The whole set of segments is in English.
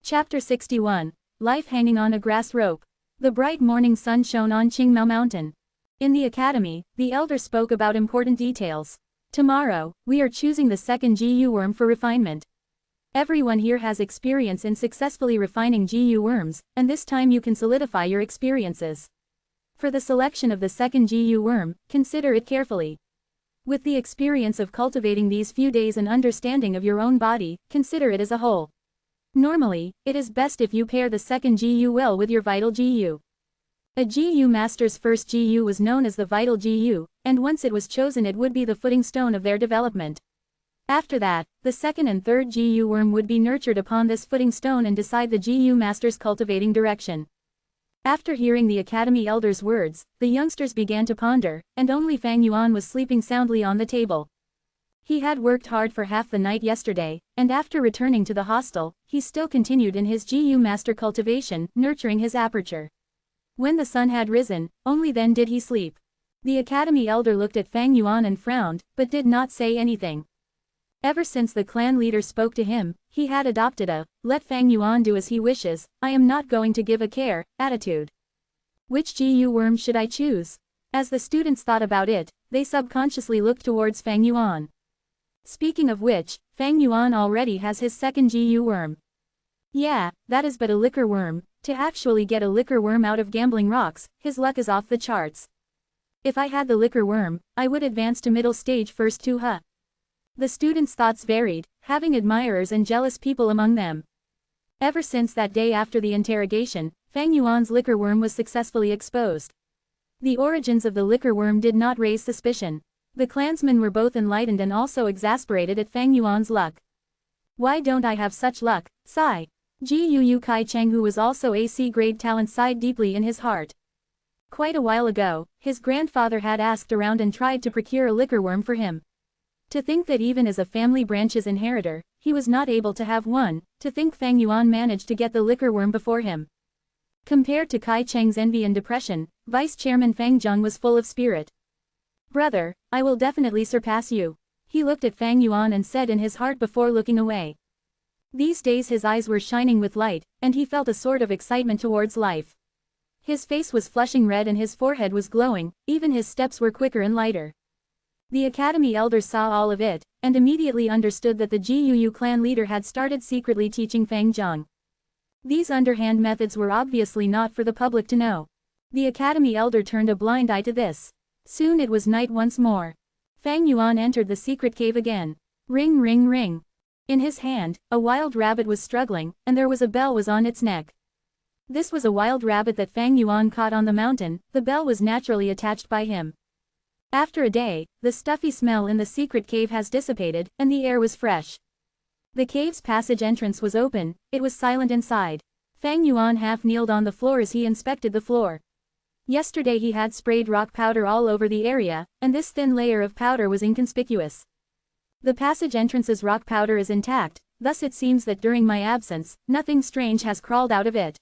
Chapter 61. Life hanging on a grass rope. The bright morning sun shone on Qingmao Mountain. In the academy, the elder spoke about important details. Tomorrow, we are choosing the second GU worm for refinement. Everyone here has experience in successfully refining GU worms, and this time you can solidify your experiences. For the selection of the second GU worm, consider it carefully. With the experience of cultivating these few days and understanding of your own body, consider it as a whole. Normally, it is best if you pair the second GU well with your vital GU. A GU master's first GU was known as the vital GU, and once it was chosen it would be the footing stone of their development. After that, the second and third GU worm would be nurtured upon this footing stone and decide the GU master's cultivating direction. After hearing the academy elder's words, the youngsters began to ponder, and only Fang Yuan was sleeping soundly on the table. He had worked hard for half the night yesterday, and after returning to the hostel, he still continued in his GU master cultivation, nurturing his aperture. When the sun had risen, only then did he sleep. The academy elder looked at Fang Yuan and frowned, but did not say anything. Ever since the clan leader spoke to him, he had adopted a, let Fang Yuan do as he wishes, I am not going to give a care, attitude. Which GU worm should I choose? As the students thought about it, they subconsciously looked towards Fang Yuan. Speaking of which, Fang Yuan already has his second GU worm. Yeah, that is but a liquor worm. To actually get a liquor worm out of gambling rocks, his luck is off the charts. If I had the liquor worm, I would advance to middle stage first too, huh? The students' thoughts varied, having admirers and jealous people among them. Ever since that day after the interrogation, Fang Yuan's liquor worm was successfully exposed. The origins of the liquor worm did not raise suspicion. The clansmen were both enlightened and also exasperated at Fang Yuan's luck. Why don't I have such luck, sigh. Gu Kai Cheng, who was also AC grade talent, sighed deeply in his heart. Quite a while ago, his grandfather had asked around and tried to procure a liquor worm for him. To think that even as a family branch's inheritor, he was not able to have one, to think Fang Yuan managed to get the liquor worm before him. Compared to Kai Cheng's envy and depression, Vice Chairman Fang Zheng was full of spirit. Brother, I will definitely surpass you. He looked at Fang Yuan and said in his heart before looking away. These days his eyes were shining with light, and he felt a sort of excitement towards life. His face was flushing red and his forehead was glowing, even his steps were quicker and lighter. The academy elders saw all of it, and immediately understood that the GUU clan leader had started secretly teaching Fang Zheng. These underhand methods were obviously not for the public to know. The academy elder turned a blind eye to this. Soon it was night once more. Fang Yuan entered the secret cave again. Ring ring ring. In his hand, a wild rabbit was struggling, and there was a bell was on its neck. This was a wild rabbit that Fang Yuan caught on the mountain, the bell was naturally attached by him. After a day, the stuffy smell in the secret cave has dissipated, and the air was fresh. The cave's passage entrance was open, it was silent inside. Fang Yuan half kneeled on the floor as he inspected the floor. Yesterday he had sprayed rock powder all over the area, and this thin layer of powder was inconspicuous. The passage entrance's rock powder is intact, thus it seems that during my absence, nothing strange has crawled out of it.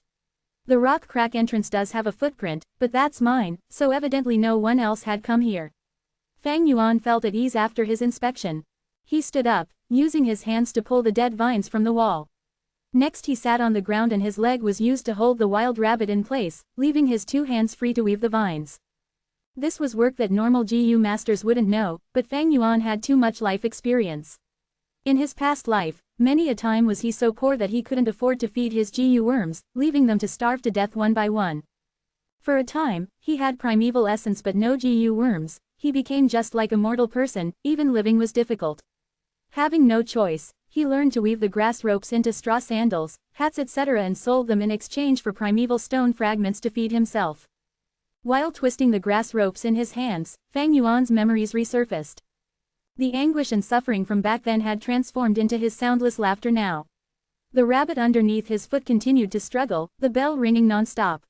The rock crack entrance does have a footprint, but that's mine, so evidently no one else had come here. Fang Yuan felt at ease after his inspection. He stood up, using his hands to pull the dead vines from the wall. Next he sat on the ground and his leg was used to hold the wild rabbit in place, leaving his two hands free to weave the vines. This was work that normal GU masters wouldn't know, but Fang Yuan had too much life experience. In his past life, many a time was he so poor that he couldn't afford to feed his GU worms, leaving them to starve to death one by one. For a time, he had primeval essence but no GU worms, he became just like a mortal person, even living was difficult. Having no choice, he learned to weave the grass ropes into straw sandals, hats etc. and sold them in exchange for primeval stone fragments to feed himself. While twisting the grass ropes in his hands, Fang Yuan's memories resurfaced. The anguish and suffering from back then had transformed into his soundless laughter now. The rabbit underneath his foot continued to struggle, the bell ringing non-stop.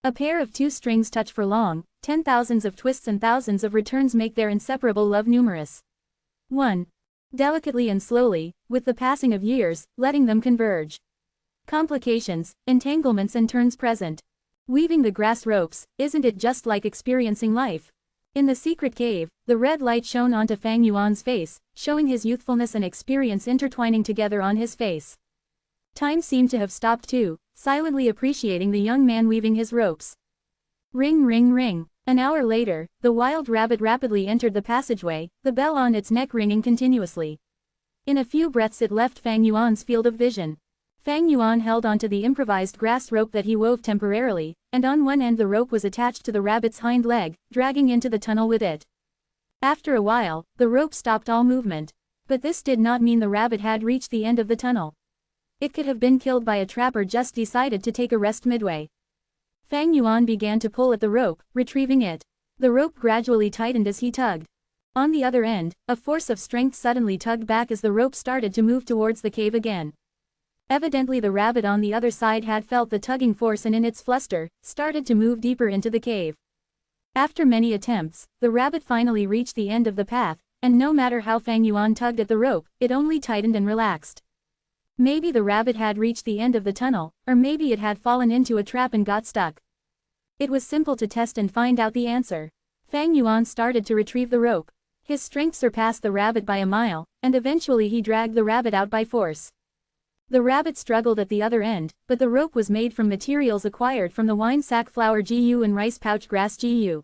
A pair of two strings touch for long, 10,000s of twists and thousands of returns make their inseparable love numerous. 1. Delicately and slowly, with the passing of years, letting them converge. Complications, entanglements and turns present. Weaving the grass ropes, isn't it just like experiencing life? In the secret cave, the red light shone onto Fang Yuan's face, showing his youthfulness and experience intertwining together on his face. Time seemed to have stopped too, silently appreciating the young man weaving his ropes. Ring ring ring. An hour later, the wild rabbit rapidly entered the passageway, the bell on its neck ringing continuously. In a few breaths it left Fang Yuan's field of vision. Fang Yuan held onto the improvised grass rope that he wove temporarily, and on one end the rope was attached to the rabbit's hind leg, dragging into the tunnel with it. After a while, the rope stopped all movement. But this did not mean the rabbit had reached the end of the tunnel. It could have been killed by a trapper just decided to take a rest midway. Fang Yuan began to pull at the rope, retrieving it. The rope gradually tightened as he tugged. On the other end, a force of strength suddenly tugged back as the rope started to move towards the cave again. Evidently the rabbit on the other side had felt the tugging force and in its fluster, started to move deeper into the cave. After many attempts, the rabbit finally reached the end of the path, and no matter how Fang Yuan tugged at the rope, it only tightened and relaxed. Maybe the rabbit had reached the end of the tunnel, or maybe it had fallen into a trap and got stuck. It was simple to test and find out the answer. Fang Yuan started to retrieve the rope. His strength surpassed the rabbit by a mile, and eventually he dragged the rabbit out by force. The rabbit struggled at the other end, but the rope was made from materials acquired from the wine sack flower GU and rice pouch grass GU.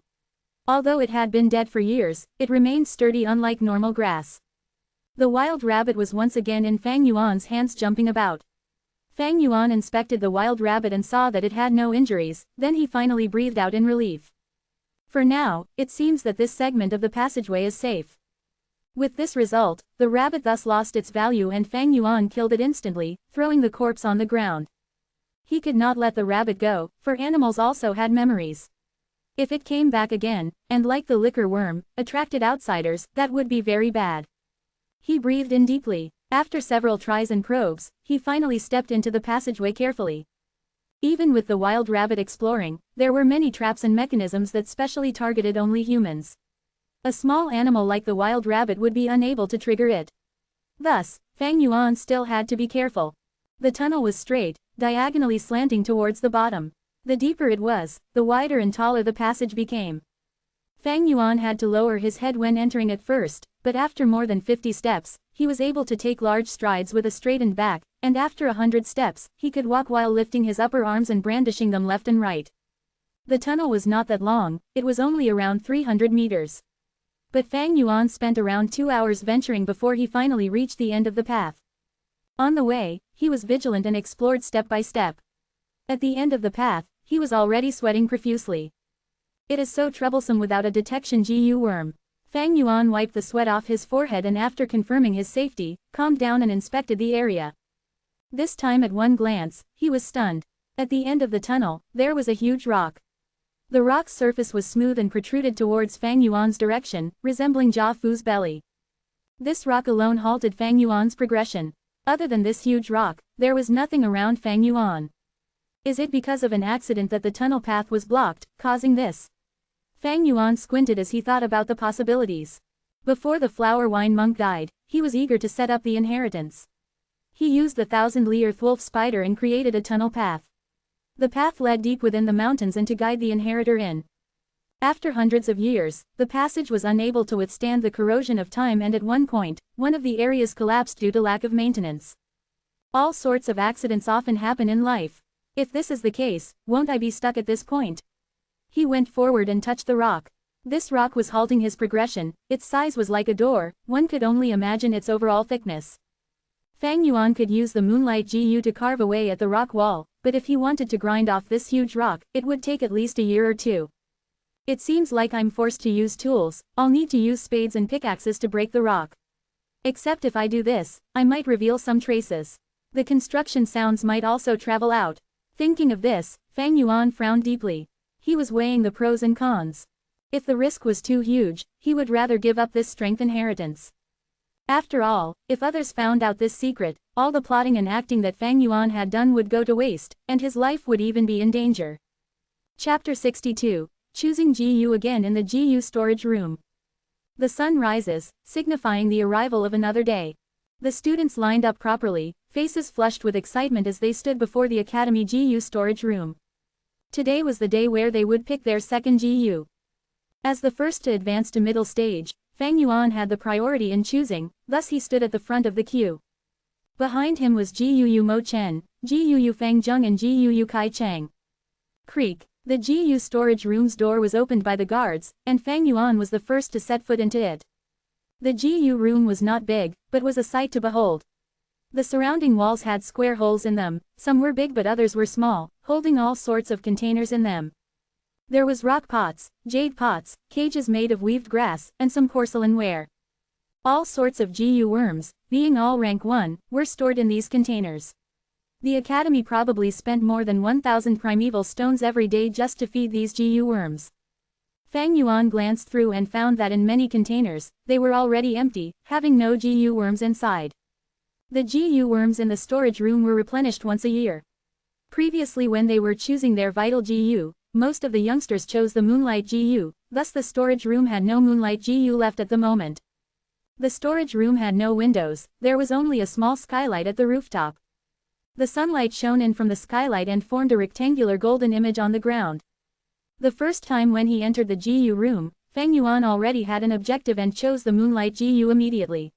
Although it had been dead for years, it remained sturdy unlike normal grass. The wild rabbit was once again in Fang Yuan's hands jumping about. Fang Yuan inspected the wild rabbit and saw that it had no injuries, then he finally breathed out in relief. For now, it seems that this segment of the passageway is safe. With this result, the rabbit thus lost its value and Fang Yuan killed it instantly, throwing the corpse on the ground. He could not let the rabbit go, for animals also had memories. If it came back again, and like the liquor worm, attracted outsiders, that would be very bad. He breathed in deeply. After several tries and probes, he finally stepped into the passageway carefully. Even with the wild rabbit exploring, there were many traps and mechanisms that specially targeted only humans. A small animal like the wild rabbit would be unable to trigger it. Thus, Fang Yuan still had to be careful. The tunnel was straight, diagonally slanting towards the bottom. The deeper it was, the wider and taller the passage became. Fang Yuan had to lower his head when entering at first, but after more than 50 steps, he was able to take large strides with a straightened back, and after 100 steps, he could walk while lifting his upper arms and brandishing them left and right. The tunnel was not that long, it was only around 300 meters. But Fang Yuan spent around 2 hours venturing before he finally reached the end of the path. On the way, he was vigilant and explored step by step. At the end of the path, he was already sweating profusely. It is so troublesome without a detection GU worm. Fang Yuan wiped the sweat off his forehead and after confirming his safety, calmed down and inspected the area. This time at one glance, he was stunned. At the end of the tunnel, there was a huge rock. The rock's surface was smooth and protruded towards Fang Yuan's direction, resembling Jia Fu's belly. This rock alone halted Fang Yuan's progression. Other than this huge rock, there was nothing around Fang Yuan. Is it because of an accident that the tunnel path was blocked, causing this? Fang Yuan squinted as he thought about the possibilities. Before the flower wine monk died, he was eager to set up the inheritance. He used the 1,000-layer wolf spider and created a tunnel path. The path led deep within the mountains and to guide the inheritor in. After hundreds of years, the passage was unable to withstand the corrosion of time and at one point, one of the areas collapsed due to lack of maintenance. All sorts of accidents often happen in life. If this is the case, won't I be stuck at this point? He went forward and touched the rock. This rock was halting his progression, its size was like a door, one could only imagine its overall thickness. Fang Yuan could use the moonlight GU to carve away at the rock wall, but if he wanted to grind off this huge rock, it would take at least a year or two. It seems like I'm forced to use tools, I'll need to use spades and pickaxes to break the rock. Except if I do this, I might reveal some traces. The construction sounds might also travel out. Thinking of this, Fang Yuan frowned deeply. He was weighing the pros and cons. If the risk was too huge, he would rather give up this strength inheritance. After all, if others found out this secret, all the plotting and acting that Fang Yuan had done would go to waste, and his life would even be in danger. Chapter 62. Choosing GU again in the GU storage room. The sun rises, signifying the arrival of another day. The students lined up properly, faces flushed with excitement as they stood before the Academy GU storage room. Today was the day where they would pick their second GU. As the first to advance to middle stage, Fang Yuan had the priority in choosing, thus he stood at the front of the queue. Behind him was Jiu Mo Chen, Jiu Fang Zheng and Jiu Kai Chang. Creak. The Jiu storage room's door was opened by the guards, and Fang Yuan was the first to set foot into it. The Jiu room was not big, but was a sight to behold. The surrounding walls had square holes in them, some were big but others were small, holding all sorts of containers in them. There was rock pots, jade pots, cages made of weaved grass, and some porcelain ware. All sorts of Jiu worms, being all rank 1, were stored in these containers. The academy probably spent more than 1,000 primeval stones every day just to feed these Jiu worms. Fang Yuan glanced through and found that in many containers, they were already empty, having no Jiu worms inside. The Jiu worms in the storage room were replenished once a year. Previously, when they were choosing their vital Jiu, most of the youngsters chose the moonlight Jiu, thus the storage room had no moonlight Jiu left at the moment. The storage room had no windows, there was only a small skylight at the rooftop. The sunlight shone in from the skylight and formed a rectangular golden image on the ground. The first time when he entered the Jiu room, Fang Yuan already had an objective and chose the moonlight Jiu immediately.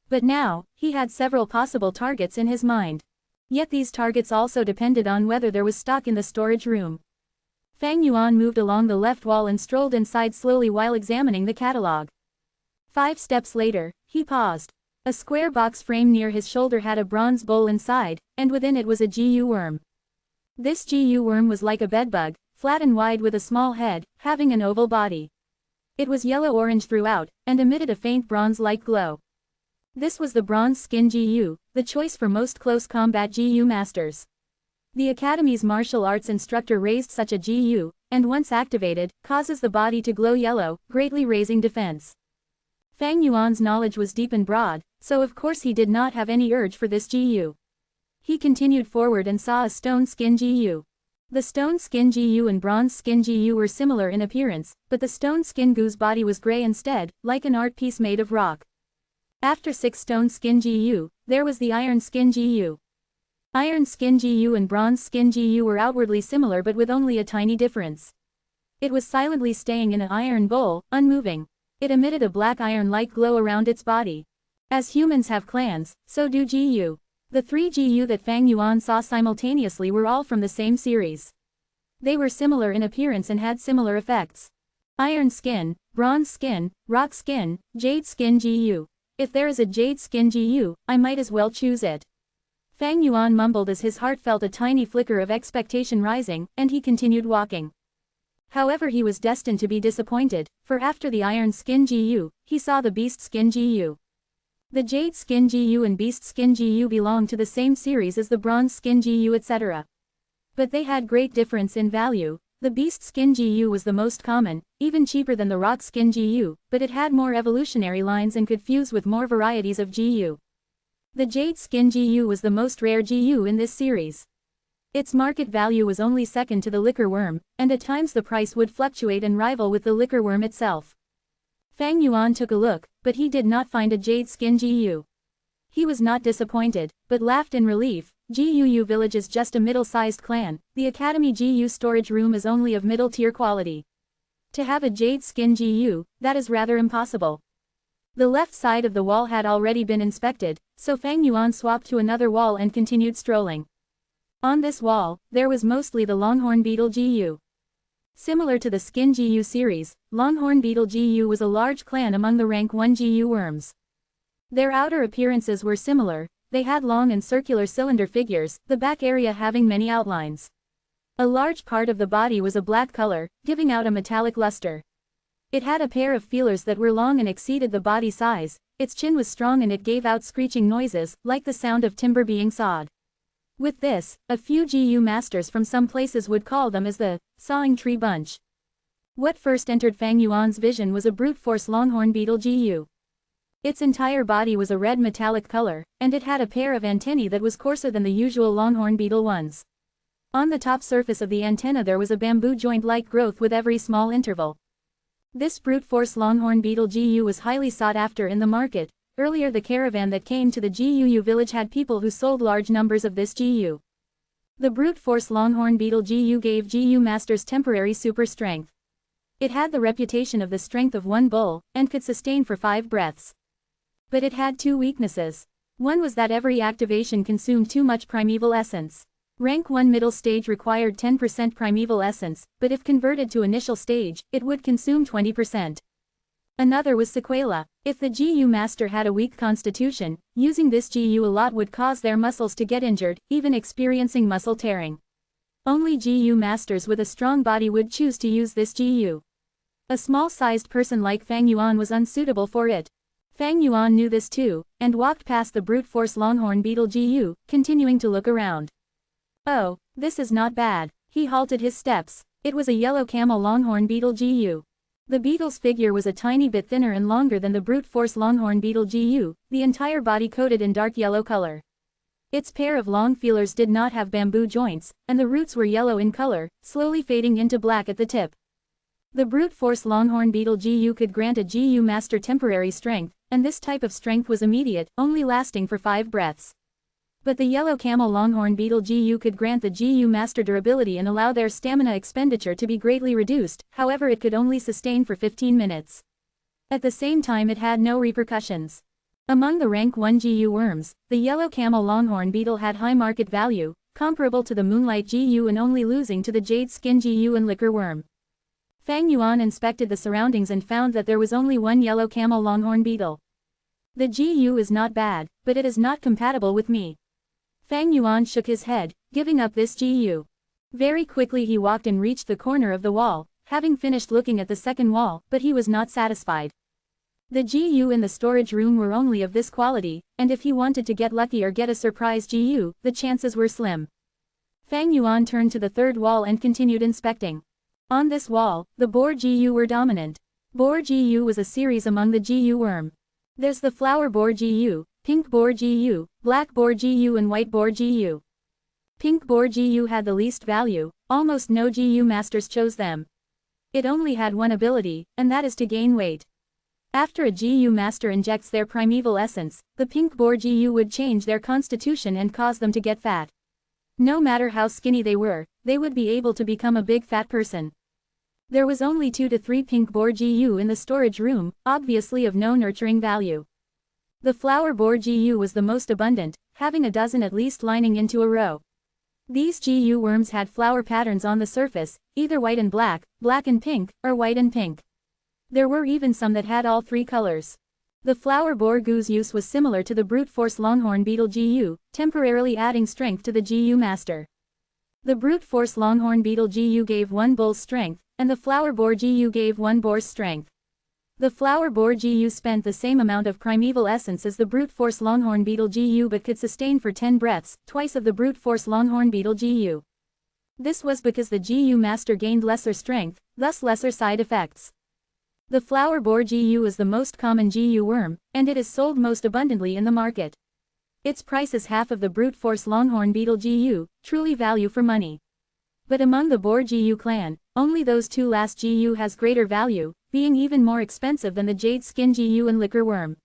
But now, he had several possible targets in his mind. Yet these targets also depended on whether there was stock in the storage room. Fang Yuan moved along the left wall and strolled inside slowly while examining the catalogue. 5 steps later, he paused. A square box frame near his shoulder had a bronze bowl inside, and within it was a Jiu worm. This Jiu worm was like a bedbug, flat and wide with a small head, having an oval body. It was yellow-orange throughout, and emitted a faint bronze-like glow. This was the bronze skin Jiu, the choice for most close combat Jiu masters. The Academy's martial arts instructor raised such a Jiu, and once activated, causes the body to glow yellow, greatly raising defense. Fang Yuan's knowledge was deep and broad, so of course he did not have any urge for this Jiu. He continued forward and saw a stone skin Jiu. The stone skin Jiu and bronze skin Jiu were similar in appearance, but the stone skin Gu's body was gray instead, like an art piece made of rock. After 6 stone skin Jiu, there was the iron skin Jiu. Iron skin Jiu and bronze skin Jiu were outwardly similar but with only a tiny difference. It was silently staying in an iron bowl, unmoving. It emitted a black iron-like glow around its body. As humans have clans, so do Jiu. The 3 Jiu that Fang Yuan saw simultaneously were all from the same series. They were similar in appearance and had similar effects. Iron skin, bronze skin, rock skin, jade skin Jiu. If there is a jade skin Jiu, I might as well choose it. Fang Yuan mumbled as his heart felt a tiny flicker of expectation rising, and he continued walking. However, he was destined to be disappointed, for after the iron skin Jiu, he saw the beast skin Jiu. The jade skin Jiu and beast skin Jiu belonged to the same series as the bronze skin Jiu etc. But they had great difference in value. The beast skin Jiu was the most common, even cheaper than the rock skin Jiu, but it had more evolutionary lines and could fuse with more varieties of Jiu. The jade skin Jiu was the most rare Jiu in this series. Its market value was only second to the liquor worm, and at times the price would fluctuate and rival with the liquor worm itself. Fang Yuan took a look, but he did not find a jade skin Jiu. He was not disappointed, but laughed in relief. Jiu village is just a middle-sized clan, the Academy Jiu storage room is only of middle-tier quality. To have a jade skin Jiu, that is rather impossible. The left side of the wall had already been inspected, so Fang Yuan swapped to another wall and continued strolling. On this wall, there was mostly the longhorn beetle Jiu. Similar to the skin Jiu series, longhorn beetle Jiu was a large clan among the rank 1 Jiu worms. Their outer appearances were similar, they had long and circular cylinder figures, the back area having many outlines. A large part of the body was a black color, giving out a metallic luster. It had a pair of feelers that were long and exceeded the body size, its chin was strong and it gave out screeching noises, like the sound of timber being sawed. With this, a few Jiu masters from some places would call them as the sawing tree bunch. What first entered Fang Yuan's vision was a brute force longhorn beetle Jiu. Its entire body was a red metallic color, and it had a pair of antennae that was coarser than the usual longhorn beetle ones. On the top surface of the antenna there was a bamboo joint-like growth with every small interval. This brute force longhorn beetle Jiu was highly sought after in the market. Earlier the caravan that came to the Jiu village had people who sold large numbers of this Jiu. The brute force longhorn beetle Jiu gave Jiu masters temporary super strength. It had the reputation of the strength of one bull, and could sustain for 5 breaths. But it had 2 weaknesses. One was that every activation consumed too much primeval essence. Rank 1 middle stage required 10% primeval essence, but if converted to initial stage, it would consume 20%. Another was sequela. If the GU master had a weak constitution, using this GU a lot would cause their muscles to get injured, even experiencing muscle tearing. Only GU masters with a strong body would choose to use this GU. A small-sized person like Fang Yuan was unsuitable for it. Fang Yuan knew this too, and walked past the brute force longhorn beetle GU, continuing to look around. Oh, this is not bad. He halted his steps. It was a yellow camel longhorn beetle GU. The beetle's figure was a tiny bit thinner and longer than the brute force longhorn beetle GU, the entire body coated in dark yellow color. Its pair of long feelers did not have bamboo joints, and the roots were yellow in color, slowly fading into black at the tip. The brute force longhorn beetle GU could grant a GU master temporary strength, and this type of strength was immediate, only lasting for 5 breaths. But the yellow camel longhorn beetle GU could grant the GU master durability and allow their stamina expenditure to be greatly reduced, however it could only sustain for 15 minutes. At the same time it had no repercussions. Among the rank 1 GU worms, the yellow camel longhorn beetle had high market value, comparable to the moonlight GU and only losing to the jade skin GU and liquor worm. Fang Yuan inspected the surroundings and found that there was only one yellow camel longhorn beetle. The GU is not bad, but it is not compatible with me. Fang Yuan shook his head, giving up this GU. Very quickly he walked and reached the corner of the wall, having finished looking at the second wall, but he was not satisfied. The GU in the storage room were only of this quality, and if he wanted to get lucky or get a surprise GU, the chances were slim. Fang Yuan turned to the third wall and continued inspecting. On this wall, the boar GU were dominant. Boar GU was a series among the GU worm. There's the flower boar GU, pink boar GU, black boar GU and white boar GU. Pink boar GU had the least value, almost no GU masters chose them. It only had one ability, and that is to gain weight. After a GU master injects their primeval essence, the pink boar GU would change their constitution and cause them to get fat. No matter how skinny they were, they would be able to become a big fat person. There was only 2 to 3 pink boar GU in the storage room, obviously of no nurturing value. The flower boar GU was the most abundant, having a dozen at least lining into a row. These GU worms had flower patterns on the surface, either white and black and pink, or white and pink. There were even some that had all 3 colors. The flower boar GU's use was similar to the brute force longhorn beetle GU, temporarily adding strength to the GU master. The brute force longhorn beetle GU gave 1 bull's strength, and the flower boar GU gave 1 boar's strength. The flower boar GU spent the same amount of primeval essence as the brute force longhorn beetle GU but could sustain for 10 breaths, twice of the brute force longhorn beetle GU. This was because the GU master gained lesser strength, thus lesser side effects. The flower boar GU is the most common GU worm, and it is sold most abundantly in the market. Its price is half of the brute force longhorn beetle GU, truly value for money. But among the boar GU clan, only those 2 last GU has greater value, being even more expensive than the jade skin GU and liquor worm.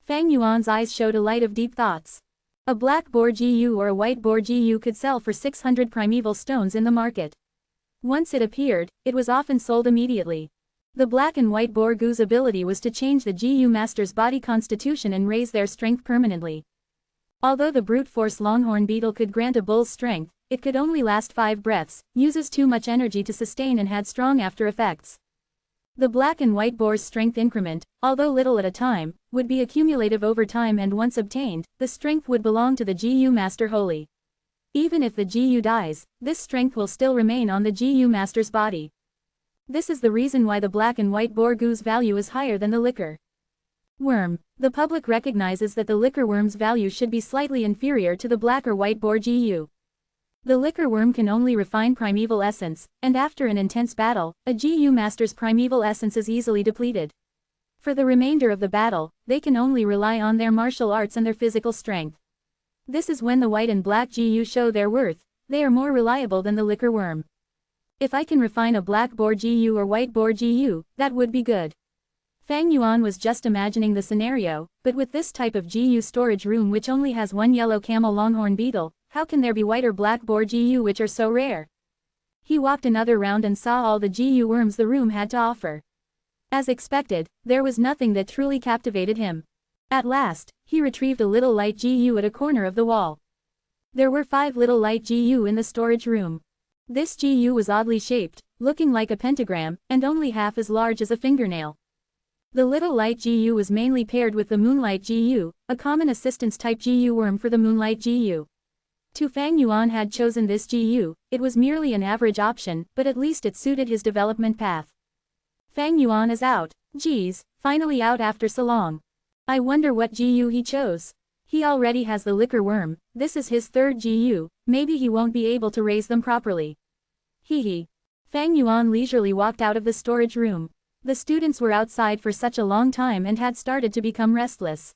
Fang Yuan's eyes showed a light of deep thoughts. A black boar GU or a white boar GU could sell for 600 primeval stones in the market. Once it appeared, it was often sold immediately. The black and white boar GU's ability was to change the GU master's body constitution and raise their strength permanently. Although the brute force longhorn beetle could grant a bull's strength, it could only last 5 breaths, uses too much energy to sustain and had strong after effects. The black and white boar's strength increment, although little at a time, would be accumulative over time and once obtained, the strength would belong to the GU master wholly. Even if the GU dies, this strength will still remain on the GU master's body. This is the reason why the black and white boar GU's value is higher than the liquor worm. The public recognizes that the liquor worm's value should be slightly inferior to the black or white boar GU. The liquor worm can only refine primeval essence, and after an intense battle, a GU master's primeval essence is easily depleted. For the remainder of the battle, they can only rely on their martial arts and their physical strength. This is when the white and black GU show their worth, they are more reliable than the liquor worm. If I can refine a black boar GU or white boar GU, that would be good. Fang Yuan was just imagining the scenario, but with this type of GU storage room which only has 1 yellow camel longhorn beetle, how can there be white or black boar GU which are so rare? He walked another round and saw all the GU worms the room had to offer. As expected, there was nothing that truly captivated him. At last, he retrieved a little light GU at a corner of the wall. There were 5 little light GU in the storage room. This GU was oddly shaped, looking like a pentagram, and only half as large as a fingernail. The little light GU was mainly paired with the moonlight GU, a common assistance type GU worm for the moonlight GU. Tu Fang Yuan had chosen this GU, it was merely an average option, but at least it suited his development path. Fang Yuan is out. Geez, finally out after so long. I wonder what GU he chose. He already has the liquor worm, this is his 3rd GU, maybe he won't be able to raise them properly. Hee. Fang Yuan leisurely walked out of the storage room. The students were outside for such a long time and had started to become restless.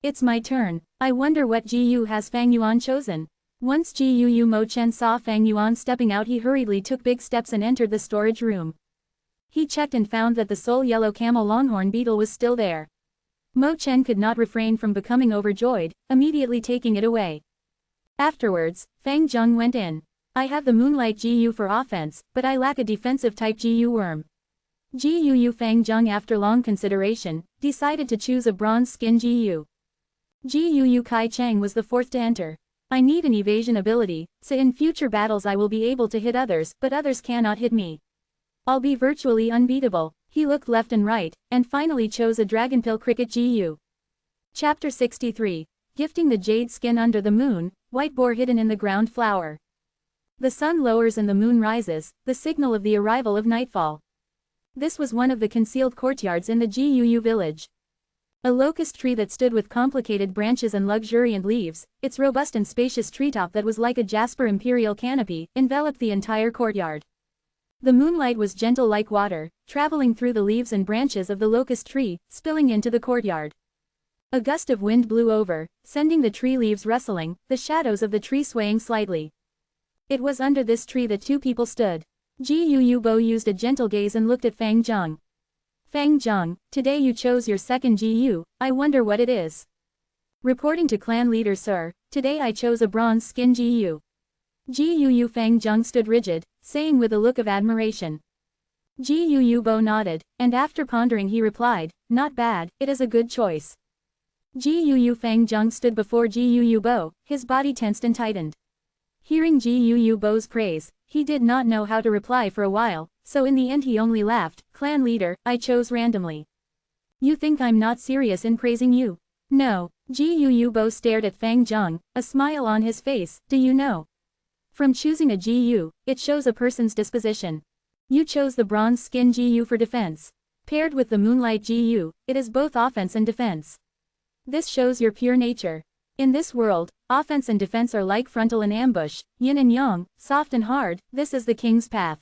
It's my turn, I wonder what GU has Fang Yuan chosen. Once Gu Mo Chen saw Fang Yuan stepping out, he hurriedly took big steps and entered the storage room. He checked and found that the sole yellow camel longhorn beetle was still there. Mo Chen could not refrain from becoming overjoyed, immediately taking it away. Afterwards, Fang Zheng went in. I have the moonlight GU for offense, but I lack a defensive type GU worm. GU Fang Zheng, after long consideration, decided to choose a bronze skin GU. GU Kai Chang was the 4th to enter. I need an evasion ability, so in future battles I will be able to hit others, but others cannot hit me. I'll be virtually unbeatable. He looked left and right, and finally chose a Dragonpill Cricket GU. Chapter 63. Gifting the Jade Skin Under the Moon, White Boar Hidden in the Ground Flower. The sun lowers and the moon rises, the signal of the arrival of nightfall. This was one of the concealed courtyards in the GUU village. A locust tree that stood with complicated branches and luxuriant leaves, its robust and spacious treetop that was like a jasper imperial canopy, enveloped the entire courtyard. The moonlight was gentle like water, traveling through the leaves and branches of the locust tree, spilling into the courtyard. A gust of wind blew over, sending the tree leaves rustling, the shadows of the tree swaying slightly. It was under this tree that 2 people stood. Gu Bo used a gentle gaze and looked at Fang Zheng. Fang Zheng, today you chose your 2nd GU, I wonder what it is. Reporting to clan leader sir, today I chose a bronze skin GU. Gu Fang Zheng stood rigid, saying with a look of admiration. Gu Bo nodded, and after pondering he replied, not bad, it is a good choice. Gu Fang Zheng stood before Gu Bo, his body tensed and tightened. Hearing Gu Bo's praise, he did not know how to reply for a while, so in the end he only laughed, clan leader, I chose randomly. You think I'm not serious in praising you? No. Gu Bo stared at Fang Zheng, a smile on his face, do you know? From choosing a GU, it shows a person's disposition. You chose the bronze skin GU for defense. Paired with the moonlight GU, it is both offense and defense. This shows your pure nature. In this world, offense and defense are like frontal and ambush, yin and yang, soft and hard, this is the king's path.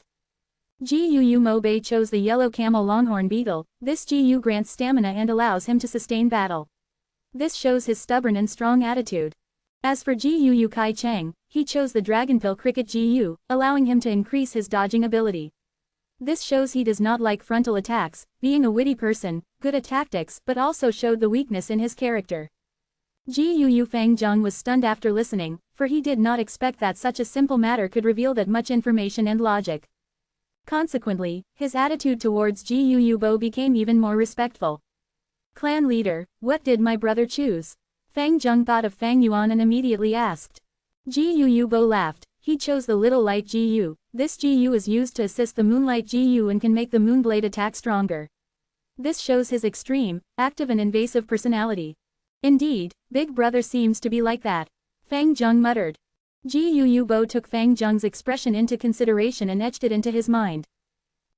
Gu Mo Bei chose the yellow camel longhorn beetle, this GU grants stamina and allows him to sustain battle. This shows his stubborn and strong attitude. As for Gu Kai Chang, he chose the Dragonpill Cricket GU, allowing him to increase his dodging ability. This shows he does not like frontal attacks, being a witty person, good at tactics, but also showed the weakness in his character. Gu Fang Zheng was stunned after listening, for he did not expect that such a simple matter could reveal that much information and logic. Consequently, his attitude towards Gu Bo became even more respectful. Clan leader, what did my brother choose? Fang Zheng thought of Fang Yuan and immediately asked. Gu Bo laughed, he chose the little light GU, this GU is used to assist the moonlight GU and can make the moonblade attack stronger. This shows his extreme, active and invasive personality. Indeed, Big Brother seems to be like that. Fang Zheng muttered. Gu Bo took Fang Zheng's expression into consideration and etched it into his mind.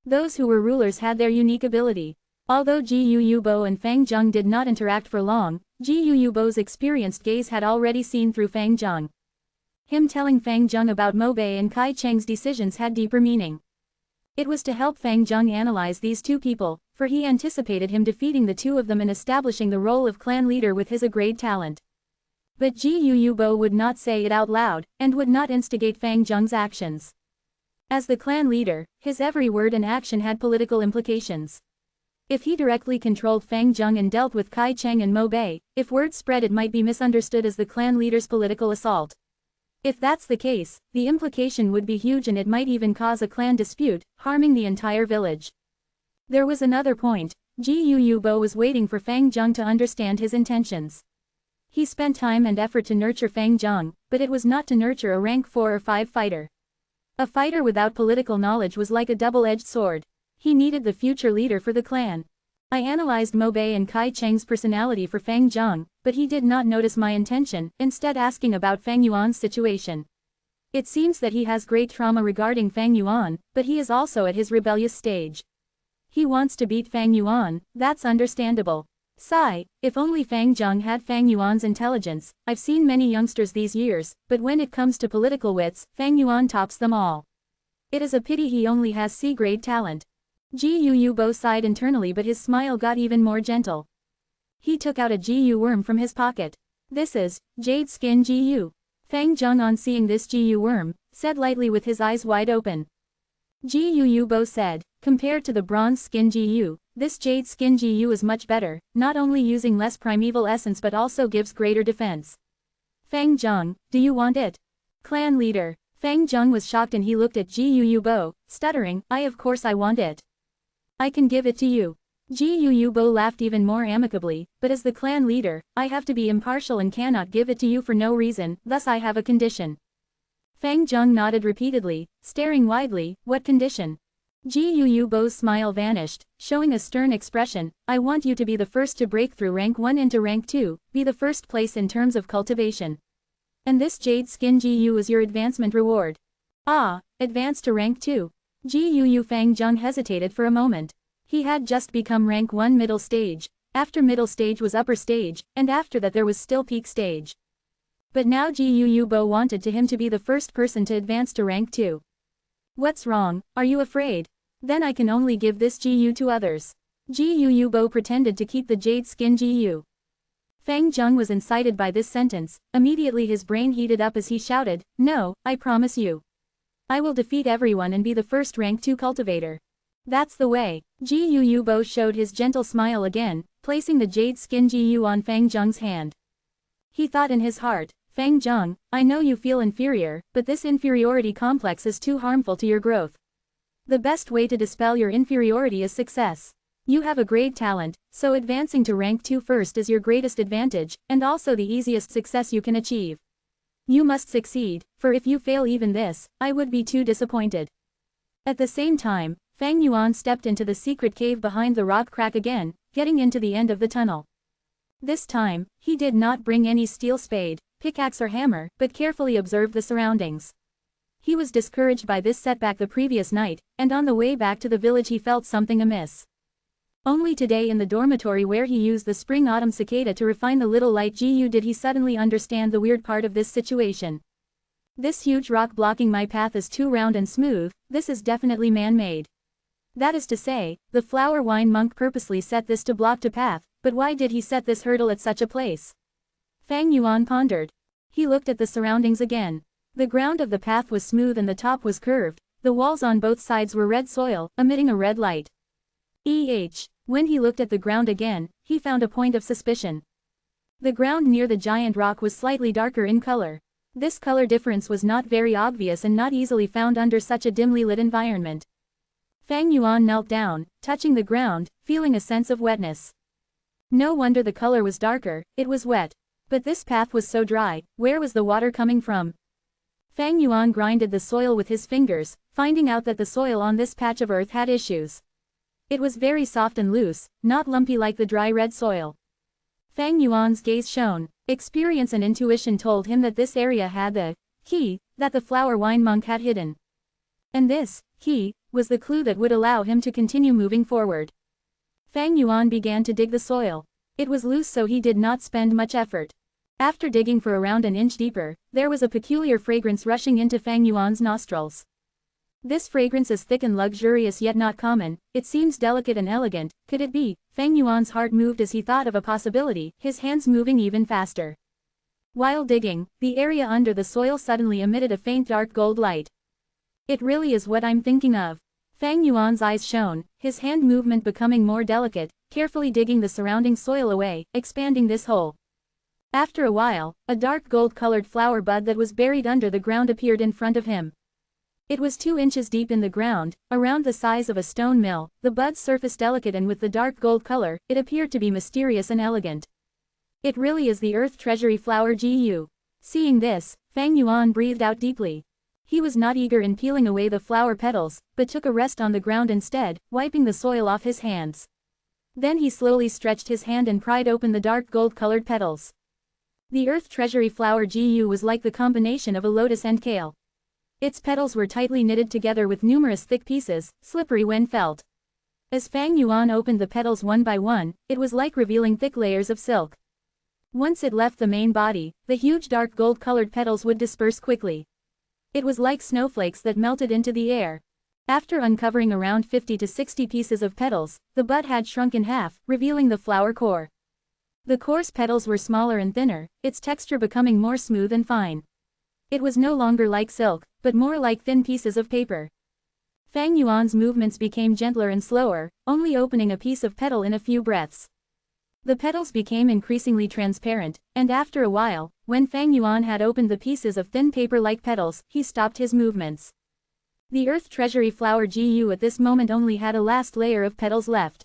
Those who were rulers had their unique ability. Although Gu Bo and Fang Zheng did not interact for long, Gu Bo's experienced gaze had already seen through Fang Zheng. Him telling Fang Zheng about Mo Bei and Kai Chang's decisions had deeper meaning. It was to help Fang Zheng analyze these 2 people, for he anticipated him defeating the 2 of them and establishing the role of clan leader with his great talent. But Gu Bo would not say it out loud, and would not instigate Fang Zheng's actions. As the clan leader, his every word and action had political implications. If he directly controlled Fang Zheng and dealt with Kai Chang and Mo Bei, if word spread it might be misunderstood as the clan leader's political assault. If that's the case, the implication would be huge and it might even cause a clan dispute, harming the entire village. There was another point. Gu Bo was waiting for Fang Zheng to understand his intentions. He spent time and effort to nurture Fang Zheng, but it was not to nurture a rank 4 or 5 fighter. A fighter without political knowledge was like a double-edged sword. He needed the future leader for the clan. I analyzed Mo Bei and Kai Cheng's personality for Fang Zheng, but he did not notice my intention, instead asking about Fang Yuan's situation. It seems that he has great trauma regarding Fang Yuan, but he is also at his rebellious stage. He wants to beat Fang Yuan, that's understandable. Sigh, if only Fang Zheng had Fang Yuan's intelligence. I've seen many youngsters these years, but when it comes to political wits, Fang Yuan tops them all. It is a pity he only has C-grade talent. Gu Bo sighed internally, but his smile got even more gentle. He took out a Gu worm from his pocket. This is jade skin Gu. Fang Zheng, on seeing this Gu worm, said lightly with his eyes wide open. Gu Bo said, compared to the bronze skin Gu, this jade skin Gu is much better, not only using less primeval essence but also gives greater defense. Fang Zheng, do you want it? Clan leader. Fang Zheng was shocked and he looked at Gu Bo, stuttering, of course I want it. I can give it to you. Gu Bo laughed even more amicably, but as the clan leader, I have to be impartial and cannot give it to you for no reason, thus I have a condition. Fang Zheng nodded repeatedly, staring widely, what condition? Gu Bo's smile vanished, showing a stern expression, I want you to be the first to break through rank 1 into rank 2, be the first place in terms of cultivation. And this jade skin Gu is your advancement reward. Ah, advance to rank 2. Fang Zheng hesitated for a moment. He had just become rank 1 middle stage, after middle stage was upper stage, and after that there was still peak stage. But now Gu Bo wanted him to be the first person to advance to rank 2. What's wrong, are you afraid? Then I can only give this Gu to others. Gu Bo pretended to keep the jade skin Gu. Fang Zheng was incited by this sentence, immediately his brain heated up as he shouted, no, I promise you. I will defeat everyone and be the first rank 2 cultivator. That's the way. Gu Bo showed his gentle smile again, placing the jade skin Gu on Fang Zheng's hand. He thought in his heart, Fang Zheng, I know you feel inferior, but this inferiority complex is too harmful to your growth. The best way to dispel your inferiority is success. You have a great talent, so advancing to rank 2 first is your greatest advantage, and also the easiest success you can achieve. You must succeed, for if you fail even this, I would be too disappointed. At the same time, Fang Yuan stepped into the secret cave behind the rock crack again, getting into the end of the tunnel. This time, he did not bring any steel spade, pickaxe or hammer, but carefully observed the surroundings. He was discouraged by this setback the previous night, and on the way back to the village he felt something amiss. Only today in the dormitory where he used the spring-autumn cicada to refine the little light Gu did he suddenly understand the weird part of this situation. This huge rock blocking my path is too round and smooth, this is definitely man-made. That is to say, the flower wine monk purposely set this to block the path, but why did he set this hurdle at such a place? Fang Yuan pondered. He looked at the surroundings again. The ground of the path was smooth and the top was curved, the walls on both sides were red soil, emitting a red light. When he looked at the ground again, he found a point of suspicion. The ground near the giant rock was slightly darker in color. This color difference was not very obvious and not easily found under such a dimly lit environment. Fang Yuan knelt down, touching the ground, feeling a sense of wetness. No wonder the color was darker, it was wet. But this path was so dry, where was the water coming from? Fang Yuan grinded the soil with his fingers, finding out that the soil on this patch of earth had issues. It was very soft and loose, not lumpy like the dry red soil. Fang Yuan's gaze shone. Experience and intuition told him that this area had the key that the flower wine monk had hidden. And this key was the clue that would allow him to continue moving forward. Fang Yuan began to dig the soil. It was loose so he did not spend much effort. After digging for around an inch deeper, there was a peculiar fragrance rushing into Fang Yuan's nostrils. This fragrance is thick and luxurious yet not common, it seems delicate and elegant, could it be? Fang Yuan's heart moved as he thought of a possibility, his hands moving even faster. While digging, the area under the soil suddenly emitted a faint dark gold light. It really is what I'm thinking of. Fang Yuan's eyes shone, his hand movement becoming more delicate, carefully digging the surrounding soil away, expanding this hole. After a while, a dark gold-colored flower bud that was buried under the ground appeared in front of him. It was 2 inches deep in the ground, around the size of a stone mill, the bud's surface delicate and with the dark gold color, it appeared to be mysterious and elegant. It really is the earth treasury flower Gu. Seeing this, Fang Yuan breathed out deeply. He was not eager in peeling away the flower petals, but took a rest on the ground instead, wiping the soil off his hands. Then he slowly stretched his hand and pried open the dark gold-colored petals. The earth treasury flower Gu was like the combination of a lotus and kale. Its petals were tightly knitted together with numerous thick pieces, slippery when felt. As Fang Yuan opened the petals one by one, it was like revealing thick layers of silk. Once it left the main body, the huge dark gold-colored petals would disperse quickly. It was like snowflakes that melted into the air. After uncovering around 50 to 60 pieces of petals, the bud had shrunk in half, revealing the flower core. The coarse petals were smaller and thinner, its texture becoming more smooth and fine. It was no longer like silk, but more like thin pieces of paper. Fang Yuan's movements became gentler and slower, only opening a piece of petal in a few breaths. The petals became increasingly transparent, and after a while, when Fang Yuan had opened the pieces of thin paper-like petals, he stopped his movements. The earth treasury flower Gu at this moment only had a last layer of petals left.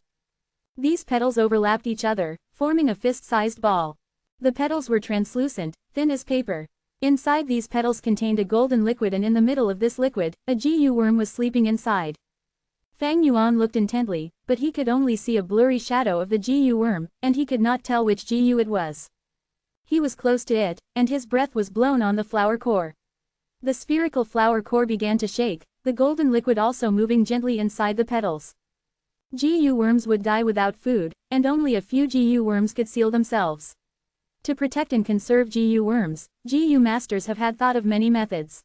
These petals overlapped each other, forming a fist-sized ball. The petals were translucent, thin as paper. Inside these petals contained a golden liquid, and in the middle of this liquid, a Gu worm was sleeping inside. Fang Yuan looked intently, but he could only see a blurry shadow of the Gu worm, and he could not tell which Gu it was. He was close to it, and his breath was blown on the flower core. The spherical flower core began to shake, the golden liquid also moving gently inside the petals. Gu worms would die without food, and only a few Gu worms could seal themselves. To protect and conserve Gu worms, Gu masters have had thought of many methods.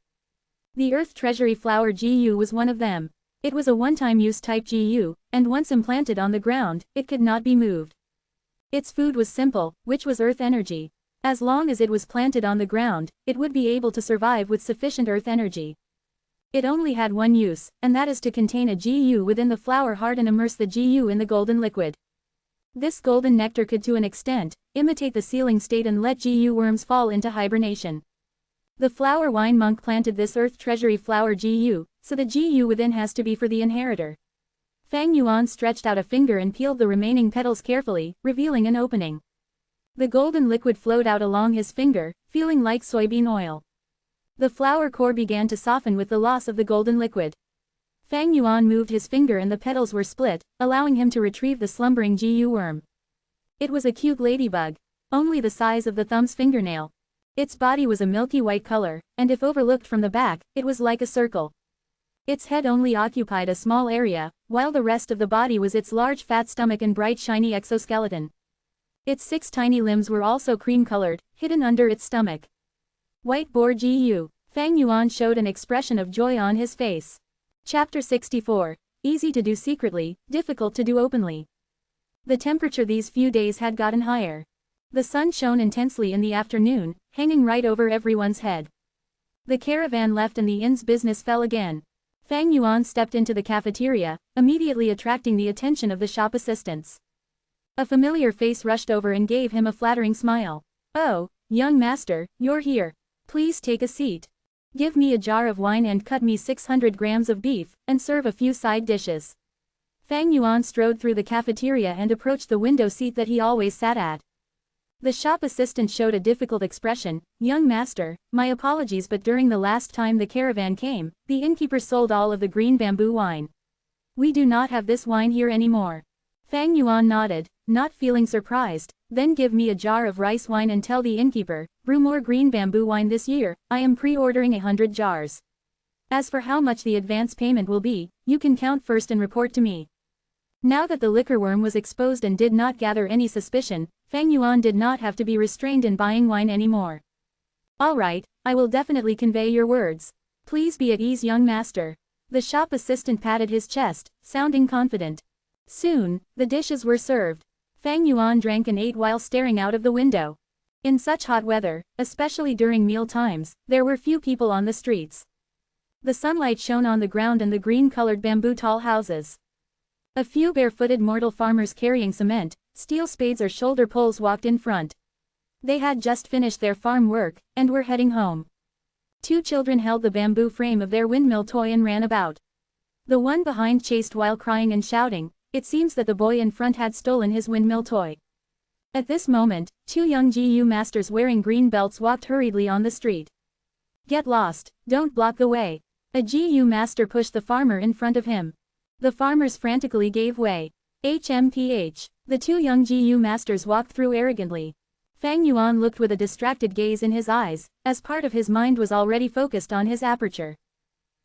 The earth treasury flower Gu was one of them. It was a one-time use type Gu, and once implanted on the ground, it could not be moved. Its food was simple, which was earth energy. As long as it was planted on the ground, it would be able to survive with sufficient earth energy. It only had one use, and that is to contain a Gu within the flower heart and immerse the Gu in the golden liquid. This golden nectar could to an extent imitate the sealing state and let Gu worms fall into hibernation. The flower wine monk planted this earth treasury flower Gu, so the Gu within has to be for the inheritor. Fang Yuan stretched out a finger and peeled the remaining petals carefully, revealing an opening. The golden liquid flowed out along his finger, feeling like soybean oil. The flower core began to soften with the loss of the golden liquid. Fang Yuan moved his finger and the petals were split, allowing him to retrieve the slumbering Gu worm. It was a cute ladybug, only the size of the thumb's fingernail. Its body was a milky white color, and if overlooked from the back, it was like a circle. Its head only occupied a small area, while the rest of the body was its large fat stomach and bright shiny exoskeleton. Its 6 tiny limbs were also cream-colored, hidden under its stomach. White boar Gu. Fang Yuan showed an expression of joy on his face. Chapter 64. Easy to do secretly, difficult to do openly. The temperature these few days had gotten higher. The sun shone intensely in the afternoon, hanging right over everyone's head. The caravan left and the inn's business fell again. Fang Yuan stepped into the cafeteria, immediately attracting the attention of the shop assistants. A familiar face rushed over and gave him a flattering smile. "Oh, young master, you're here. Please take a seat. Give me a jar of wine and cut me 600 grams of beef, and serve a few side dishes." Fang Yuan strode through the cafeteria and approached the window seat that he always sat at. The shop assistant showed a difficult expression. "Young master, my apologies, but during the last time the caravan came, the innkeeper sold all of the green bamboo wine. We do not have this wine here anymore." Fang Yuan nodded, not feeling surprised. "Then give me a jar of rice wine and tell the innkeeper, brew more green bamboo wine this year. I am pre-ordering 100 jars. As for how much the advance payment will be, you can count first and report to me." Now that the liquor worm was exposed and did not gather any suspicion, Fang Yuan did not have to be restrained in buying wine anymore. "All right, I will definitely convey your words. Please be at ease, young master." The shop assistant patted his chest, sounding confident. Soon, the dishes were served. Fang Yuan drank and ate while staring out of the window. In such hot weather, especially during meal times, there were few people on the streets. The sunlight shone on the ground and the green-colored bamboo tall houses. A few barefooted mortal farmers carrying cement, steel spades or shoulder poles walked in front. They had just finished their farm work, and were heading home. Two children held the bamboo frame of their windmill toy and ran about. The one behind chased while crying and shouting. It seems that the boy in front had stolen his windmill toy. At this moment, two young GU masters wearing green belts walked hurriedly on the street. Get lost, don't block the way. A GU master pushed the farmer in front of him. The farmers frantically gave way. HMPH. The two young GU masters walked through arrogantly. Fang Yuan looked with a distracted gaze in his eyes, as part of his mind was already focused on his aperture.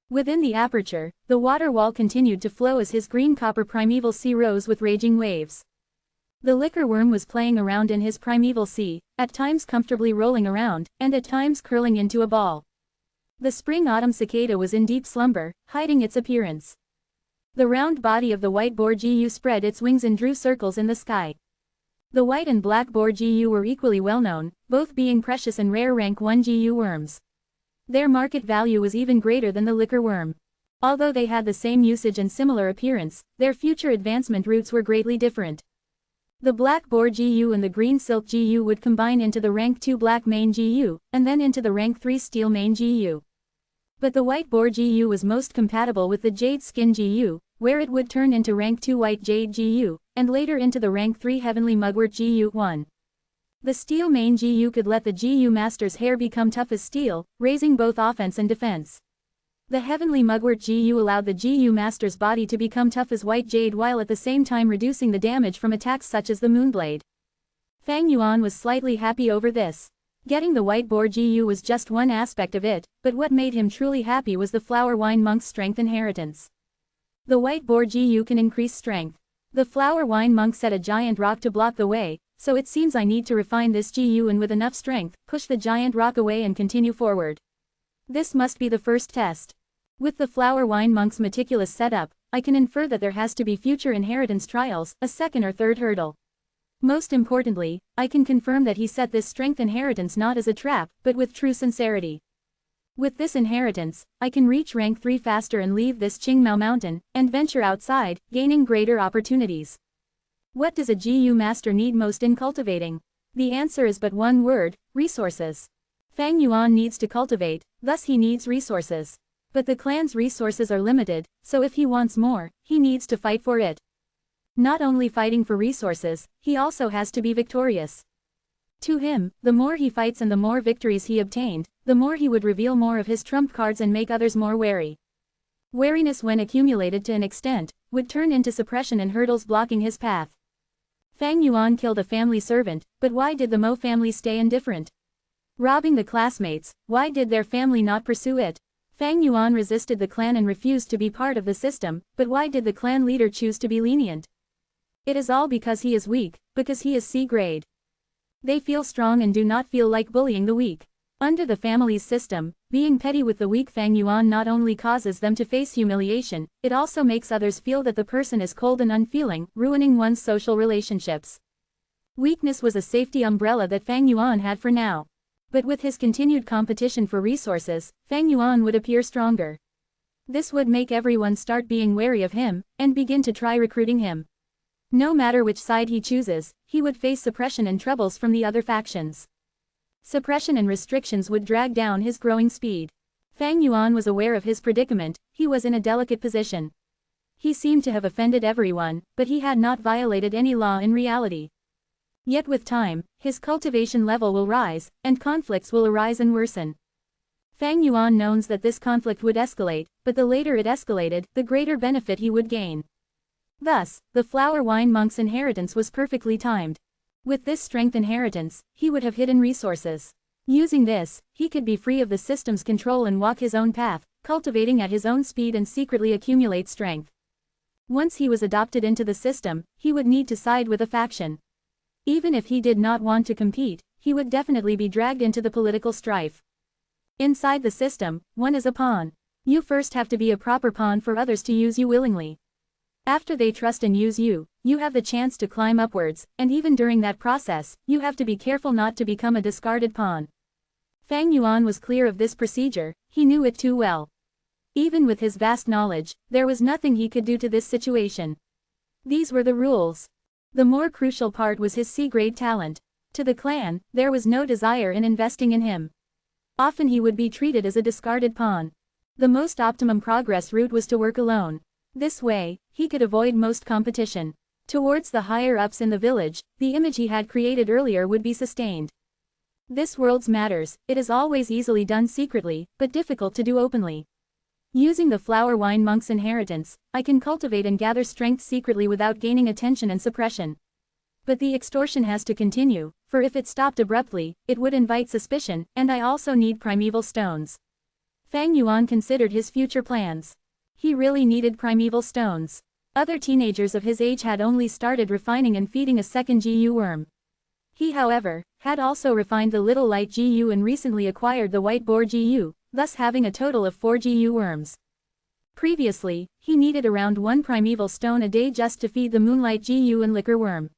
Within the aperture, the water wall continued to flow as his green-copper primeval sea rose with raging waves. The liquor worm was playing around in his primeval sea, at times comfortably rolling around, and at times curling into a ball. The spring-autumn cicada was in deep slumber, hiding its appearance. The round body of the white boar GU spread its wings and drew circles in the sky. The white and black boar GU were equally well known, both being precious and rare rank 1 GU worms. Their market value was even greater than the liquor worm. Although they had the same usage and similar appearance, their future advancement routes were greatly different. The black boar GU and the green silk GU would combine into the rank 2 black mane GU, and then into the rank 3 steel mane GU. But the white boar GU was most compatible with the jade skin GU, where it would turn into rank 2 white jade GU, and later into the rank 3 heavenly mugwort GU1. The steel mane GU could let the GU master's hair become tough as steel, raising both offense and defense. The heavenly mugwort GU allowed the GU master's body to become tough as white jade while at the same time reducing the damage from attacks such as the moonblade. Fang Yuan was slightly happy over this. Getting the white boar GU was just one aspect of it, but what made him truly happy was the flower wine monk's strength inheritance. The white boar GU can increase strength. The flower wine monk set a giant rock to block the way, so it seems I need to refine this GU and with enough strength, push the giant rock away and continue forward. This must be the first test. With the flower wine monk's meticulous setup, I can infer that there has to be future inheritance trials, a second or third hurdle. Most importantly, I can confirm that he set this strength inheritance not as a trap, but with true sincerity. With this inheritance, I can reach rank 3 faster and leave this Qingmao mountain, and venture outside, gaining greater opportunities. What does a GU master need most in cultivating? The answer is but one word: resources. Fang Yuan needs to cultivate, thus he needs resources. But the clan's resources are limited, so if he wants more, he needs to fight for it. Not only fighting for resources, he also has to be victorious. To him, the more he fights and the more victories he obtained, the more he would reveal more of his trump cards and make others more wary. Wariness, when accumulated to an extent, would turn into suppression and hurdles blocking his path. Fang Yuan killed a family servant, but why did the Mo family stay indifferent? Robbing the classmates, why did their family not pursue it? Fang Yuan resisted the clan and refused to be part of the system, but why did the clan leader choose to be lenient? It is all because he is weak, because he is C grade. They feel strong and do not feel like bullying the weak. Under the family's system, being petty with the weak Fang Yuan not only causes them to face humiliation, it also makes others feel that the person is cold and unfeeling, ruining one's social relationships. Weakness was a safety umbrella that Fang Yuan had for now. But with his continued competition for resources, Fang Yuan would appear stronger. This would make everyone start being wary of him, and begin to try recruiting him. No matter which side he chooses, he would face suppression and troubles from the other factions. Suppression and restrictions would drag down his growing speed. Fang Yuan was aware of his predicament, he was in a delicate position. He seemed to have offended everyone, but he had not violated any law in reality. Yet with time, his cultivation level will rise, and conflicts will arise and worsen. Fang Yuan knows that this conflict would escalate, but the later it escalated, the greater benefit he would gain. Thus, the flower wine monk's inheritance was perfectly timed. With this strength inheritance, he would have hidden resources. Using this, he could be free of the system's control and walk his own path, cultivating at his own speed and secretly accumulate strength. Once he was adopted into the system, he would need to side with a faction. Even if he did not want to compete, he would definitely be dragged into the political strife. Inside the system, one is a pawn. You first have to be a proper pawn for others to use you willingly. After they trust and use you, you have the chance to climb upwards, and even during that process, you have to be careful not to become a discarded pawn. Fang Yuan was clear of this procedure, he knew it too well. Even with his vast knowledge, there was nothing he could do to this situation. These were the rules. The more crucial part was his C-grade talent. To the clan, there was no desire in investing in him. Often he would be treated as a discarded pawn. The most optimum progress route was to work alone. This way, he could avoid most competition. Towards the higher-ups in the village, the image he had created earlier would be sustained. This world's matters, it is always easily done secretly, but difficult to do openly. Using the flower wine monk's inheritance, I can cultivate and gather strength secretly without gaining attention and suppression. But the extortion has to continue, for if it stopped abruptly, it would invite suspicion, and I also need primeval stones. Fang Yuan considered his future plans. He really needed primeval stones. Other teenagers of his age had only started refining and feeding a second GU worm. He, however, had also refined the little light GU and recently acquired the white boar GU, thus having a total of 4 GU worms. Previously, he needed around 1 primeval stone a day just to feed the moonlight GU and liquor worm.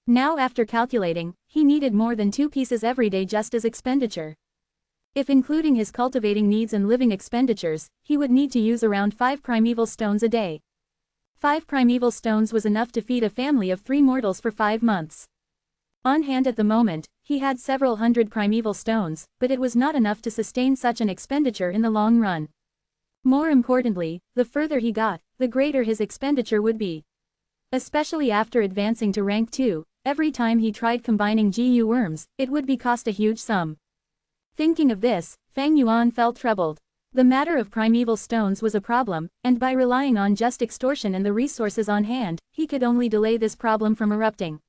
Now after calculating, he needed more than 2 pieces every day just as expenditure. If including his cultivating needs and living expenditures, he would need to use around 5 primeval stones a day. 5 primeval stones was enough to feed a family of 3 mortals for 5 months. On hand at the moment, he had several hundred primeval stones, but it was not enough to sustain such an expenditure in the long run. More importantly, the further he got, the greater his expenditure would be. Especially after advancing to rank 2, every time he tried combining GU worms, it would be cost a huge sum. Thinking of this, Fang Yuan felt troubled. The matter of primeval stones was a problem, and by relying on just extortion and the resources on hand, he could only delay this problem from erupting.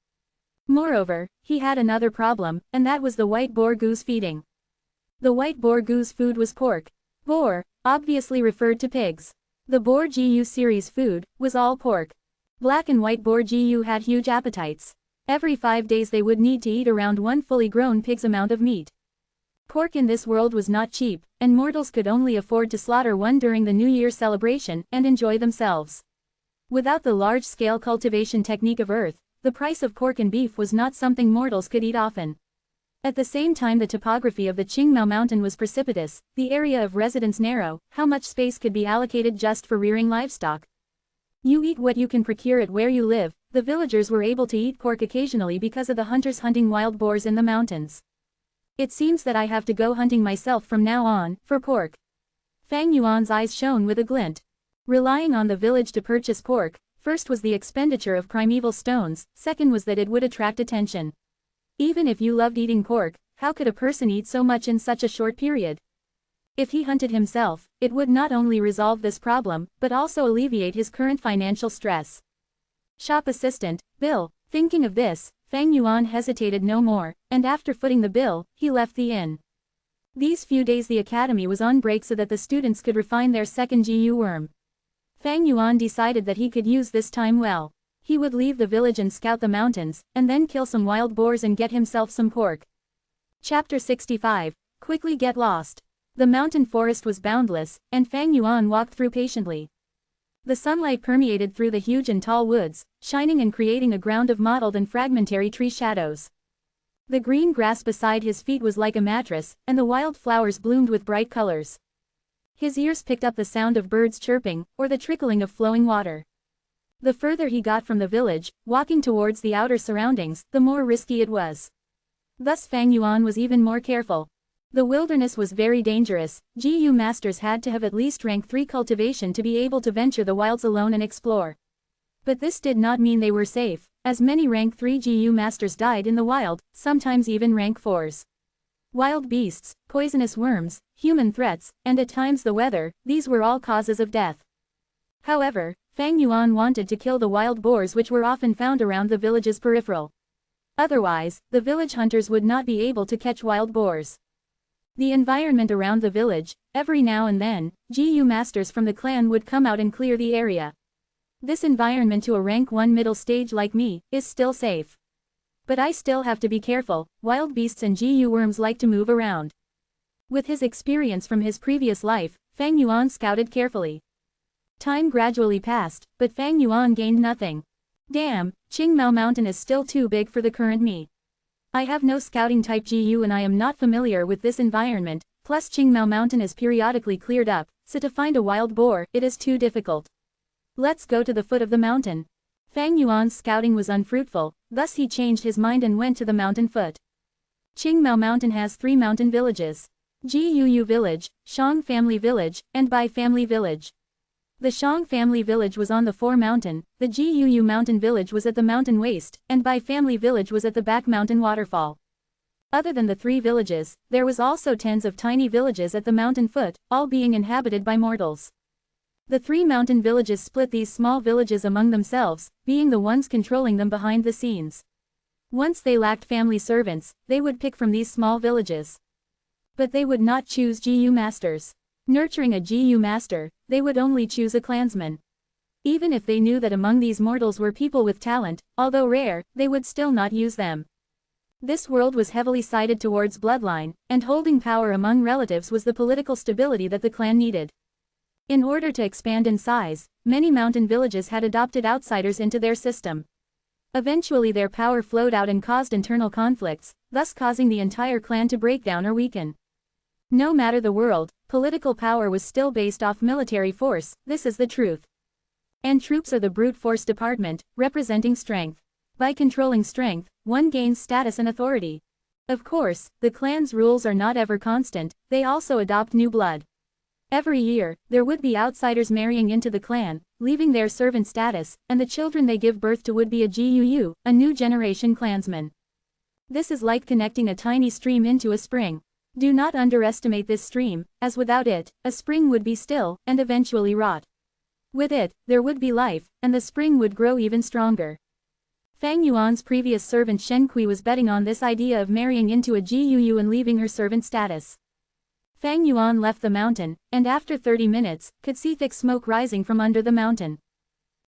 Moreover, he had another problem, and that was the white boar goose feeding. The white boar goose food was pork. Boar, obviously referred to pigs. The boar GU series food was all pork. Black and white boar GU had huge appetites. Every 5 days they would need to eat around 1 fully grown pig's amount of meat. Pork in this world was not cheap, and mortals could only afford to slaughter one during the New Year celebration and enjoy themselves. Without the large-scale cultivation technique of Earth, the price of pork and beef was not something mortals could eat often. At the same time the topography of the Qingmao mountain was precipitous, the area of residence narrow, how much space could be allocated just for rearing livestock? You eat what you can procure it where you live. The villagers were able to eat pork occasionally because of the hunters hunting wild boars in the mountains. It seems that I have to go hunting myself from now on, for pork. Fang Yuan's eyes shone with a glint. Relying on the village to purchase pork, first was the expenditure of primeval stones, second was that it would attract attention. Even if you loved eating pork, how could a person eat so much in such a short period? If he hunted himself, it would not only resolve this problem, but also alleviate his current financial stress. Shop assistant, bill. Thinking of this, Fang Yuan hesitated no more, and after footing the bill, he left the inn. These few days the academy was on break so that the students could refine their second GU worm. Fang Yuan decided that he could use this time well. He would leave the village and scout the mountains, and then kill some wild boars and get himself some pork. Chapter 65. Quickly get lost. The mountain forest was boundless, and Fang Yuan walked through patiently. The sunlight permeated through the huge and tall woods, shining and creating a ground of mottled and fragmentary tree shadows. The green grass beside his feet was like a mattress, and the wild flowers bloomed with bright colors. His ears picked up the sound of birds chirping, or the trickling of flowing water. The further he got from the village, walking towards the outer surroundings, the more risky it was. Thus Fang Yuan was even more careful. The wilderness was very dangerous. GU masters had to have at least rank 3 cultivation to be able to venture the wilds alone and explore. But this did not mean they were safe, as many rank 3 GU masters died in the wild, sometimes even rank 4s. Wild beasts, poisonous worms, human threats, and at times the weather, these were all causes of death. However, Fang Yuan wanted to kill the wild boars which were often found around the village's peripheral. Otherwise, the village hunters would not be able to catch wild boars. The environment around the village, every now and then, GU masters from the clan would come out and clear the area. This environment to a rank 1 middle stage like me, is still safe. But I still have to be careful, wild beasts and GU worms like to move around. With his experience from his previous life, Fang Yuan scouted carefully. Time gradually passed, but Fang Yuan gained nothing. Damn, Qingmao Mountain is still too big for the current me. I have no scouting type GU and I am not familiar with this environment, plus Qingmao Mountain is periodically cleared up, so to find a wild boar, it is too difficult. Let's go to the foot of the mountain. Fang Yuan's scouting was unfruitful, thus he changed his mind and went to the mountain foot. Qingmao Mountain has 3 mountain villages. Guu Village, Shang Family Village, and Bai Family Village. The Shang Family Village was on the Four Mountain, the Guu Mountain Village was at the mountain waist, and Bai Family Village was at the back mountain waterfall. Other than the three villages, there was also tens of tiny villages at the mountain foot, all being inhabited by mortals. The three mountain villages split these small villages among themselves, being the ones controlling them behind the scenes. Once they lacked family servants, they would pick from these small villages. But they would not choose Guu masters. Nurturing a Guu master, they would only choose a clansman. Even if they knew that among these mortals were people with talent, although rare, they would still not use them. This world was heavily sided towards bloodline, and holding power among relatives was the political stability that the clan needed. In order to expand in size, many mountain villages had adopted outsiders into their system. Eventually their power flowed out and caused internal conflicts, thus causing the entire clan to break down or weaken. No matter the world, political power was still based off military force, this is the truth. And troops are the brute force department, representing strength. By controlling strength, one gains status and authority. Of course, the clan's rules are not ever constant, they also adopt new blood. Every year, there would be outsiders marrying into the clan, leaving their servant status, and the children they give birth to would be a Guu, a new generation clansman. This is like connecting a tiny stream into a spring. Do not underestimate this stream, as without it, a spring would be still, and eventually rot. With it, there would be life, and the spring would grow even stronger. Fang Yuan's previous servant Shen Kui was betting on this idea of marrying into a Guu and leaving her servant status. Fang Yuan left the mountain, and after 30 minutes, could see thick smoke rising from under the mountain.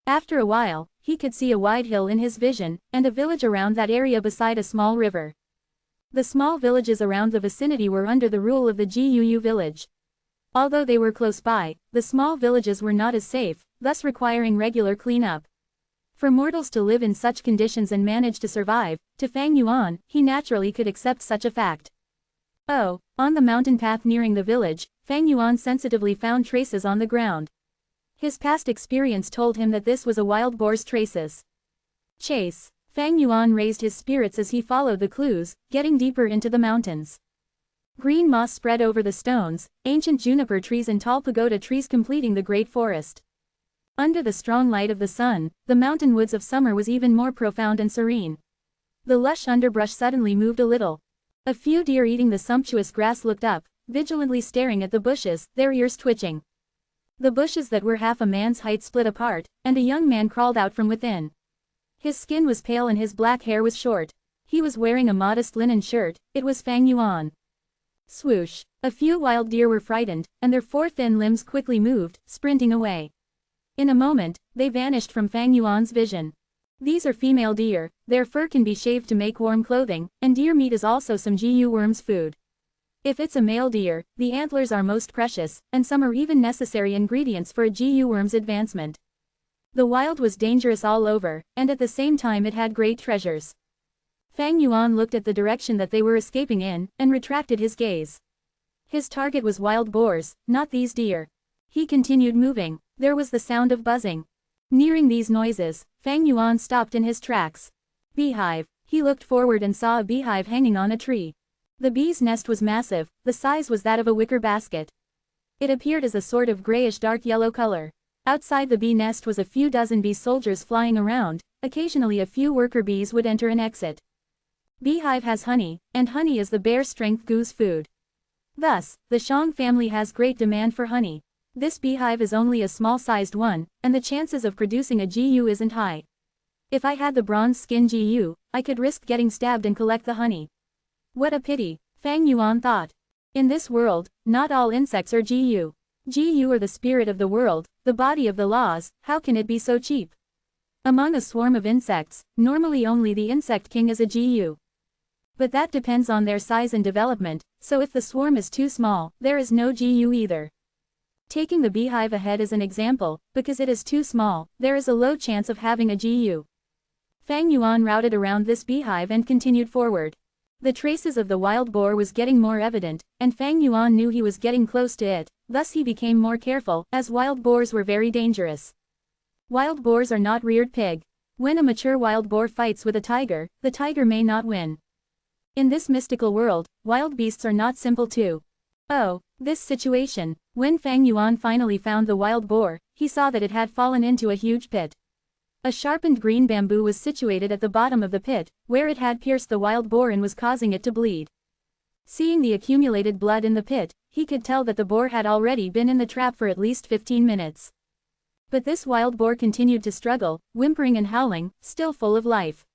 After a while, he could see a wide hill in his vision, and a village around that area beside a small river. The small villages around the vicinity were under the rule of the Guu village. Although they were close by, the small villages were not as safe, thus requiring regular cleanup. For mortals to live in such conditions and manage to survive, to Fang Yuan, he naturally could accept such a fact. Oh, on the mountain path nearing the village, Fang Yuan sensitively found traces on the ground. His past experience told him that this was a wild boar's traces. Chase. Fang Yuan raised his spirits as he followed the clues, getting deeper into the mountains. Green moss spread over the stones, ancient juniper trees and tall pagoda trees completing the great forest. Under the strong light of the sun, the mountain woods of summer was even more profound and serene. The lush underbrush suddenly moved a little. A few deer eating the sumptuous grass looked up, vigilantly staring at the bushes, their ears twitching. The bushes that were half a man's height split apart, and a young man crawled out from within. His skin was pale and his black hair was short. He was wearing a modest linen shirt, it was Fang Yuan. Swoosh! A few wild deer were frightened, and their four thin limbs quickly moved, sprinting away. In a moment, they vanished from Fang Yuan's vision. These are female deer, their fur can be shaved to make warm clothing, and deer meat is also some Guu worm's food. If it's a male deer, the antlers are most precious, and some are even necessary ingredients for a Guu worm's advancement. The wild was dangerous all over, and at the same time it had great treasures. Fang Yuan looked at the direction that they were escaping in, and retracted his gaze. His target was wild boars, not these deer. He continued moving, there was the sound of buzzing. Nearing these noises, Fang Yuan stopped in his tracks. Beehive. He looked forward and saw a beehive hanging on a tree. The bee's nest was massive, the size was that of a wicker basket. It appeared as a sort of grayish dark yellow color. Outside the bee nest was a few dozen bee soldiers flying around, occasionally a few worker bees would enter and exit. Beehive has honey, and honey is the bear strength goose food. Thus, the Shang family has great demand for honey. This beehive is only a small-sized one, and the chances of producing a Guu isn't high. If I had the bronze skin Guu, I could risk getting stabbed and collect the honey. What a pity, Fang Yuan thought. In this world, not all insects are Guu. Guu are the spirit of the world, the body of the laws, how can it be so cheap? Among a swarm of insects, normally only the insect king is a Guu. But that depends on their size and development, so if the swarm is too small, there is no Guu either. Taking the beehive ahead as an example, because it is too small, there is a low chance of having a Guu. Fang Yuan routed around this beehive and continued forward. The traces of the wild boar was getting more evident, and Fang Yuan knew he was getting close to it, thus he became more careful, as wild boars were very dangerous. Wild boars are not reared pig. When a mature wild boar fights with a tiger, the tiger may not win. In this mystical world, wild beasts are not simple too. Oh, this situation. When Fang Yuan finally found the wild boar, he saw that it had fallen into a huge pit. A sharpened green bamboo was situated at the bottom of the pit, where it had pierced the wild boar and was causing it to bleed. Seeing the accumulated blood in the pit, he could tell that the boar had already been in the trap for at least 15 minutes. But this wild boar continued to struggle, whimpering and howling, still full of life.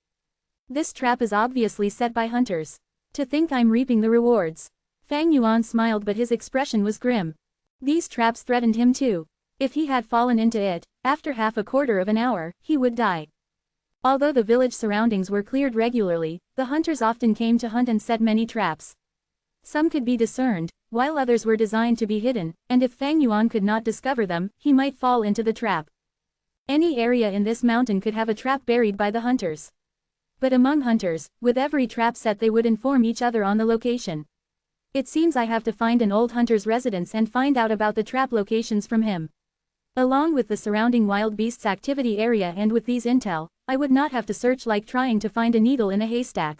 This trap is obviously set by hunters. To think I'm reaping the rewards. Fang Yuan smiled, but his expression was grim. These traps threatened him too. If he had fallen into it, after half a quarter of an hour, he would die. Although the village surroundings were cleared regularly, the hunters often came to hunt and set many traps. Some could be discerned, while others were designed to be hidden, and if Fang Yuan could not discover them, he might fall into the trap. Any area in this mountain could have a trap buried by the hunters. But among hunters, with every trap set they would inform each other on the location. It seems I have to find an old hunter's residence and find out about the trap locations from him. Along with the surrounding wild beasts activity area and with these intel, I would not have to search like trying to find a needle in a haystack.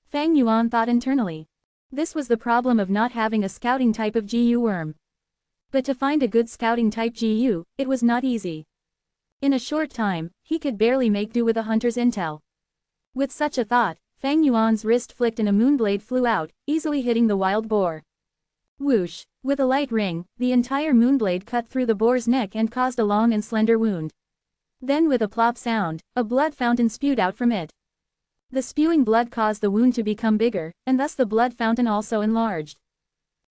Fang Yuan thought internally. This was the problem of not having a scouting type of GU worm. But to find a good scouting type GU, it was not easy. In a short time, he could barely make do with a hunter's intel. With such a thought, Fang Yuan's wrist flicked and a moonblade flew out, easily hitting the wild boar. Whoosh! With a light ring, the entire moonblade cut through the boar's neck and caused a long and slender wound. Then with a plop sound, a blood fountain spewed out from it. The spewing blood caused the wound to become bigger, and thus the blood fountain also enlarged.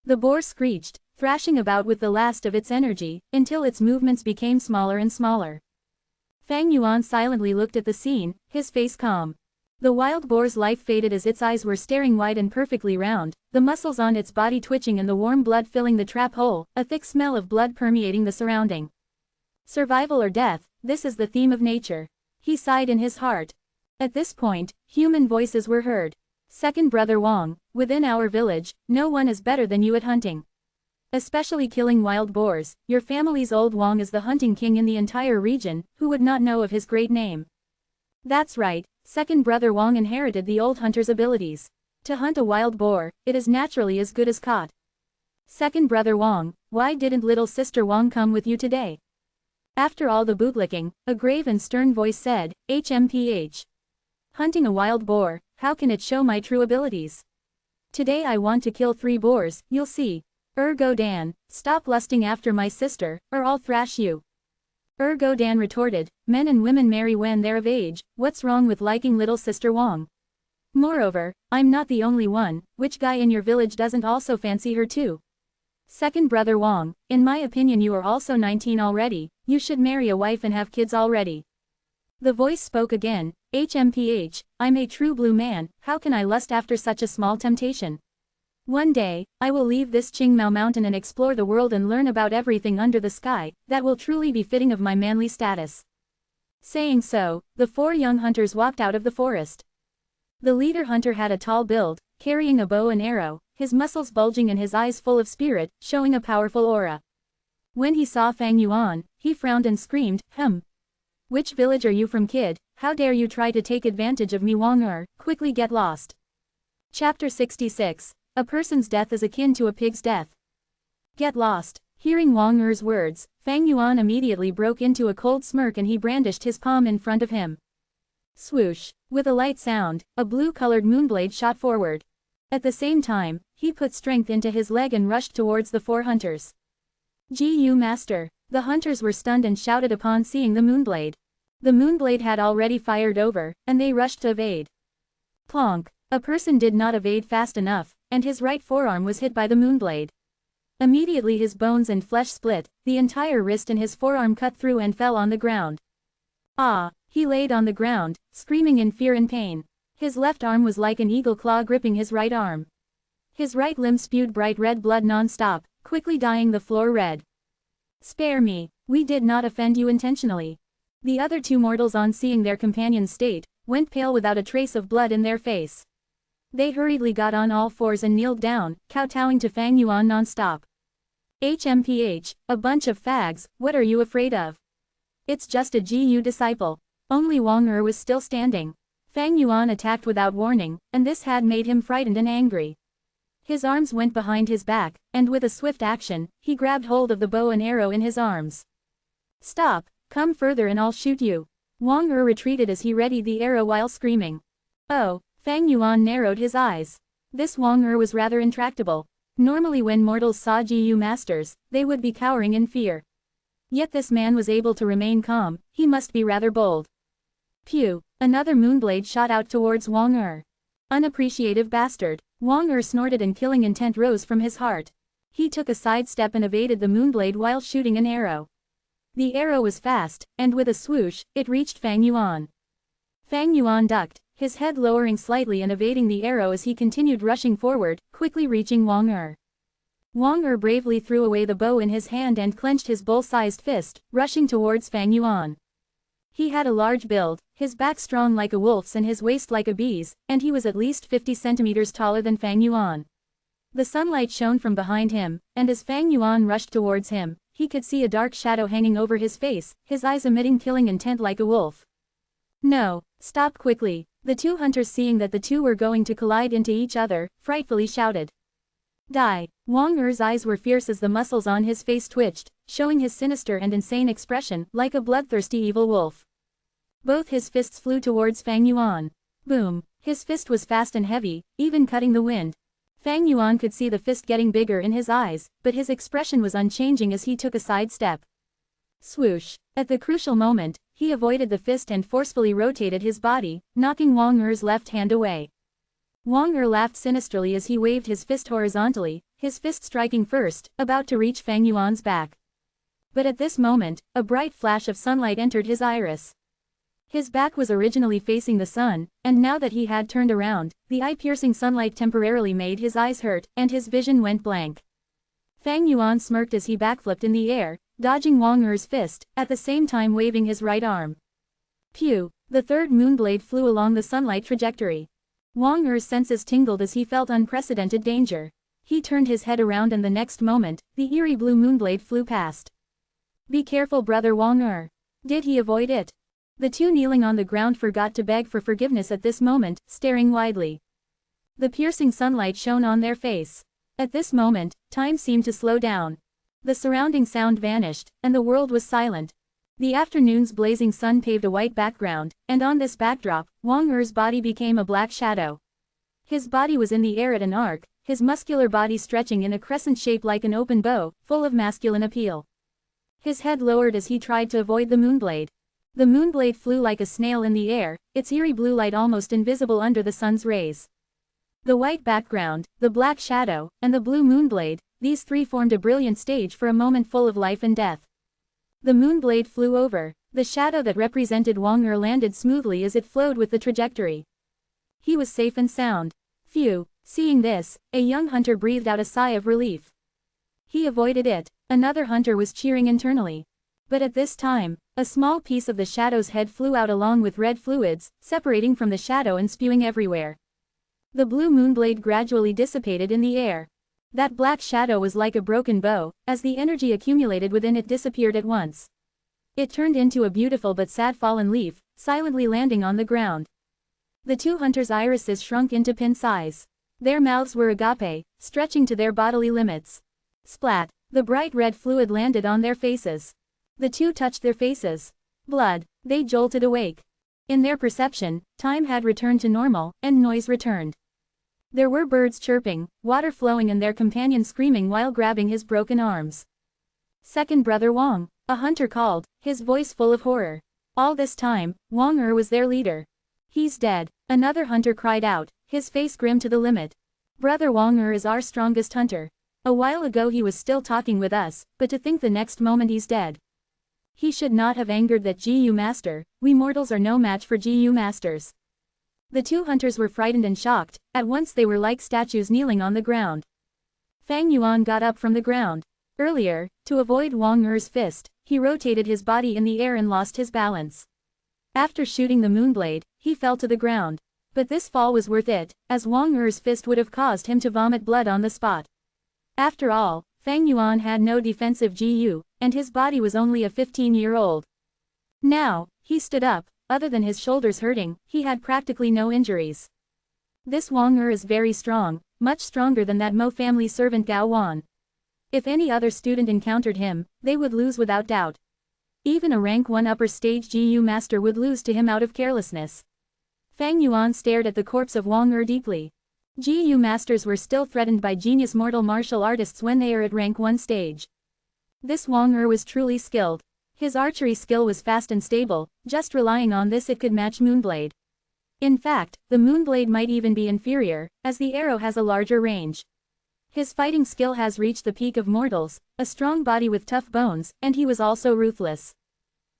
The boar screeched, thrashing about with the last of its energy, until its movements became smaller and smaller. Fang Yuan silently looked at the scene, his face calm. The wild boar's life faded as its eyes were staring wide and perfectly round, the muscles on its body twitching and the warm blood filling the trap hole, a thick smell of blood permeating the surrounding. Survival or death, this is the theme of nature. He sighed in his heart. At this point, human voices were heard. Second Brother Wang, within our village, no one is better than you at hunting. Especially killing wild boars, your family's old Wang is the hunting king in the entire region, who would not know of his great name? That's right. Second Brother Wang inherited the old hunter's abilities. To hunt a wild boar, it is naturally as good as caught. Second Brother Wang, why didn't little sister Wang come with you today? After all the bootlicking, a grave and stern voice said, HMPH. Hunting a wild boar, how can it show my true abilities? Today I want to kill 3 boars, you'll see. Godan, stop lusting after my sister, or I'll thrash you. Godan retorted, men and women marry when they're of age, what's wrong with liking little sister Wang? Moreover, I'm not the only one, which guy in your village doesn't also fancy her too? Second Brother Wang, in my opinion you are also 19 already, you should marry a wife and have kids already. The voice spoke again, HMPH, I'm a true blue man, how can I lust after such a small temptation? One day, I will leave this Qingmao mountain and explore the world and learn about everything under the sky, that will truly be fitting of my manly status. Saying so, the 4 young hunters walked out of the forest. The leader hunter had a tall build, carrying a bow and arrow, his muscles bulging and his eyes full of spirit, showing a powerful aura. When he saw Fang Yuan, he frowned and screamed, Which village are you from, kid? How dare you try to take advantage of me, Wang? Quickly get lost. Chapter 66. A person's death is akin to a pig's death. Get lost. Hearing Wang Er's words, Fang Yuan immediately broke into a cold smirk and he brandished his palm in front of him. Swoosh. With a light sound, a blue-colored moonblade shot forward. At the same time, he put strength into his leg and rushed towards the 4 hunters. GU Master. The hunters were stunned and shouted upon seeing the moonblade. The moonblade had already fired over, and they rushed to evade. Plonk. A person did not evade fast enough, and his right forearm was hit by the moonblade. Immediately his bones and flesh split, the entire wrist and his forearm cut through and fell on the ground. Ah! He laid on the ground, screaming in fear and pain. His left arm was like an eagle claw gripping his right arm. His right limb spewed bright red blood non-stop, quickly dyeing the floor red. Spare me, we did not offend you intentionally. The other 2 mortals, on seeing their companion's state, went pale without a trace of blood in their face. They hurriedly got on all 4s and kneeled down, kowtowing to Fang Yuan non-stop. HMPH, a bunch of fags, what are you afraid of? It's just a GU disciple. Only Wang Er was still standing. Fang Yuan attacked without warning, and this had made him frightened and angry. His arms went behind his back, and with a swift action, he grabbed hold of the bow and arrow in his arms. Stop, come further and I'll shoot you. Wang retreated as he readied the arrow while screaming. Oh, Fang Yuan narrowed his eyes. This Wang was rather intractable. Normally when mortals saw Gu masters, they would be cowering in fear. Yet this man was able to remain calm, he must be rather bold. Pew! Another moonblade shot out towards Wang. Unappreciative bastard. Wang snorted and killing intent rose from his heart. He took a side step and evaded the moonblade while shooting an arrow. The arrow was fast, and with a swoosh, it reached Fang Yuan. Fang Yuan ducked, his head lowering slightly and evading the arrow as he continued rushing forward, quickly reaching Wang. Wang bravely threw away the bow in his hand and clenched his bull-sized fist, rushing towards Fang Yuan. He had a large build, his back strong like a wolf's and his waist like a bee's, and he was at least 50 centimeters taller than Fang Yuan. The sunlight shone from behind him, and as Fang Yuan rushed towards him, he could see a dark shadow hanging over his face, his eyes emitting killing intent like a wolf. No, stop quickly. The two hunters, seeing that the two were going to collide into each other, frightfully shouted. Die! Wang eyes were fierce as the muscles on his face twitched, showing his sinister and insane expression, like a bloodthirsty evil wolf. Both his fists flew towards Fang Yuan. Boom! His fist was fast and heavy, even cutting the wind. Fang Yuan could see the fist getting bigger in his eyes, but his expression was unchanging as he took a side step. Swoosh! At the crucial moment, he avoided the fist and forcefully rotated his body, knocking Wang's left hand away. Wang laughed sinisterly as he waved his fist horizontally, his fist striking first, about to reach Fang Yuan's back. But at this moment, a bright flash of sunlight entered his iris. His back was originally facing the sun, and now that he had turned around, the eye-piercing sunlight temporarily made his eyes hurt, and his vision went blank. Fang Yuan smirked as he backflipped in the air, dodging Wang's fist, at the same time waving his right arm. Pew! The third moonblade flew along the sunlight trajectory. Wang's senses tingled as he felt unprecedented danger. He turned his head around and the next moment, the eerie blue moonblade flew past. Be careful, brother Wang. Did he avoid it? The two kneeling on the ground forgot to beg for forgiveness at this moment, staring widely. The piercing sunlight shone on their face. At this moment, time seemed to slow down. The surrounding sound vanished, and the world was silent. The afternoon's blazing sun paved a white background, and on this backdrop, Wang's body became a black shadow. His body was in the air at an arc, his muscular body stretching in a crescent shape like an open bow, full of masculine appeal. His head lowered as he tried to avoid the moonblade. The moonblade flew like a snail in the air, its eerie blue light almost invisible under the sun's rays. The white background, the black shadow, and the blue moonblade, these three formed a brilliant stage for a moment full of life and death. The moonblade flew over. The shadow that represented Wang landed smoothly as it flowed with the trajectory. He was safe and sound. Phew! Seeing this, a young hunter breathed out a sigh of relief. He avoided it. Another hunter was cheering internally. But at this time, a small piece of the shadow's head flew out along with red fluids, separating from the shadow and spewing everywhere. The blue moonblade gradually dissipated in the air. That black shadow was like a broken bow, as the energy accumulated within it disappeared at once. It turned into a beautiful but sad fallen leaf, silently landing on the ground. The two hunters' irises shrunk into pin size. Their mouths were agape, stretching to their bodily limits. Splat! The bright red fluid landed on their faces. The two touched their faces. Blood! They jolted awake. In their perception, time had returned to normal, and noise returned. There were birds chirping, water flowing and their companion screaming while grabbing his broken arms. Second brother Wang, a hunter called, his voice full of horror. All this time, Wang was their leader. He's dead, another hunter cried out, his face grim to the limit. Brother Wang is our strongest hunter. A while ago he was still talking with us, but to think the next moment he's dead. He should not have angered that Gu master, we mortals are no match for Gu masters. The two hunters were frightened and shocked, at once they were like statues kneeling on the ground. Fang Yuan got up from the ground. Earlier, to avoid Wang's fist, he rotated his body in the air and lost his balance. After shooting the moonblade, he fell to the ground. But this fall was worth it, as Wang's fist would have caused him to vomit blood on the spot. After all, Fang Yuan had no defensive Gu, and his body was only a 15-year-old. Now, he stood up. Other than his shoulders hurting, he had practically no injuries. This Wang is very strong, much stronger than that Mo family servant Gao Wan. If any other student encountered him, they would lose without doubt. Even a rank 1 upper stage GU master would lose to him out of carelessness. Fang Yuan stared at the corpse of Wang Er deeply. GU masters were still threatened by genius mortal martial artists when they are at rank 1 stage. This Wang Er was truly skilled. His archery skill was fast and stable, just relying on this it could match Moonblade. In fact, the Moonblade might even be inferior, as the arrow has a larger range. His fighting skill has reached the peak of mortals, a strong body with tough bones, and he was also ruthless.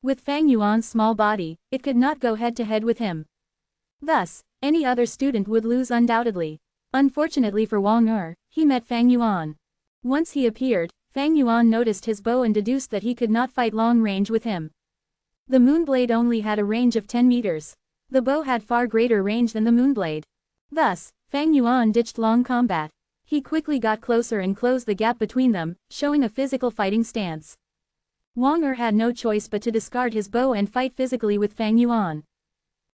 With Fang Yuan's small body, it could not go head-to-head with him. Thus, any other student would lose undoubtedly. Unfortunately for Wang Er, he met Fang Yuan. Once he appeared, Fang Yuan noticed his bow and deduced that he could not fight long range with him. The Moonblade only had a range of 10 meters. The bow had far greater range than the Moonblade. Thus, Fang Yuan ditched long combat. He quickly got closer and closed the gap between them, showing a physical fighting stance. Wang Er had no choice but to discard his bow and fight physically with Fang Yuan.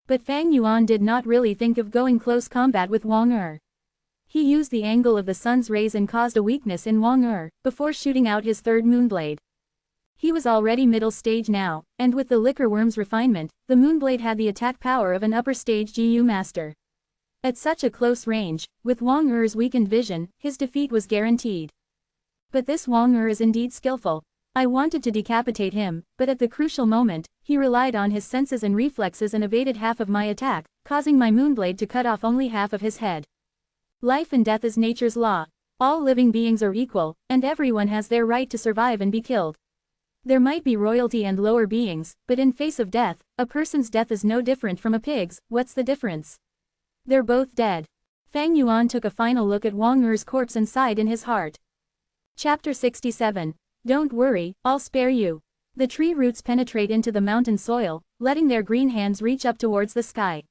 But Fang Yuan did not really think of going close combat with Wang Er. He used the angle of the sun's rays and caused a weakness in Wang Er, before shooting out his third Moonblade. He was already middle stage now, and with the liquor worm's refinement, the Moonblade had the attack power of an upper stage GU master. At such a close range, with Wang Er's weakened vision, his defeat was guaranteed. But this Wang Er is indeed skillful. I wanted to decapitate him, but at the crucial moment, he relied on his senses and reflexes and evaded half of my attack, causing my Moonblade to cut off only half of his head. Life and death is nature's law. All living beings are equal, and everyone has their right to survive and be killed. There might be royalty and lower beings, but in face of death, a person's death is no different from a pig's. What's the difference? They're both dead. Fang Yuan took a final look at Wang Er's corpse and sighed in his heart. Chapter 67. Don't worry, I'll spare you. The tree roots penetrate into the mountain soil, letting their green hands reach up towards the sky.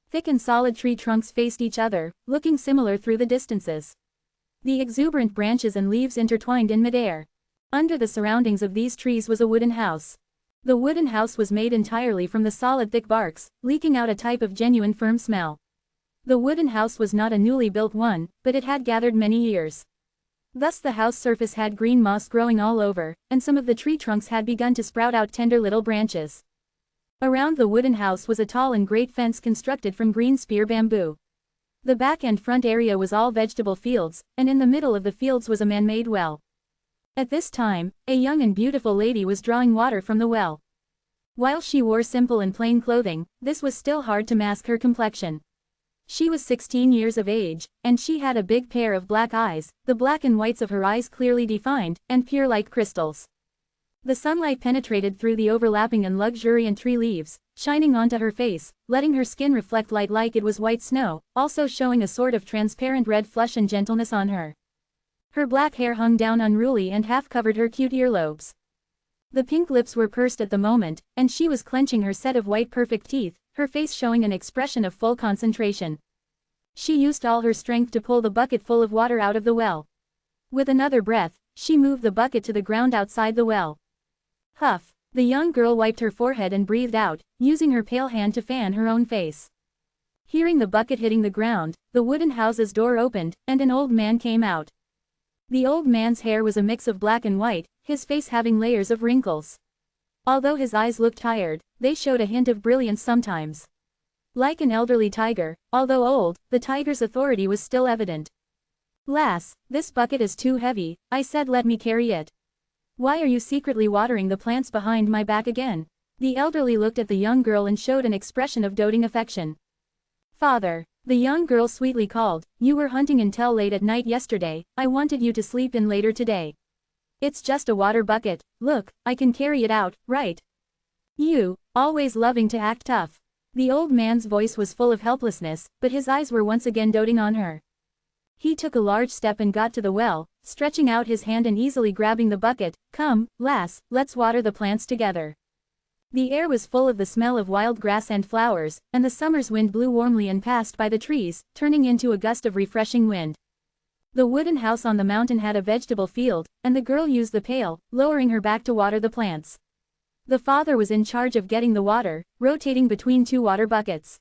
Thick and solid tree trunks faced each other, looking similar through the distances. The exuberant branches and leaves intertwined in midair. Under the surroundings of these trees was a wooden house. The wooden house was made entirely from the solid thick barks, leaking out a type of genuine firm smell. The wooden house was not a newly built one, but it had gathered many years. Thus the house surface had green moss growing all over, and some of the tree trunks had begun to sprout out tender little branches. Around the wooden house was a tall and great fence constructed from green spear bamboo. The back and front area was all vegetable fields, and in the middle of the fields was a man-made well. At this time, a young and beautiful lady was drawing water from the well. While she wore simple and plain clothing, this was still hard to mask her complexion. She was 16 years of age, and she had a big pair of black eyes, the black and whites of her eyes clearly defined, and pure like crystals. The sunlight penetrated through the overlapping and luxuriant tree leaves, shining onto her face, letting her skin reflect light like it was white snow, also showing a sort of transparent red flush and gentleness on her. Her black hair hung down unruly and half covered her cute earlobes. The pink lips were pursed at the moment, and she was clenching her set of white perfect teeth, her face showing an expression of full concentration. She used all her strength to pull the bucket full of water out of the well. With another breath, she moved the bucket to the ground outside the well. Huff! The young girl wiped her forehead and breathed out, using her pale hand to fan her own face. Hearing the bucket hitting the ground, the wooden house's door opened, and an old man came out. The old man's hair was a mix of black and white, his face having layers of wrinkles. Although his eyes looked tired, they showed a hint of brilliance sometimes. Like an elderly tiger, although old, the tiger's authority was still evident. "Lass, this bucket is too heavy," I said. "Let me carry it." "Why are you secretly watering the plants behind my back again?" The elderly looked at the young girl and showed an expression of doting affection. "Father," the young girl sweetly called, "you were hunting until late at night yesterday. I wanted you to sleep in later today. It's just a water bucket. Look, I can carry it out, right? You, always loving to act tough." The old man's voice was full of helplessness, but his eyes were once again doting on her. He took a large step and got to the well, stretching out his hand and easily grabbing the bucket. "Come, lass, let's water the plants together." The air was full of the smell of wild grass and flowers, and the summer's wind blew warmly and passed by the trees, turning into a gust of refreshing wind. The wooden house on the mountain had a vegetable field, and the girl used the pail, lowering her back to water the plants. The father was in charge of getting the water, rotating between two water buckets.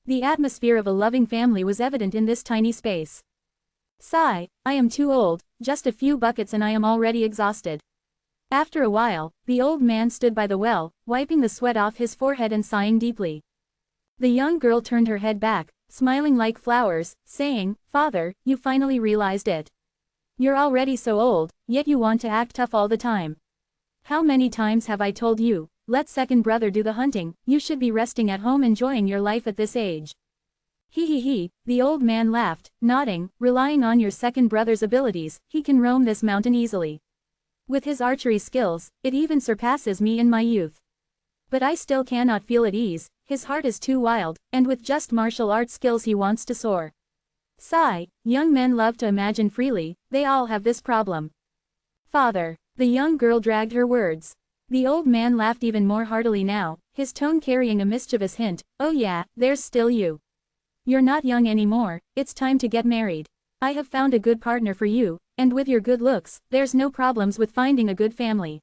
The atmosphere of a loving family was evident in this tiny space. Sigh, I am too old, just a few buckets and I am already exhausted. After a while, the old man stood by the well, wiping the sweat off his forehead and sighing deeply. The young girl turned her head back, smiling like flowers, saying, "Father, you finally realized it. You're already so old, yet you want to act tough all the time. How many times have I told you, let second brother do the hunting, you should be resting at home enjoying your life at this age." He, the old man laughed, nodding, "Relying on your second brother's abilities, he can roam this mountain easily. With his archery skills, it even surpasses me in my youth. But I still cannot feel at ease, his heart is too wild, and with just martial arts skills he wants to soar." Sigh, young men love to imagine freely, they all have this problem. Father, the young girl dragged her words. The old man laughed even more heartily now, his tone carrying a mischievous hint, "Oh yeah, there's still you. You're not young anymore, it's time to get married. I have found a good partner for you, and with your good looks, there's no problems with finding a good family."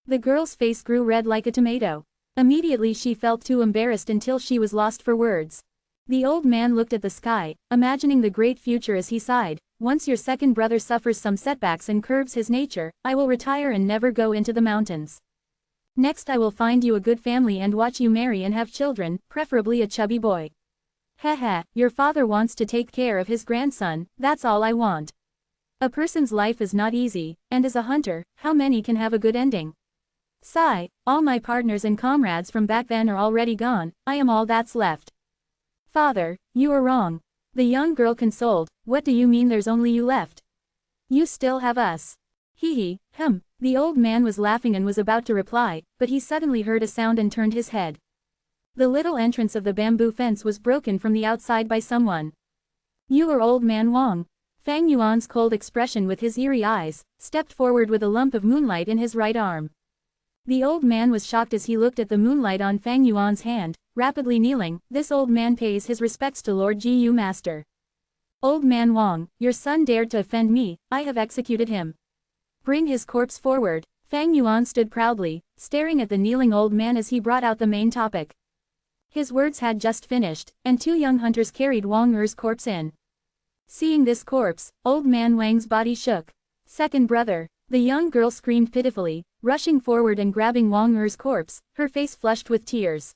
The girl's face grew red like a tomato. Immediately she felt too embarrassed until she was lost for words. The old man looked at the sky, imagining the great future as he sighed, "Once your second brother suffers some setbacks and curbs his nature, I will retire and never go into the mountains. Next I will find you a good family and watch you marry and have children, preferably a chubby boy. Haha, your father wants to take care of his grandson, that's all I want. A person's life is not easy, and as a hunter, how many can have a good ending? Sigh, all my partners and comrades from back then are already gone, I am all that's left." "Father, you are wrong." The young girl consoled, "What do you mean there's only you left? You still have us." Hee. The old man was laughing and was about to reply, but he suddenly heard a sound and turned his head. The little entrance of the bamboo fence was broken from the outside by someone. "You are old man Wang." Fang Yuan's cold expression with his eerie eyes, stepped forward with a lump of moonlight in his right arm. The old man was shocked as he looked at the moonlight on Fang Yuan's hand, rapidly kneeling, "This old man pays his respects to Lord Gu Master. Old man Wang, your son dared to offend me, I have executed him. Bring his corpse forward." Fang Yuan stood proudly, staring at the kneeling old man as he brought out the main topic. His words had just finished, and two young hunters carried Wang Er's corpse in. Seeing this corpse, old man Wang's body shook. "Second brother!" The young girl screamed pitifully, rushing forward and grabbing Wang Er's corpse, her face flushed with tears.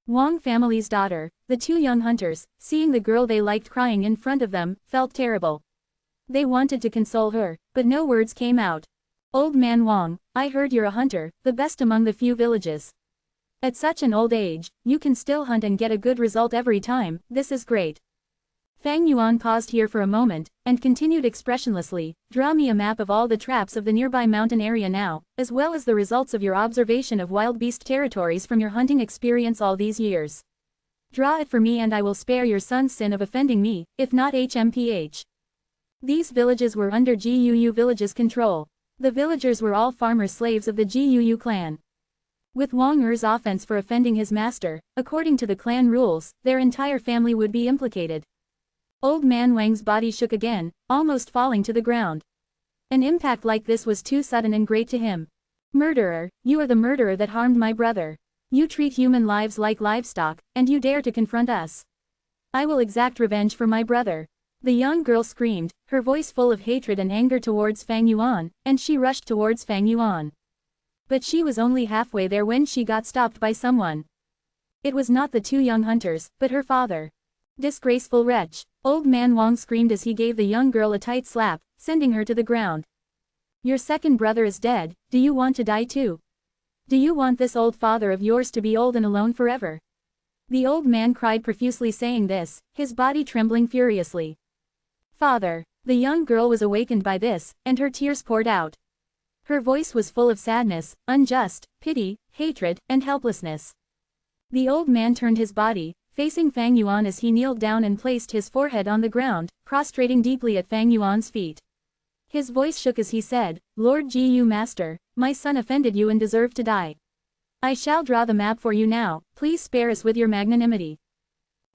Wang family's daughter, the two young hunters, seeing the girl they liked crying in front of them, felt terrible. They wanted to console her, but no words came out. "Old man Wang, I heard you're a hunter, the best among the few villages. At such an old age, you can still hunt and get a good result every time, this is great." Fang Yuan paused here for a moment, and continued expressionlessly, "Draw me a map of all the traps of the nearby mountain area now, as well as the results of your observation of wild beast territories from your hunting experience all these years. Draw it for me and I will spare your son's sin of offending me, if not HMPH." These villages were under Guu village's control. The villagers were all farmer slaves of the Guu clan. With Wang Er's offense for offending his master, according to the clan rules, their entire family would be implicated. Old man Wang's body shook again, almost falling to the ground. An impact like this was too sudden and great to him. "Murderer, you are the murderer that harmed my brother. You treat human lives like livestock, and you dare to confront us. I will exact revenge for my brother." The young girl screamed, her voice full of hatred and anger towards Fang Yuan, and she rushed towards Fang Yuan. But she was only halfway there when she got stopped by someone. It was not the two young hunters, but her father. "Disgraceful wretch!" Old man Wang screamed as he gave the young girl a tight slap, sending her to the ground. "Your second brother is dead, do you want to die too? Do you want this old father of yours to be old and alone forever?" The old man cried profusely saying this, his body trembling furiously. "Father!" The young girl was awakened by this, and her tears poured out. Her voice was full of sadness, unjust, pity, hatred, and helplessness. The old man turned his body, facing Fang Yuan as he kneeled down and placed his forehead on the ground, prostrating deeply at Fang Yuan's feet. His voice shook as he said, "Lord Gu Master, my son offended you and deserved to die. I shall draw the map for you now, please spare us with your magnanimity."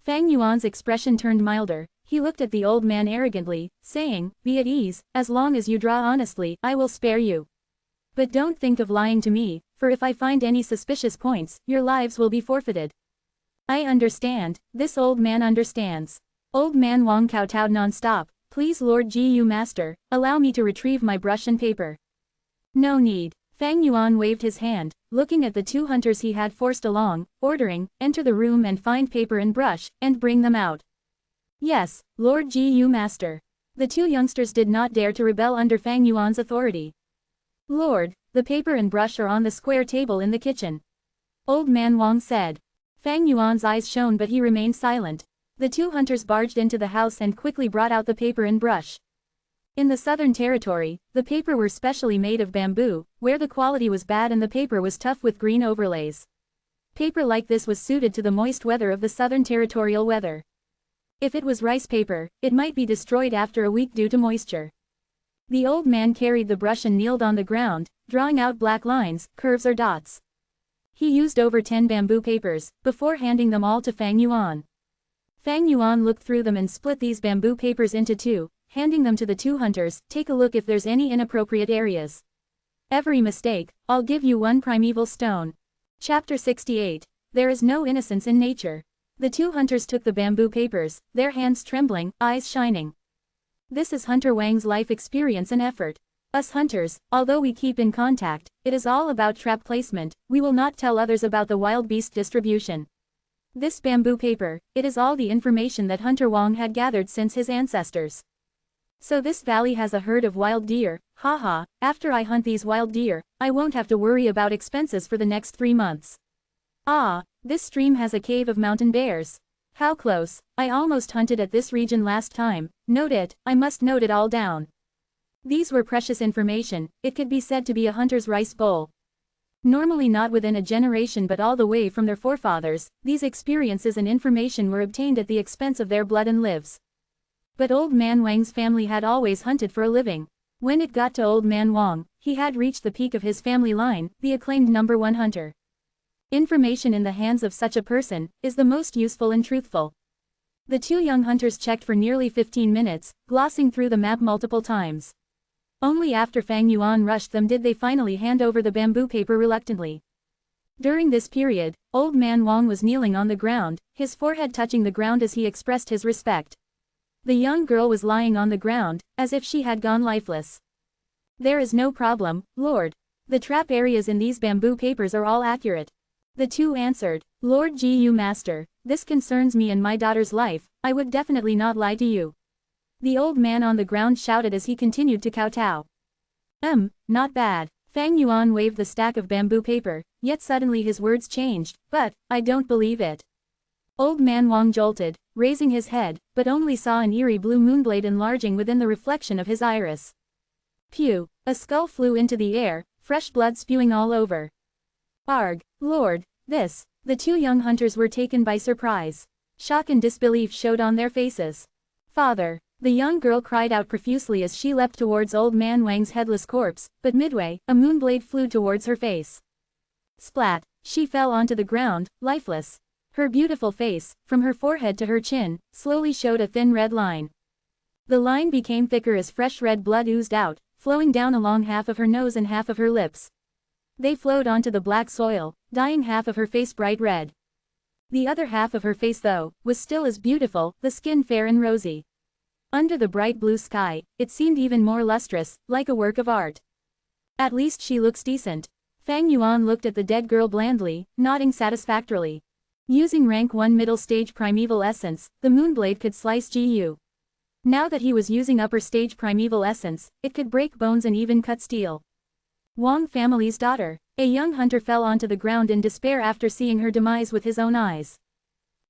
Fang Yuan's expression turned milder, he looked at the old man arrogantly, saying, "Be at ease, as long as you draw honestly, I will spare you. But don't think of lying to me, for if I find any suspicious points, your lives will be forfeited." "I understand, this old man understands." Old man Wang kowtowed non-stop, Please Lord Gu Master, allow me to retrieve my brush and paper. No need. Fang Yuan waved his hand, looking at the two hunters he had forced along, ordering, enter the room and find paper and brush, and bring them out. Yes, Lord Gu Master. The two youngsters did not dare to rebel under Fang Yuan's authority. Lord, the paper and brush are on the square table in the kitchen. Old Man Wang said. Fang Yuan's eyes shone but he remained silent. The two hunters barged into the house and quickly brought out the paper and brush. In the southern territory, the paper were specially made of bamboo, where the quality was bad and the paper was tough with green overlays. Paper like this was suited to the moist weather of the southern territorial weather. If it was rice paper, it might be destroyed after a week due to moisture. The old man carried the brush and kneeled on the ground, drawing out black lines, curves or dots. He used over 10 bamboo papers, before handing them all to Fang Yuan. Fang Yuan looked through them and split these bamboo papers into two, handing them to the two hunters. Take a look if there's any inappropriate areas. Every mistake, I'll give you one primeval stone. Chapter 68. There is no innocence in nature. The two hunters took the bamboo papers, their hands trembling, eyes shining. This is Hunter Wang's life experience and effort. Us hunters, although we keep in contact, it is all about trap placement. We will not tell others about the wild beast distribution. This bamboo paper, it is all the information that Hunter Wang had gathered since his ancestors. So this valley has a herd of wild deer, haha, after I hunt these wild deer, I won't have to worry about expenses for the next 3 months. Ah, this stream has a cave of mountain bears. How close, I almost hunted at this region last time. Note it, I must note it all down. These were precious information, it could be said to be a hunter's rice bowl. Normally not within a generation but all the way from their forefathers, these experiences and information were obtained at the expense of their blood and lives. But Old Man Wang's family had always hunted for a living. When it got to Old Man Wang, he had reached the peak of his family line, the acclaimed #1 hunter. Information in the hands of such a person is the most useful and truthful. The two young hunters checked for nearly 15 minutes, glossing through the map multiple times. Only after Fang Yuan rushed them did they finally hand over the bamboo paper reluctantly. During this period, Old Man Wang was kneeling on the ground, his forehead touching the ground as he expressed his respect. The young girl was lying on the ground, as if she had gone lifeless. There is no problem, Lord. The trap areas in these bamboo papers are all accurate. The two answered, Lord Gu Master, this concerns me and my daughter's life, I would definitely not lie to you. The old man on the ground shouted as he continued to kowtow. Not bad. Fang Yuan waved the stack of bamboo paper, yet suddenly his words changed, but, I don't believe it. Old Man Wang jolted, raising his head, but only saw an eerie blue moonblade enlarging within the reflection of his iris. Pew! A skull flew into the air, fresh blood spewing all over. Arg! Lord! This! The two young hunters were taken by surprise. Shock and disbelief showed on their faces. Father! The young girl cried out profusely as she leapt towards Old Man Wang's headless corpse, but midway, a moonblade flew towards her face. Splat! She fell onto the ground, lifeless. Her beautiful face, from her forehead to her chin, slowly showed a thin red line. The line became thicker as fresh red blood oozed out, flowing down along half of her nose and half of her lips. They flowed onto the black soil, dyeing half of her face bright red. The other half of her face though, was still as beautiful, the skin fair and rosy. Under the bright blue sky, it seemed even more lustrous, like a work of art. At least she looks decent. Fang Yuan looked at the dead girl blandly, nodding satisfactorily. Using rank 1 middle stage primeval essence, the moonblade could slice Gu. Now that he was using upper stage primeval essence, it could break bones and even cut steel. Wang family's daughter. A young hunter fell onto the ground in despair after seeing her demise with his own eyes.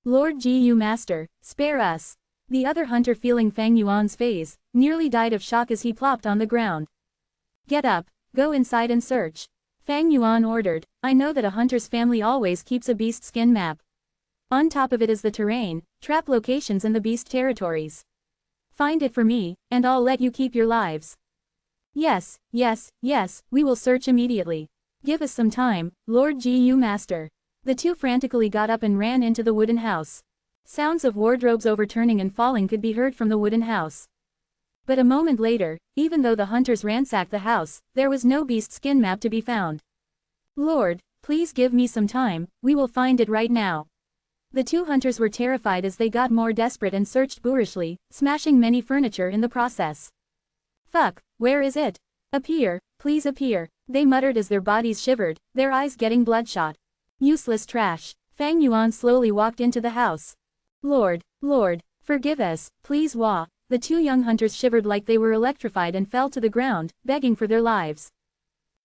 Lord Gu Master, spare us. The other hunter, feeling Fang Yuan's phase, nearly died of shock as he plopped on the ground. Get up, go inside and search. Fang Yuan ordered. I know that a hunter's family always keeps a beast skin map. On top of it is the terrain, trap locations and the beast territories. Find it for me, and I'll let you keep your lives. Yes, we will search immediately. Give us some time, Lord Gu Master. The two frantically got up and ran into the wooden house. Sounds of wardrobes overturning and falling could be heard from the wooden house. But a moment later, even though the hunters ransacked the house, there was no beast skin map to be found. Lord, please give me some time, we will find it right now. The two hunters were terrified as they got more desperate and searched boorishly, smashing many furniture in the process. Fuck, where is it? Appear, please appear, they muttered as their bodies shivered, their eyes getting bloodshot. Useless trash. Fang Yuan slowly walked into the house. Lord, forgive us, please Wah. The two young hunters shivered like they were electrified and fell to the ground, begging for their lives.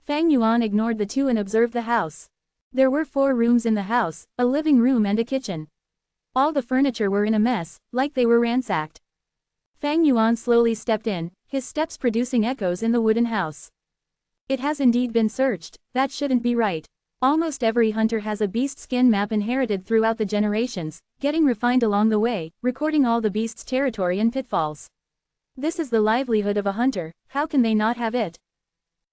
Fang Yuan ignored the two and observed the house. There were 4 rooms in the house, a living room and a kitchen. All the furniture were in a mess, like they were ransacked. Fang Yuan slowly stepped in, his steps producing echoes in the wooden house. It has indeed been searched, that shouldn't be right. Almost every hunter has a beast skin map inherited throughout the generations, getting refined along the way, recording all the beast's territory and pitfalls. This is the livelihood of a hunter, how can they not have it?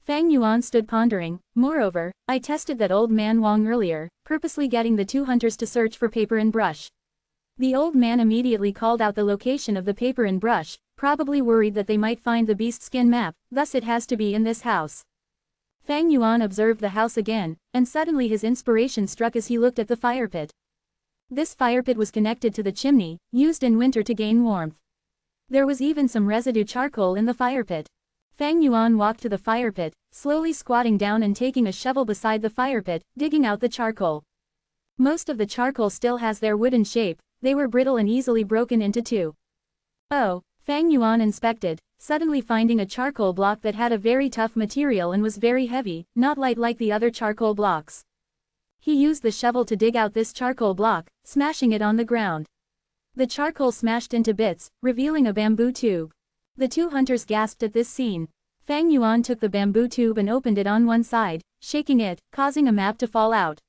Fang Yuan stood pondering. Moreover, I tested that old man Wang earlier, purposely getting the two hunters to search for paper and brush. The old man immediately called out the location of the paper and brush, probably worried that they might find the beast skin map, thus it has to be in this house. Fang Yuan observed the house again, and suddenly his inspiration struck as he looked at the fire pit. This fire pit was connected to the chimney, used in winter to gain warmth. There was even some residue charcoal in the fire pit. Fang Yuan walked to the fire pit, slowly squatting down and taking a shovel beside the fire pit, digging out the charcoal. Most of the charcoal still has their wooden shape, they were brittle and easily broken into two. Oh, Fang Yuan inspected, suddenly finding a charcoal block that had a very tough material and was very heavy, not light like the other charcoal blocks. He used the shovel to dig out this charcoal block, smashing it on the ground. The charcoal smashed into bits, revealing a bamboo tube. The two hunters gasped at this scene. Fang Yuan took the bamboo tube and opened it on one side, shaking it, causing a map to fall out.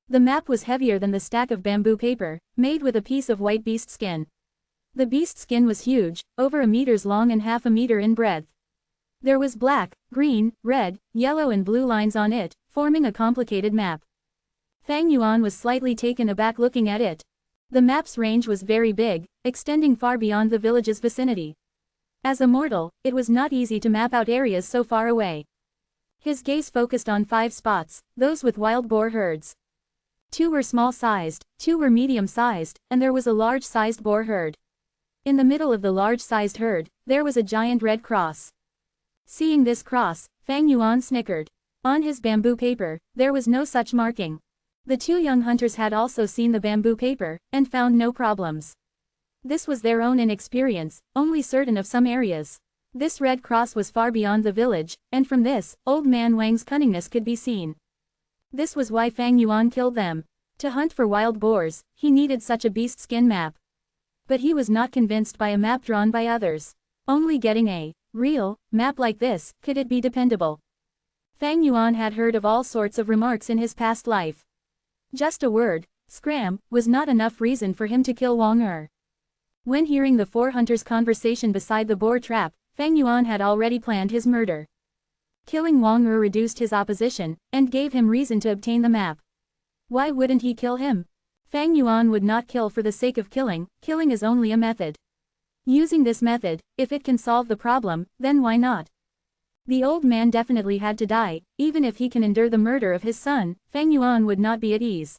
The map was heavier than the stack of bamboo paper, made with a piece of white beast skin. The beast skin was huge, over 1 meter long and half a meter in breadth. There was black, green, red, yellow and blue lines on it, forming a complicated map. Fang Yuan was slightly taken aback looking at it. The map's range was very big, extending far beyond the village's vicinity. As a mortal, it was not easy to map out areas so far away. His gaze focused on 5 spots, those with wild boar herds. 2 were small-sized, 2 were medium-sized, and there was a large-sized boar herd. In the middle of the large-sized herd, there was a giant red cross. Seeing this cross, Fang Yuan snickered. On his bamboo paper, there was no such marking. The two young hunters had also seen the bamboo paper, and found no problems. This was their own inexperience, only certain of some areas. This red cross was far beyond the village, and from this, old man Wang's cunningness could be seen. This was why Fang Yuan killed them. To hunt for wild boars, he needed such a beast skin map. But he was not convinced by a map drawn by others. Only getting a real map like this, could it be dependable? Fang Yuan had heard of all sorts of remarks in his past life. Just a word, scram, was not enough reason for him to kill Wang Er. When hearing the 4 hunters' conversation beside the boar trap, Fang Yuan had already planned his murder. Killing Wang Er reduced his opposition, and gave him reason to obtain the map. Why wouldn't he kill him? Fang Yuan would not kill for the sake of killing, killing is only a method. Using this method, if it can solve the problem, then why not? The old man definitely had to die, even if he can endure the murder of his son, Fang Yuan would not be at ease.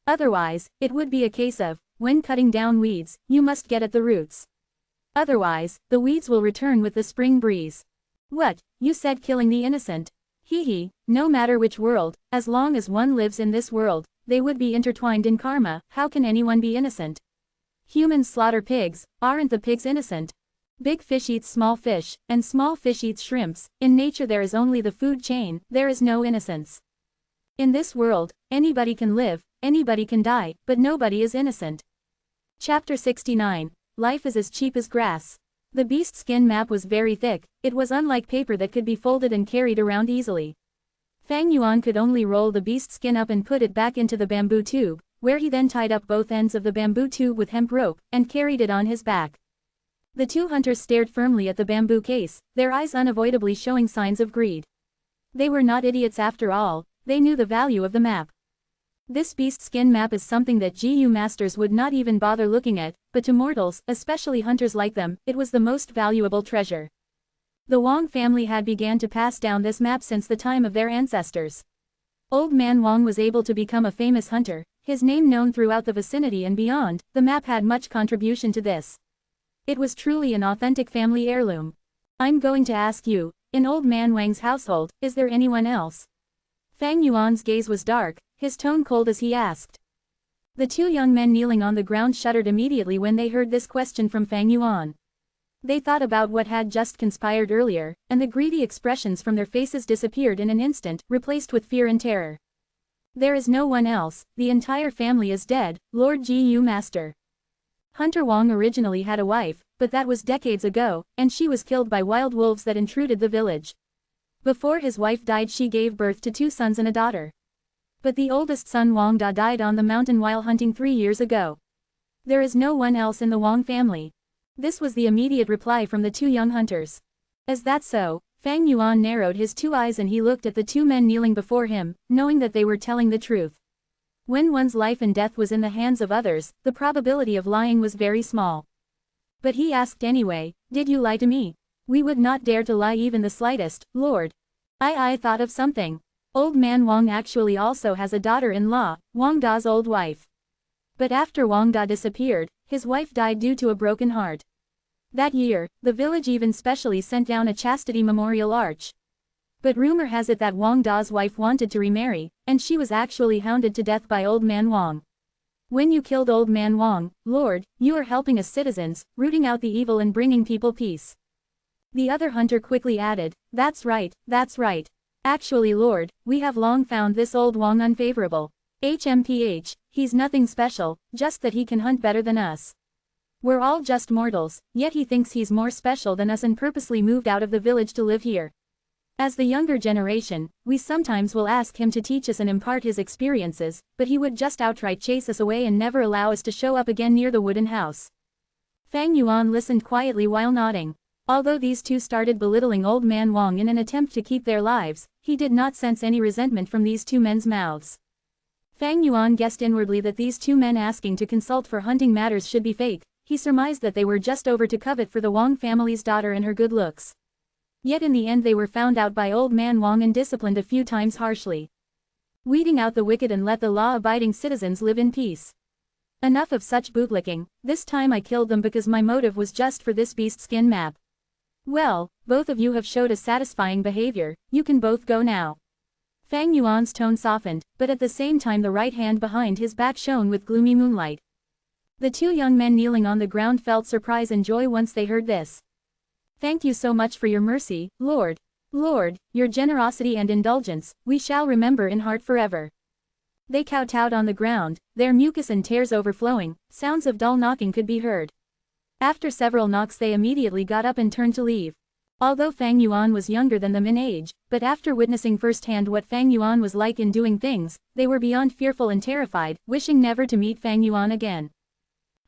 Otherwise, it would be a case of, when cutting down weeds, you must get at the roots. Otherwise, the weeds will return with the spring breeze. What, you said killing the innocent? Hee, no matter which world, as long as one lives in this world, they would be intertwined in karma, how can anyone be innocent? Humans slaughter pigs, aren't the pigs innocent? Big fish eats small fish, and small fish eats shrimps, in nature there is only the food chain, there is no innocence. In this world, anybody can live, anybody can die, but nobody is innocent. Chapter 69. Life is as cheap as grass. The beast skin map was very thick, it was unlike paper that could be folded and carried around easily. Fang Yuan could only roll the beast skin up and put it back into the bamboo tube, where he then tied up both ends of the bamboo tube with hemp rope, and carried it on his back. The two hunters stared firmly at the bamboo case, their eyes unavoidably showing signs of greed. They were not idiots after all, they knew the value of the map. This beast skin map is something that GU masters would not even bother looking at, but to mortals, especially hunters like them, it was the most valuable treasure. The Wang family had began to pass down this map since the time of their ancestors. Old man Wang was able to become a famous hunter, His name known throughout the vicinity and beyond, the map had much contribution to this. It was truly an authentic family heirloom. I'm going to ask you, in old man Wang's household, is there anyone else? Fang Yuan's gaze was dark, his tone cold as he asked. The two young men kneeling on the ground shuddered immediately when they heard this question from Fang Yuan. They thought about what had just conspired earlier, and the greedy expressions from their faces disappeared in an instant, replaced with fear and terror. There is no one else, the entire family is dead, Lord Gu Master. Hunter Wang originally had a wife, but that was decades ago, and she was killed by wild wolves that intruded the village. Before his wife died she gave birth to 2 sons and a daughter. But the oldest son Wang Da died on the mountain while hunting 3 years ago. There is no one else in the Wang family. This was the immediate reply from the 2 young hunters. Is that so? Fang Yuan narrowed his 2 eyes and he looked at the 2 men kneeling before him, knowing that they were telling the truth. When one's life and death was in the hands of others, the probability of lying was very small. But he asked anyway, did you lie to me? We would not dare to lie even the slightest, Lord. I thought of something. Old man Wang actually also has a daughter-in-law, Wang Da's old wife. But after Wang Da disappeared, his wife died due to a broken heart. That year, the village even specially sent down a chastity memorial arch. But rumor has it that Wang Da's wife wanted to remarry, and she was actually hounded to death by old man Wang. When you killed old man Wang, Lord, you are helping us citizens, rooting out the evil and bringing people peace. The other hunter quickly added, that's right, that's right. Actually Lord, we have long found this old Wang unfavorable. HMPH, he's nothing special, just that he can hunt better than us. We're all just mortals, yet he thinks he's more special than us and purposely moved out of the village to live here. As the younger generation, we sometimes will ask him to teach us and impart his experiences, but he would just outright chase us away and never allow us to show up again near the wooden house. Fang Yuan listened quietly while nodding. Although these 2 started belittling old man Wang in an attempt to keep their lives, he did not sense any resentment from these 2 men's mouths. Fang Yuan guessed inwardly that these 2 men asking to consult for hunting matters should be fake. He surmised that they were just over to covet for the Wang family's daughter and her good looks. Yet in the end they were found out by old man Wang and disciplined a few times harshly. Weeding out the wicked and let the law-abiding citizens live in peace. Enough of such bootlicking, this time I killed them because my motive was just for this beast skin map. Well, both of you have showed a satisfying behavior, you can both go now. Fang Yuan's tone softened, but at the same time the right hand behind his back shone with gloomy moonlight. The 2 young men kneeling on the ground felt surprise and joy once they heard this. Thank you so much for your mercy, Lord. Lord, your generosity and indulgence, we shall remember in heart forever. They kowtowed on the ground, their mucus and tears overflowing, sounds of dull knocking could be heard. After several knocks they immediately got up and turned to leave. Although Fang Yuan was younger than them in age, but after witnessing firsthand what Fang Yuan was like in doing things, they were beyond fearful and terrified, wishing never to meet Fang Yuan again.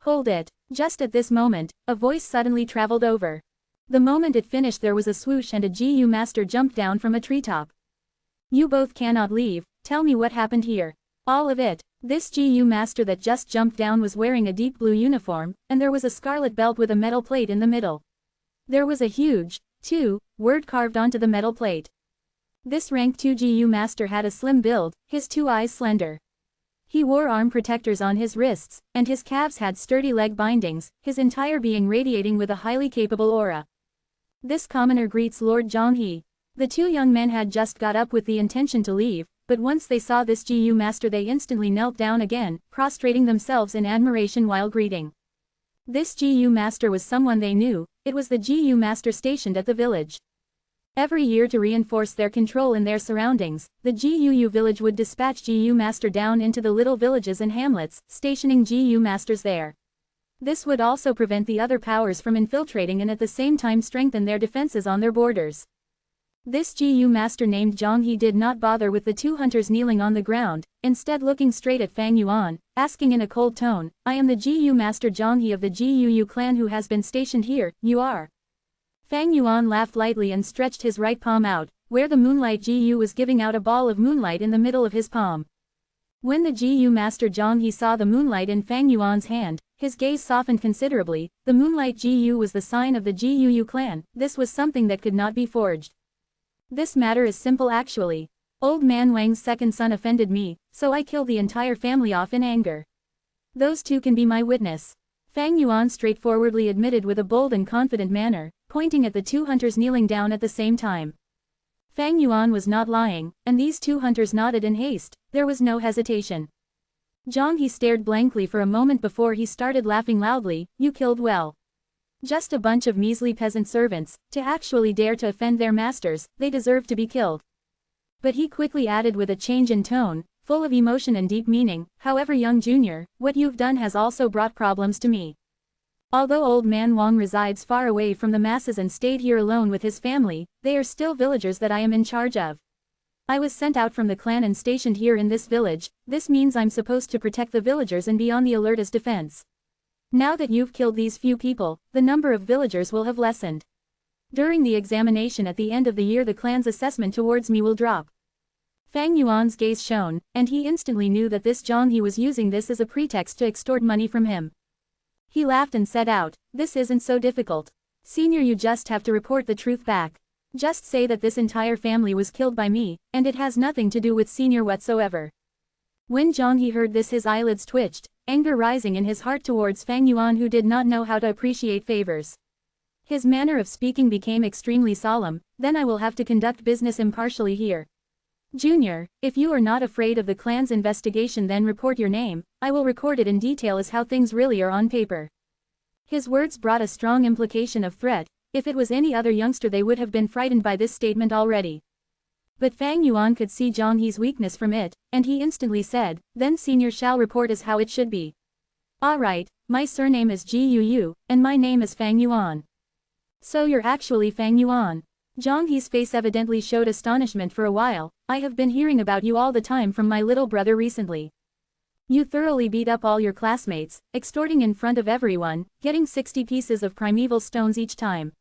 Hold it. Just at this moment, a voice suddenly traveled over. The moment it finished there was a swoosh and a GU master jumped down from a treetop. You both cannot leave, tell me what happened here. All of it. This GU master that just jumped down was wearing a deep blue uniform, and there was a scarlet belt with a metal plate in the middle. There was a huge, 2 word carved onto the metal plate. This rank 2 GU master had a slim build, his 2 eyes slender. He wore arm protectors on his wrists, and his calves had sturdy leg bindings, his entire being radiating with a highly capable aura. This commoner greets Lord Zhonghe. The 2 young men had just got up with the intention to leave, but once they saw this GU master they instantly knelt down again, prostrating themselves in admiration while greeting. This GU master was someone they knew, it was the GU master stationed at the village. Every year to reinforce their control in their surroundings, the GUU village would dispatch GU master down into the little villages and hamlets, stationing GU masters there. This would also prevent the other powers from infiltrating and at the same time strengthen their defenses on their borders. This GU master named Zhonghe did not bother with the 2 hunters kneeling on the ground, instead looking straight at Fang Yuan, asking in a cold tone, I am the GU master Zhonghe of the GUU clan who has been stationed here, you are. Fang Yuan laughed lightly and stretched his right palm out, where the moonlight GU was giving out a ball of moonlight in the middle of his palm. When the GU master Zhonghe saw the moonlight in Fang Yuan's hand, his gaze softened considerably. The moonlight GU was the sign of the GUU clan, this was something that could not be forged. This matter is simple actually. Old man Wang's second son offended me, so I killed the entire family off in anger. Those two can be my witness. Fang Yuan straightforwardly admitted with a bold and confident manner, pointing at the two hunters kneeling down at the same time. Fang Yuan was not lying, and these two hunters nodded in haste. There was no hesitation. Zhang He stared blankly for a moment before he started laughing loudly. You killed well. Just a bunch of measly peasant servants, to actually dare to offend their masters, they deserve to be killed. But he quickly added with a change in tone, full of emotion and deep meaning, however young junior, what you've done has also brought problems to me. Although old man Wang resides far away from the masses and stayed here alone with his family, they are still villagers that I am in charge of. I was sent out from the clan and stationed here in this village. This means I'm supposed to protect the villagers and be on the alert as defense. Now that you've killed these few people, the number of villagers will have lessened. During the examination at the end of the year the clan's assessment towards me will drop. Fang Yuan's gaze shone, and he instantly knew that this Zhang He was using this as a pretext to extort money from him. He laughed and said out, this isn't so difficult. Senior, you just have to report the truth back. Just say that this entire family was killed by me, and it has nothing to do with Senior whatsoever. When Zhang He heard this his eyelids twitched, anger rising in his heart towards Fang Yuan who did not know how to appreciate favors. His manner of speaking became extremely solemn. Then I will have to conduct business impartially here. Junior, if you are not afraid of the clan's investigation then report your name, I will record it in detail as how things really are on paper. His words brought a strong implication of threat. If it was any other youngster they would have been frightened by this statement already. But Fang Yuan could see Zhang He's weakness from it, and he instantly said, then Senior shall report as how it should be. Alright, my surname is Gu, and my name is Fang Yuan. So you're actually Fang Yuan. Zhang He's face evidently showed astonishment for a while. I have been hearing about you all the time from my little brother recently. You thoroughly beat up all your classmates, extorting in front of everyone, getting 60 pieces of primeval stones each time.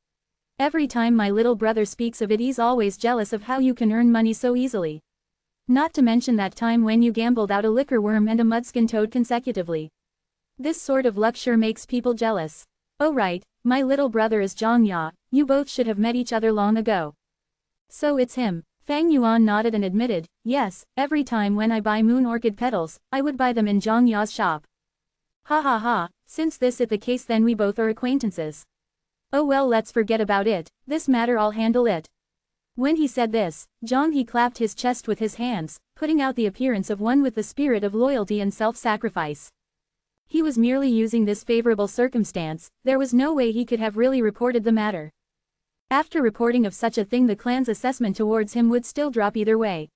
Every time my little brother speaks of it he's always jealous of how you can earn money so easily. Not to mention that time when you gambled out a liquor worm and a mudskin toad consecutively. This sort of luck sure makes people jealous. Oh right, my little brother is Zhang Ya, you both should have met each other long ago. So it's him. Fang Yuan nodded and admitted, yes, every time when I buy moon orchid petals, I would buy them in Zhang Ya's shop. Ha ha ha, since this is the case then we both are acquaintances. Oh well, let's forget about it, this matter I'll handle it. When he said this, Zhang He clapped his chest with his hands, putting out the appearance of one with the spirit of loyalty and self-sacrifice. He was merely using this favorable circumstance. There was no way he could have really reported the matter. After reporting of such a thing the clan's assessment towards him would still drop either way.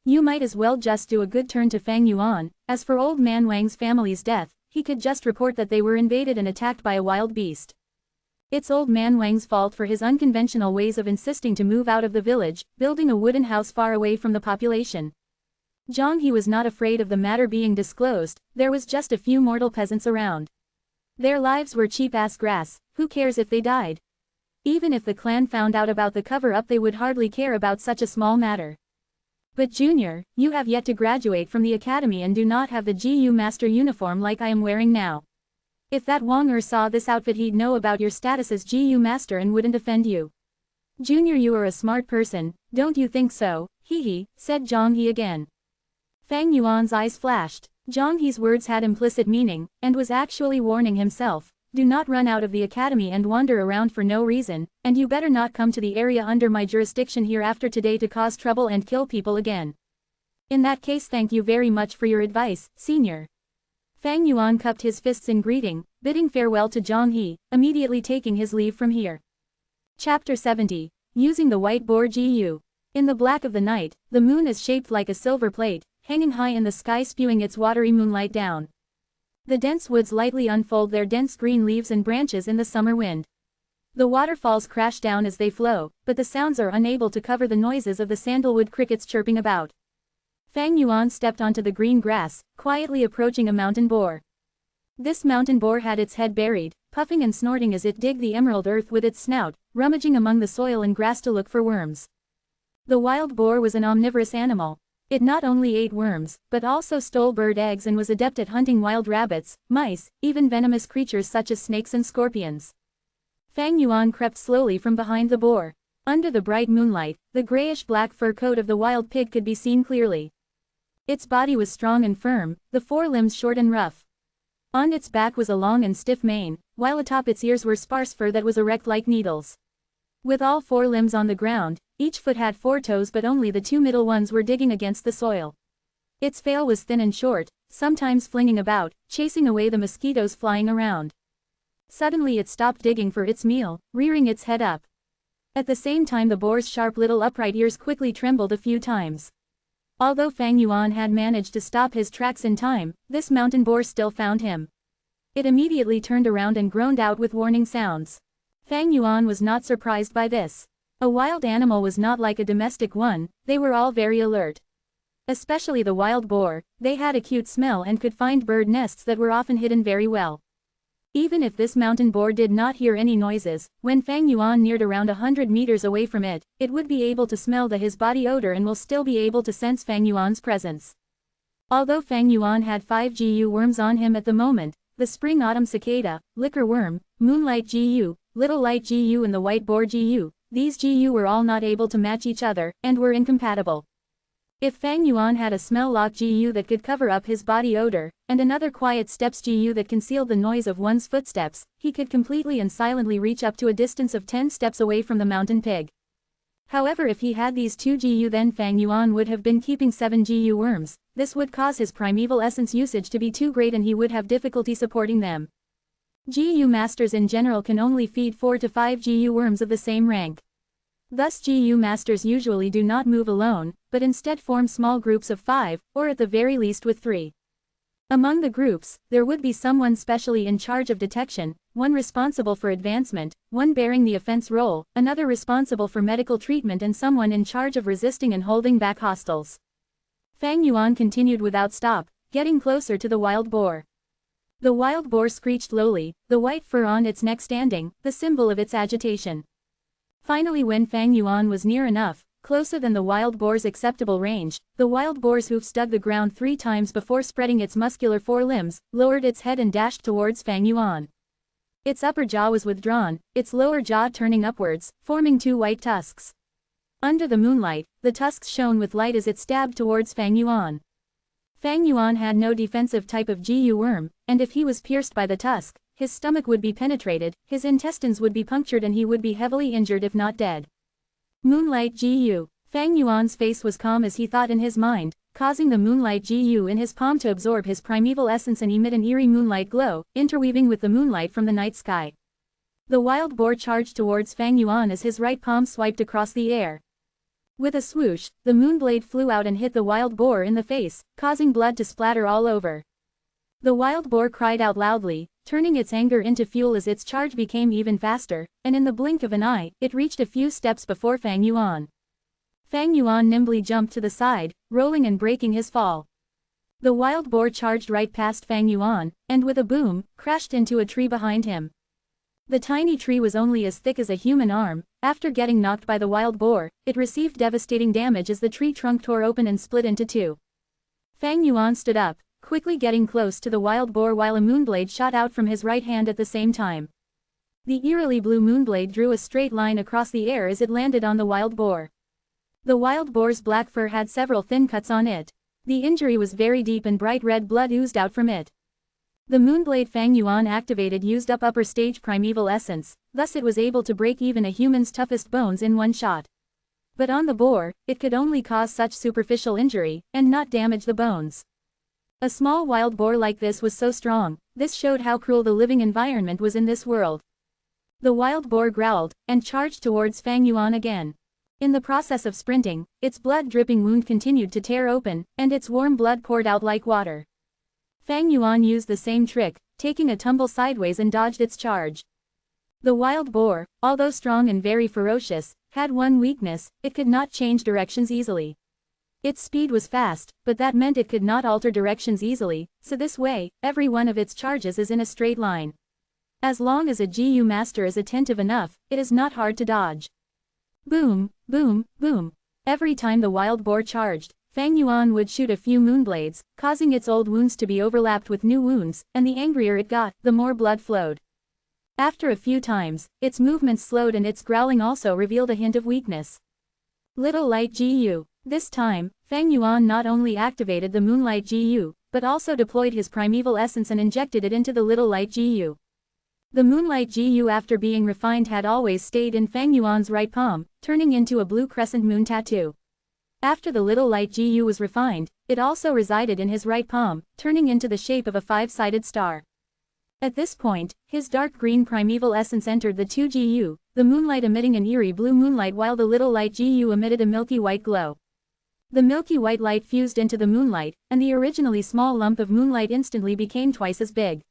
You might as well just do a good turn to Fang Yuan. As for old man Wang's family's death, he could just report that they were invaded and attacked by a wild beast. It's old man Wang's fault for his unconventional ways of insisting to move out of the village, building a wooden house far away from the population. Zhang He was not afraid of the matter being disclosed. There was just a few mortal peasants around. Their lives were cheap-ass grass, who cares if they died? Even if the clan found out about the cover-up they would hardly care about such a small matter. But Junior, you have yet to graduate from the academy and do not have the GU master uniform like I am wearing now. If that Wang saw this outfit he'd know about your status as GU master and wouldn't offend you. Junior, you are a smart person, don't you think so? Hee, said Zhang He again. Fang Yuan's eyes flashed. Zhang He's words had implicit meaning, and was actually warning himself. Do not run out of the academy and wander around for no reason, and you better not come to the area under my jurisdiction here after today to cause trouble and kill people again. In that case, thank you very much for your advice, Senior. Fang Yuan cupped his fists in greeting, bidding farewell to Zhang He, immediately taking his leave from here. Chapter 70. Using the white boar GU. In the black of the night, the moon is shaped like a silver plate, hanging high in the sky spewing its watery moonlight down. The dense woods lightly unfold their dense green leaves and branches in the summer wind. The waterfalls crash down as they flow, but the sounds are unable to cover the noises of the sandalwood crickets chirping about. Fang Yuan stepped onto the green grass, quietly approaching a mountain boar. This mountain boar had its head buried, puffing and snorting as it digged the emerald earth with its snout, rummaging among the soil and grass to look for worms. The wild boar was an omnivorous animal. It not only ate worms, but also stole bird eggs and was adept at hunting wild rabbits, mice, even venomous creatures such as snakes and scorpions. Fang Yuan crept slowly from behind the boar. Under the bright moonlight, the grayish-black fur coat of the wild pig could be seen clearly. Its body was strong and firm, the forelimbs short and rough. On its back was a long and stiff mane, while atop its ears were sparse fur that was erect like needles. With all four limbs on the ground, each foot had 4 toes but only the 2 middle ones were digging against the soil. Its tail was thin and short, sometimes flinging about, chasing away the mosquitoes flying around. Suddenly it stopped digging for its meal, rearing its head up. At the same time the boar's sharp little upright ears quickly trembled a few times. Although Fang Yuan had managed to stop his tracks in time, this mountain boar still found him. It immediately turned around and groaned out with warning sounds. Fang Yuan was not surprised by this. A wild animal was not like a domestic one, they were all very alert. Especially the wild boar, they had a cute smell and could find bird nests that were often hidden very well. Even if this mountain boar did not hear any noises, when Fang Yuan neared around 100 meters away from it, it would be able to smell his body odor and will still be able to sense Fang Yuan's presence. Although Fang Yuan had 5 GU worms on him at the moment, the spring-autumn cicada, liquor worm, moonlight GU, little light GU and the white boar GU, these GU were all not able to match each other, and were incompatible. If Fang Yuan had a smell-lock GU that could cover up his body odor, and another quiet steps GU that concealed the noise of one's footsteps, he could completely and silently reach up to a distance of 10 steps away from the mountain pig. However, if he had these 2 GU, then Fang Yuan would have been keeping 7 GU worms. This would cause his primeval essence usage to be too great and he would have difficulty supporting them. GU masters in general can only feed 4 to 5 GU worms of the same rank. Thus GU masters usually do not move alone, but instead form small groups of 5, or at the very least with 3. Among the groups, there would be someone specially in charge of detection, one responsible for advancement, one bearing the offense role, another responsible for medical treatment and someone in charge of resisting and holding back hostiles. Fang Yuan continued without stop, getting closer to the wild boar. The wild boar screeched lowly, the white fur on its neck standing, the symbol of its agitation. Finally, when Fang Yuan was near enough, closer than the wild boar's acceptable range, the wild boar's hoofs dug the ground 3 times before spreading its muscular forelimbs, lowered its head and dashed towards Fang Yuan. Its upper jaw was withdrawn, its lower jaw turning upwards, forming 2 white tusks. Under the moonlight, the tusks shone with light as it stabbed towards Fang Yuan. Fang Yuan had no defensive type of GU worm, and if he was pierced by the tusk, his stomach would be penetrated, his intestines would be punctured and he would be heavily injured if not dead. Moonlight GU. Fang Yuan's face was calm as he thought in his mind, causing the moonlight GU in his palm to absorb his primeval essence and emit an eerie moonlight glow, interweaving with the moonlight from the night sky. The wild boar charged towards Fang Yuan as his right palm swiped across the air. With a swoosh, the moonblade flew out and hit the wild boar in the face, causing blood to splatter all over. The wild boar cried out loudly, turning its anger into fuel as its charge became even faster, and in the blink of an eye, it reached a few steps before Fang Yuan. Fang Yuan nimbly jumped to the side, rolling and breaking his fall. The wild boar charged right past Fang Yuan, and with a boom, crashed into a tree behind him. The tiny tree was only as thick as a human arm. After getting knocked by the wild boar, it received devastating damage as the tree trunk tore open and split into 2. Fang Yuan stood up, quickly getting close to the wild boar while a moonblade shot out from his right hand at the same time. The eerily blue moonblade drew a straight line across the air as it landed on the wild boar. The wild boar's black fur had several thin cuts on it. The injury was very deep and bright red blood oozed out from it. The moonblade Fang Yuan activated used up upper stage primeval essence, thus it was able to break even a human's toughest bones in one shot. But on the boar, it could only cause such superficial injury, and not damage the bones. A small wild boar like this was so strong, this showed how cruel the living environment was in this world. The wild boar growled, and charged towards Fang Yuan again. In the process of sprinting, its blood-dripping wound continued to tear open, and its warm blood poured out like water. Fang Yuan used the same trick, taking a tumble sideways and dodged its charge. The wild boar, although strong and very ferocious, had one weakness: it could not change directions easily. Its speed was fast, but that meant it could not alter directions easily, so this way, every one of its charges is in a straight line. As long as a GU master is attentive enough, it is not hard to dodge. Boom, boom, boom. Every time the wild boar charged, Fang Yuan would shoot a few moonblades, causing its old wounds to be overlapped with new wounds, and the angrier it got, the more blood flowed. After a few times, its movements slowed and its growling also revealed a hint of weakness. Little Light GU. This time, Fang Yuan not only activated the Moonlight GU, but also deployed his primeval essence and injected it into the Little Light GU. The Moonlight GU after being refined had always stayed in Fang Yuan's right palm, turning into a blue crescent moon tattoo. After the Little Light GU was refined, it also resided in his right palm, turning into the shape of a five-sided star. At this point, his dark green primeval essence entered the 2 GU, the moonlight emitting an eerie blue moonlight while the Little Light GU emitted a milky white glow. The milky white light fused into the moonlight, and the originally small lump of moonlight instantly became twice as big.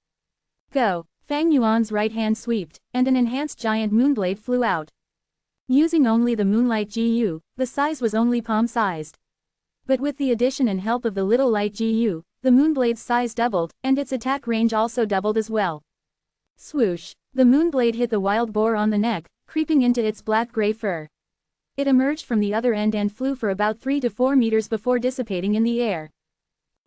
Go! Fang Yuan's right hand swept, and an enhanced giant moonblade flew out. Using only the Moonlight GU, the size was only palm-sized. But with the addition and help of the Little Light GU, the moonblade's size doubled, and its attack range also doubled as well. Swoosh! The moonblade hit the wild boar on the neck, creeping into its black-gray fur. It emerged from the other end and flew for about 3 to 4 meters before dissipating in the air.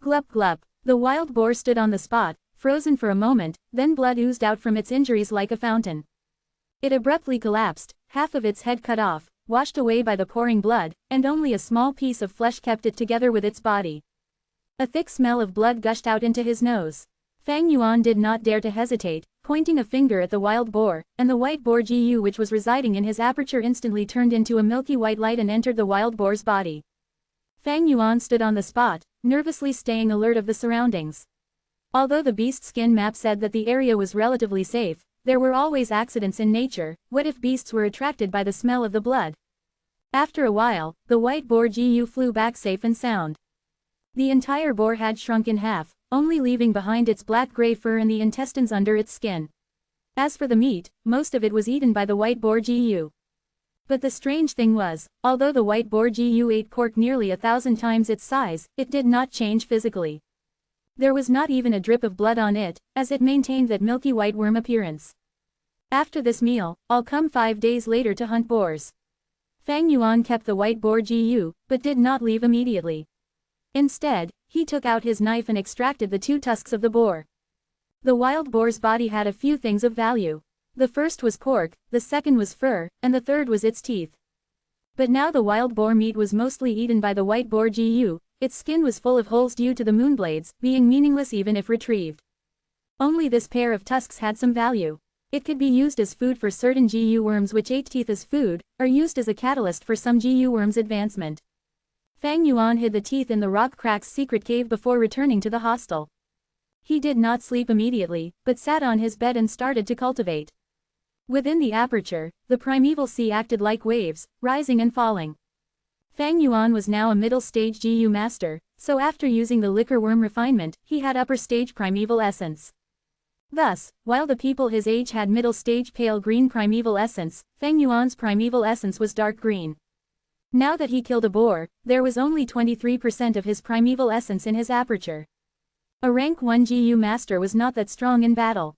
Glup glup! The wild boar stood on the spot, frozen for a moment, then blood oozed out from its injuries like a fountain. It abruptly collapsed, half of its head cut off, washed away by the pouring blood, and only a small piece of flesh kept it together with its body. A thick smell of blood gushed out into his nose. Fang Yuan did not dare to hesitate, pointing a finger at the wild boar, and the white boar GU which was residing in his aperture instantly turned into a milky white light and entered the wild boar's body. Fang Yuan stood on the spot, nervously staying alert of the surroundings. Although the beast skin map said that the area was relatively safe, there were always accidents in nature. What if beasts were attracted by the smell of the blood? After a while, the white boar GU flew back safe and sound. The entire boar had shrunk in half, only leaving behind its black-gray fur and the intestines under its skin. As for the meat, most of it was eaten by the white boar GU. But the strange thing was, although the white boar GU ate pork nearly 1,000 times its size, it did not change physically. There was not even a drip of blood on it, as it maintained that milky white worm appearance. After this meal, I'll come 5 days later to hunt boars. Fang Yuan kept the white boar GU, but did not leave immediately. Instead, he took out his knife and extracted the 2 tusks of the boar. The wild boar's body had a few things of value. The first was pork, the second was fur, and the third was its teeth. But now the wild boar meat was mostly eaten by the white boar GU. Its skin was full of holes due to the moonblades, being meaningless even if retrieved. Only this pair of tusks had some value. It could be used as food for certain GU worms which ate teeth as food, or used as a catalyst for some GU worms' advancement. Fang Yuan hid the teeth in the rock crack's secret cave before returning to the hostel. He did not sleep immediately, but sat on his bed and started to cultivate. Within the aperture, the primeval sea acted like waves, rising and falling. Fang Yuan was now a middle-stage GU master, so after using the liquor worm refinement, he had upper-stage primeval essence. Thus, while the people his age had middle-stage pale green primeval essence, Fang Yuan's primeval essence was dark green. Now that he killed a boar, there was only 23% of his primeval essence in his aperture. A rank 1 GU master was not that strong in battle.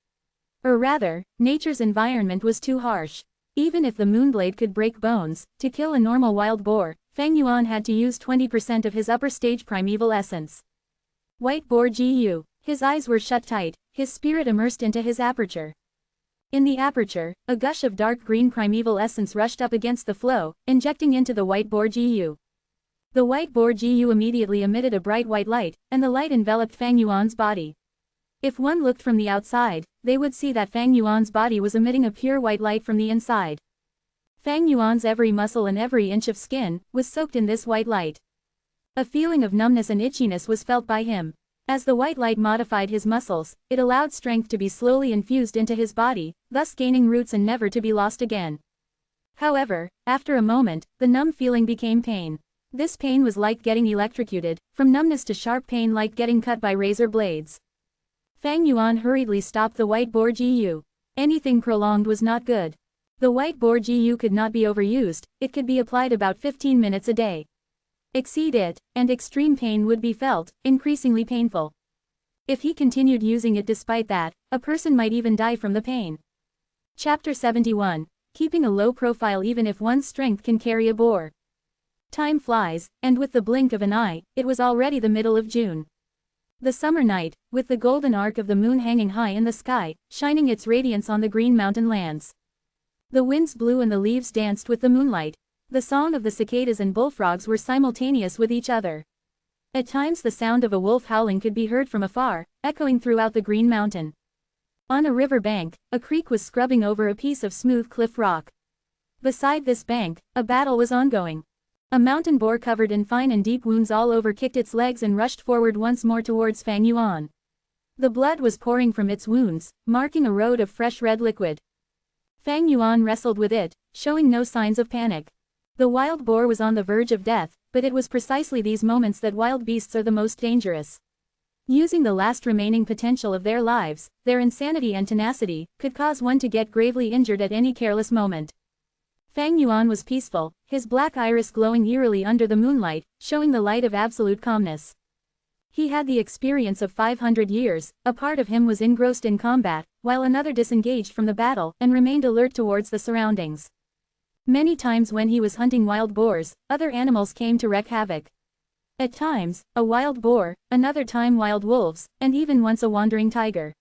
Or rather, nature's environment was too harsh. Even if the moonblade could break bones, to kill a normal wild boar, Fang Yuan had to use 20% of his upper stage primeval essence. White boar GU. His eyes were shut tight, his spirit immersed into his aperture. In the aperture, a gush of dark green primeval essence rushed up against the flow, injecting into the white boar GU. The white boar GU immediately emitted a bright white light, and the light enveloped Fang Yuan's body. If one looked from the outside, they would see that Fang Yuan's body was emitting a pure white light from the inside. Fang Yuan's every muscle and every inch of skin was soaked in this white light. A feeling of numbness and itchiness was felt by him. As the white light modified his muscles, it allowed strength to be slowly infused into his body, thus gaining roots and never to be lost again. However, after a moment, the numb feeling became pain. This pain was like getting electrocuted, from numbness to sharp pain like getting cut by razor blades. Fang Yuan hurriedly stopped the white boar GU. Anything prolonged was not good. The white boar GU could not be overused, it could be applied about 15 minutes a day. Exceed it, and extreme pain would be felt, increasingly painful. If he continued using it despite that, a person might even die from the pain. Chapter 71. Keeping a low profile even if one's strength can carry a boar. Time flies, and with the blink of an eye, it was already the middle of June. The summer night, with the golden arc of the moon hanging high in the sky, shining its radiance on the green mountain lands. The winds blew and the leaves danced with the moonlight. The song of the cicadas and bullfrogs were simultaneous with each other. At times the sound of a wolf howling could be heard from afar, echoing throughout the green mountain. On a river bank, a creek was scrubbing over a piece of smooth cliff rock. Beside this bank, a battle was ongoing. A mountain boar covered in fine and deep wounds all over kicked its legs and rushed forward once more towards Fang Yuan. The blood was pouring from its wounds, marking a road of fresh red liquid. Fang Yuan wrestled with it, showing no signs of panic. The wild boar was on the verge of death, but it was precisely these moments that wild beasts are the most dangerous. Using the last remaining potential of their lives, their insanity and tenacity could cause one to get gravely injured at any careless moment. Fang Yuan was peaceful, his black iris glowing eerily under the moonlight, showing the light of absolute calmness. He had the experience of 500 years, a part of him was engrossed in combat, while another disengaged from the battle and remained alert towards the surroundings. Many times when he was hunting wild boars, other animals came to wreak havoc. At times, a wild boar, another time wild wolves, and even once a wandering tiger.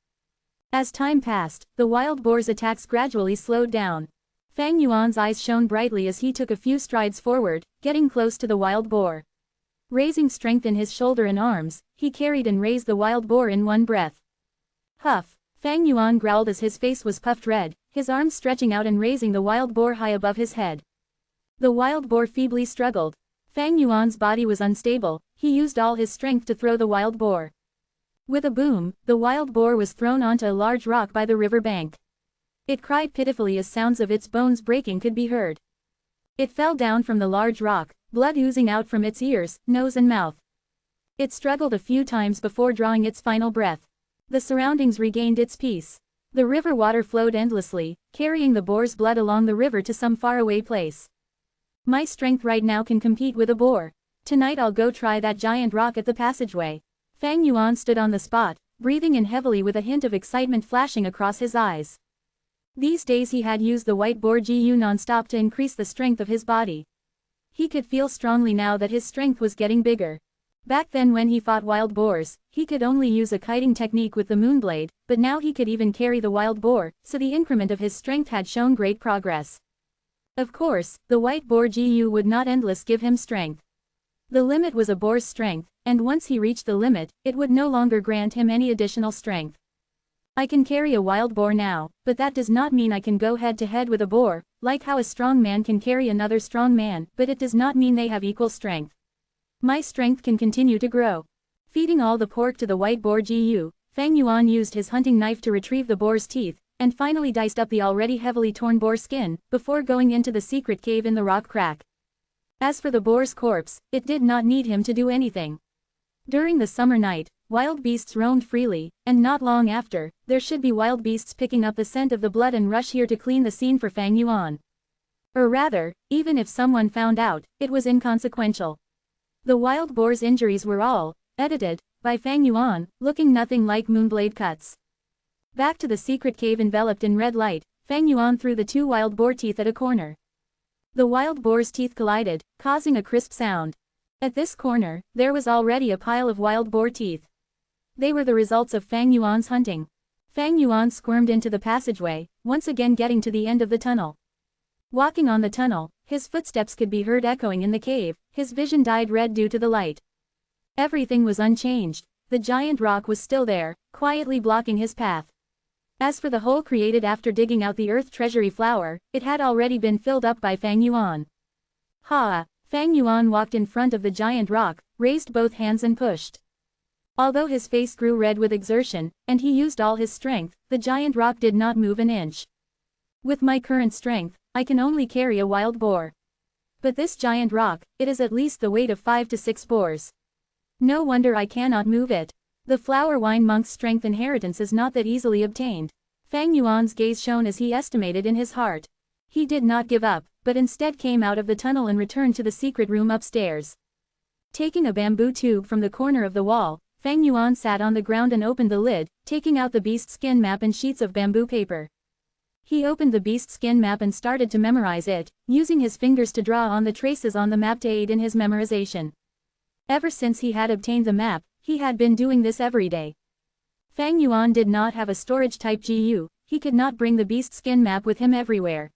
As time passed, the wild boar's attacks gradually slowed down. Fang Yuan's eyes shone brightly as he took a few strides forward, getting close to the wild boar. Raising strength in his shoulder and arms, he carried and raised the wild boar in one breath. Huff! Fang Yuan growled as his face was puffed red, his arms stretching out and raising the wild boar high above his head. The wild boar feebly struggled. Fang Yuan's body was unstable, he used all his strength to throw the wild boar. With a boom, the wild boar was thrown onto a large rock by the river bank. It cried pitifully as sounds of its bones breaking could be heard. It fell down from the large rock, blood oozing out from its ears, nose and mouth. It struggled a few times before drawing its final breath. The surroundings regained its peace. The river water flowed endlessly, carrying the boar's blood along the river to some faraway place. My strength right now can compete with a boar. Tonight I'll go try that giant rock at the passageway. Fang Yuan stood on the spot, breathing in heavily with a hint of excitement flashing across his eyes. These days he had used the white boar Gu non-stop to increase the strength of his body. He could feel strongly now that his strength was getting bigger. Back then when he fought wild boars, he could only use a kiting technique with the moonblade, but now he could even carry the wild boar, so the increment of his strength had shown great progress. Of course, the white boar Gu would not endless give him strength. The limit was a boar's strength, and once he reached the limit, it would no longer grant him any additional strength. I can carry a wild boar now, but that does not mean I can go head-to-head with a boar, like how a strong man can carry another strong man, but it does not mean they have equal strength. My strength can continue to grow. Feeding all the pork to the white boar Gu, Fang Yuan used his hunting knife to retrieve the boar's teeth, and finally diced up the already heavily torn boar skin, before going into the secret cave in the rock crack. As for the boar's corpse, it did not need him to do anything. During the summer night, wild beasts roamed freely, and not long after, there should be wild beasts picking up the scent of the blood and rush here to clean the scene for Fang Yuan. Or rather, even if someone found out, it was inconsequential. The wild boar's injuries were all edited by Fang Yuan, looking nothing like moonblade cuts. Back to the secret cave enveloped in red light, Fang Yuan threw the two wild boar teeth at a corner. The wild boar's teeth collided, causing a crisp sound. At this corner, there was already a pile of wild boar teeth. They were the results of Fang Yuan's hunting. Fang Yuan squirmed into the passageway, once again getting to the end of the tunnel. Walking on the tunnel, his footsteps could be heard echoing in the cave, his vision dyed red due to the light. Everything was unchanged. The giant rock was still there, quietly blocking his path. As for the hole created after digging out the earth treasury flower, it had already been filled up by Fang Yuan. Ha! Fang Yuan walked in front of the giant rock, raised both hands and pushed. Although his face grew red with exertion, and he used all his strength, the giant rock did not move an inch. With my current strength, I can only carry a wild boar. But this giant rock, it is at least the weight of 5 to 6 boars. No wonder I cannot move it. The flower wine monk's strength inheritance is not that easily obtained. Fang Yuan's gaze shone as he estimated in his heart. He did not give up, but instead came out of the tunnel and returned to the secret room upstairs. Taking a bamboo tube from the corner of the wall, Fang Yuan sat on the ground and opened the lid, taking out the beast skin map and sheets of bamboo paper. He opened the beast skin map and started to memorize it, using his fingers to draw on the traces on the map to aid in his memorization. Ever since he had obtained the map, He had been doing this every day. Fang Yuan did not have a storage-type GU, he could not bring the beast skin map with him everywhere.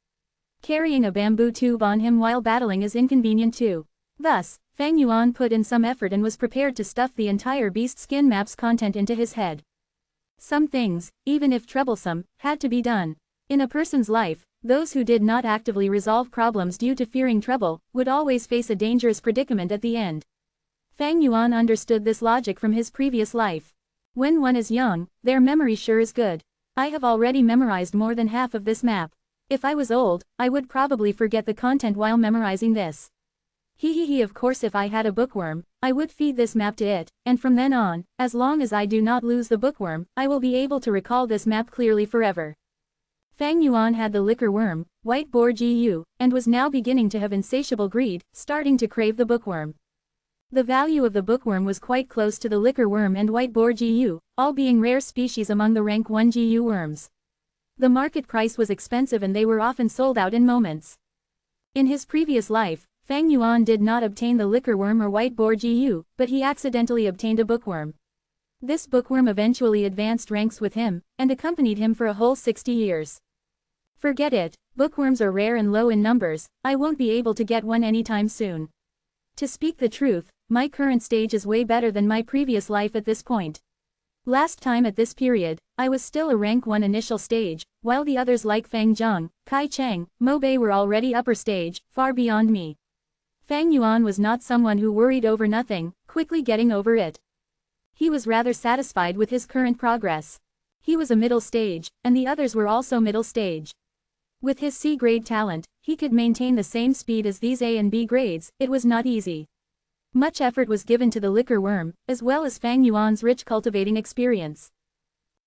Carrying a bamboo tube on him while battling is inconvenient too. Thus, Fang Yuan put in some effort and was prepared to stuff the entire beast skin map's content into his head. Some things, even if troublesome, had to be done. In a person's life, those who did not actively resolve problems due to fearing trouble, would always face a dangerous predicament at the end. Fang Yuan understood this logic from his previous life. When one is young, their memory sure is good. I have already memorized more than half of this map. If I was old, I would probably forget the content while memorizing this. Of course if I had a bookworm, I would feed this map to it, and from then on, as long as I do not lose the bookworm, I will be able to recall this map clearly forever. Fang Yuan had the liquor worm, white boar GU, and was now beginning to have insatiable greed, starting to crave the bookworm. The value of the bookworm was quite close to the liquor worm and white boar GU, all being rare species among the rank 1 GU worms. The market price was expensive and they were often sold out in moments. In his previous life, Fang Yuan did not obtain the liquor worm or white boar GU, but he accidentally obtained a bookworm. This bookworm eventually advanced ranks with him, and accompanied him for a whole 60 years. Forget it, bookworms are rare and low in numbers, I won't be able to get one anytime soon. To speak the truth, my current stage is way better than my previous life at this point. Last time at this period, I was still a rank 1 initial stage, while the others like Fang Zheng, Kai Cheng, Mo Bei were already upper stage, far beyond me. Fang Yuan was not someone who worried over nothing, quickly getting over it. He was rather satisfied with his current progress. He was a middle stage, and the others were also middle stage. With his C-grade talent, he could maintain the same speed as these A and B grades, it was not easy. Much effort was given to the liquor worm, as well as Fang Yuan's rich cultivating experience.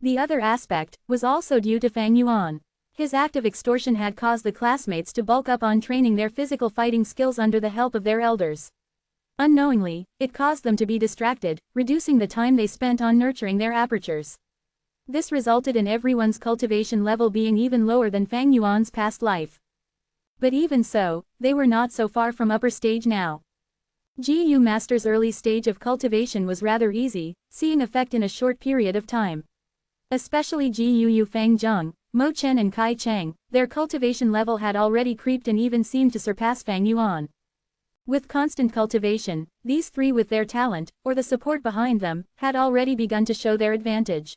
The other aspect was also due to Fang Yuan. His act of extortion had caused the classmates to bulk up on training their physical fighting skills under the help of their elders. Unknowingly, it caused them to be distracted, reducing the time they spent on nurturing their apertures. This resulted in everyone's cultivation level being even lower than Fang Yuan's past life. But even so, they were not so far from upper stage now. GU Master's early stage of cultivation was rather easy, seeing effect in a short period of time. Especially GU Fang Zheng, Mo Chen and Kai Cheng, their cultivation level had already creeped and even seemed to surpass Fang Yuan. With constant cultivation, these three with their talent, or the support behind them, had already begun to show their advantage.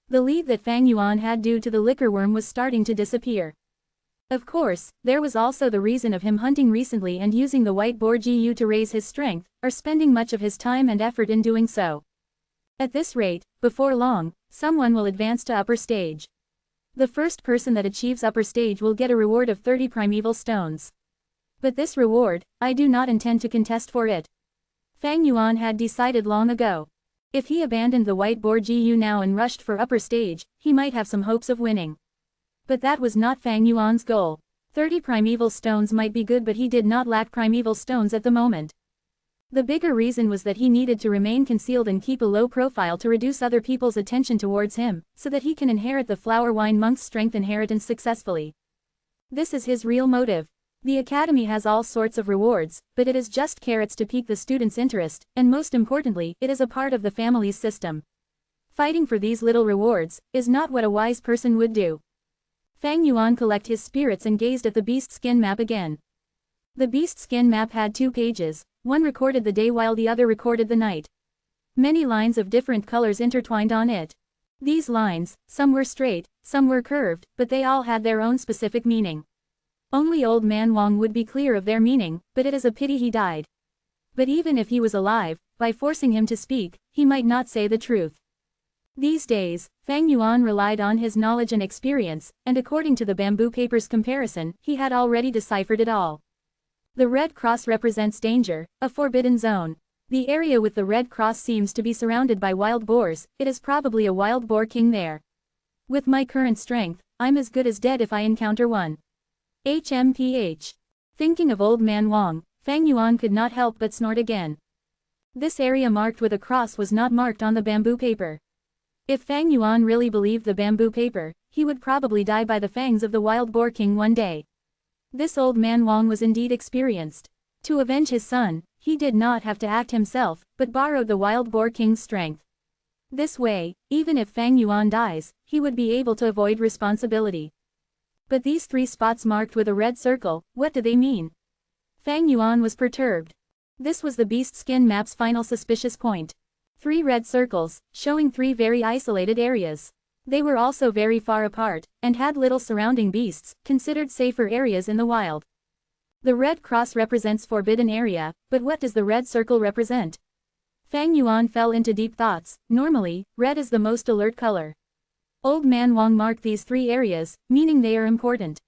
The lead that Fang Yuan had due to the liquor worm was starting to disappear. Of course, there was also the reason of him hunting recently and using the white boar GU to raise his strength, or spending much of his time and effort in doing so. At this rate, before long, someone will advance to upper stage. The first person that achieves upper stage will get a reward of 30 primeval stones. But this reward, I do not intend to contest for it. Fang Yuan had decided long ago. If he abandoned the white boar GU now and rushed for upper stage, he might have some hopes of winning. But that was not Fang Yuan's goal. 30 primeval stones might be good, but he did not lack primeval stones at the moment. The bigger reason was that he needed to remain concealed and keep a low profile to reduce other people's attention towards him, so that he can inherit the flower wine monk's strength inheritance successfully. This is his real motive. The academy has all sorts of rewards, but it is just carrots to pique the student's interest, and most importantly, it is a part of the family's system. Fighting for these little rewards is not what a wise person would do. Fang Yuan collected his spirits and gazed at the beast skin map again. The beast skin map had 2 pages, one recorded the day while the other recorded the night. Many lines of different colors intertwined on it. These lines, some were straight, some were curved, but they all had their own specific meaning. Only old man Wang would be clear of their meaning, but it is a pity he died. But even if he was alive, by forcing him to speak, he might not say the truth. These days, Fang Yuan relied on his knowledge and experience, and according to the bamboo paper's comparison, he had already deciphered it all. The red cross represents danger, a forbidden zone. The area with the red cross seems to be surrounded by wild boars, it is probably a wild boar king there. With my current strength, I'm as good as dead if I encounter one. HMPH. Thinking of old man Wang, Fang Yuan could not help but snort again. This area marked with a cross was not marked on the bamboo paper. If Fang Yuan really believed the bamboo paper, he would probably die by the fangs of the wild boar king one day. This old man Wang was indeed experienced. To avenge his son, He did not have to act himself, but borrowed the wild boar king's strength. This way, even if Fang Yuan dies, he would be able to avoid responsibility. But these 3 spots marked with a red circle, what do they mean? Fang Yuan was perturbed. This was the beast skin map's final suspicious point. 3 red circles, showing 3 very isolated areas. They were also very far apart, and had little surrounding beasts, considered safer areas in the wild. The red cross represents forbidden area, but what does the red circle represent? Fang Yuan fell into deep thoughts. Normally, red is the most alert color. Old Man Wang marked these 3 areas, meaning they are important.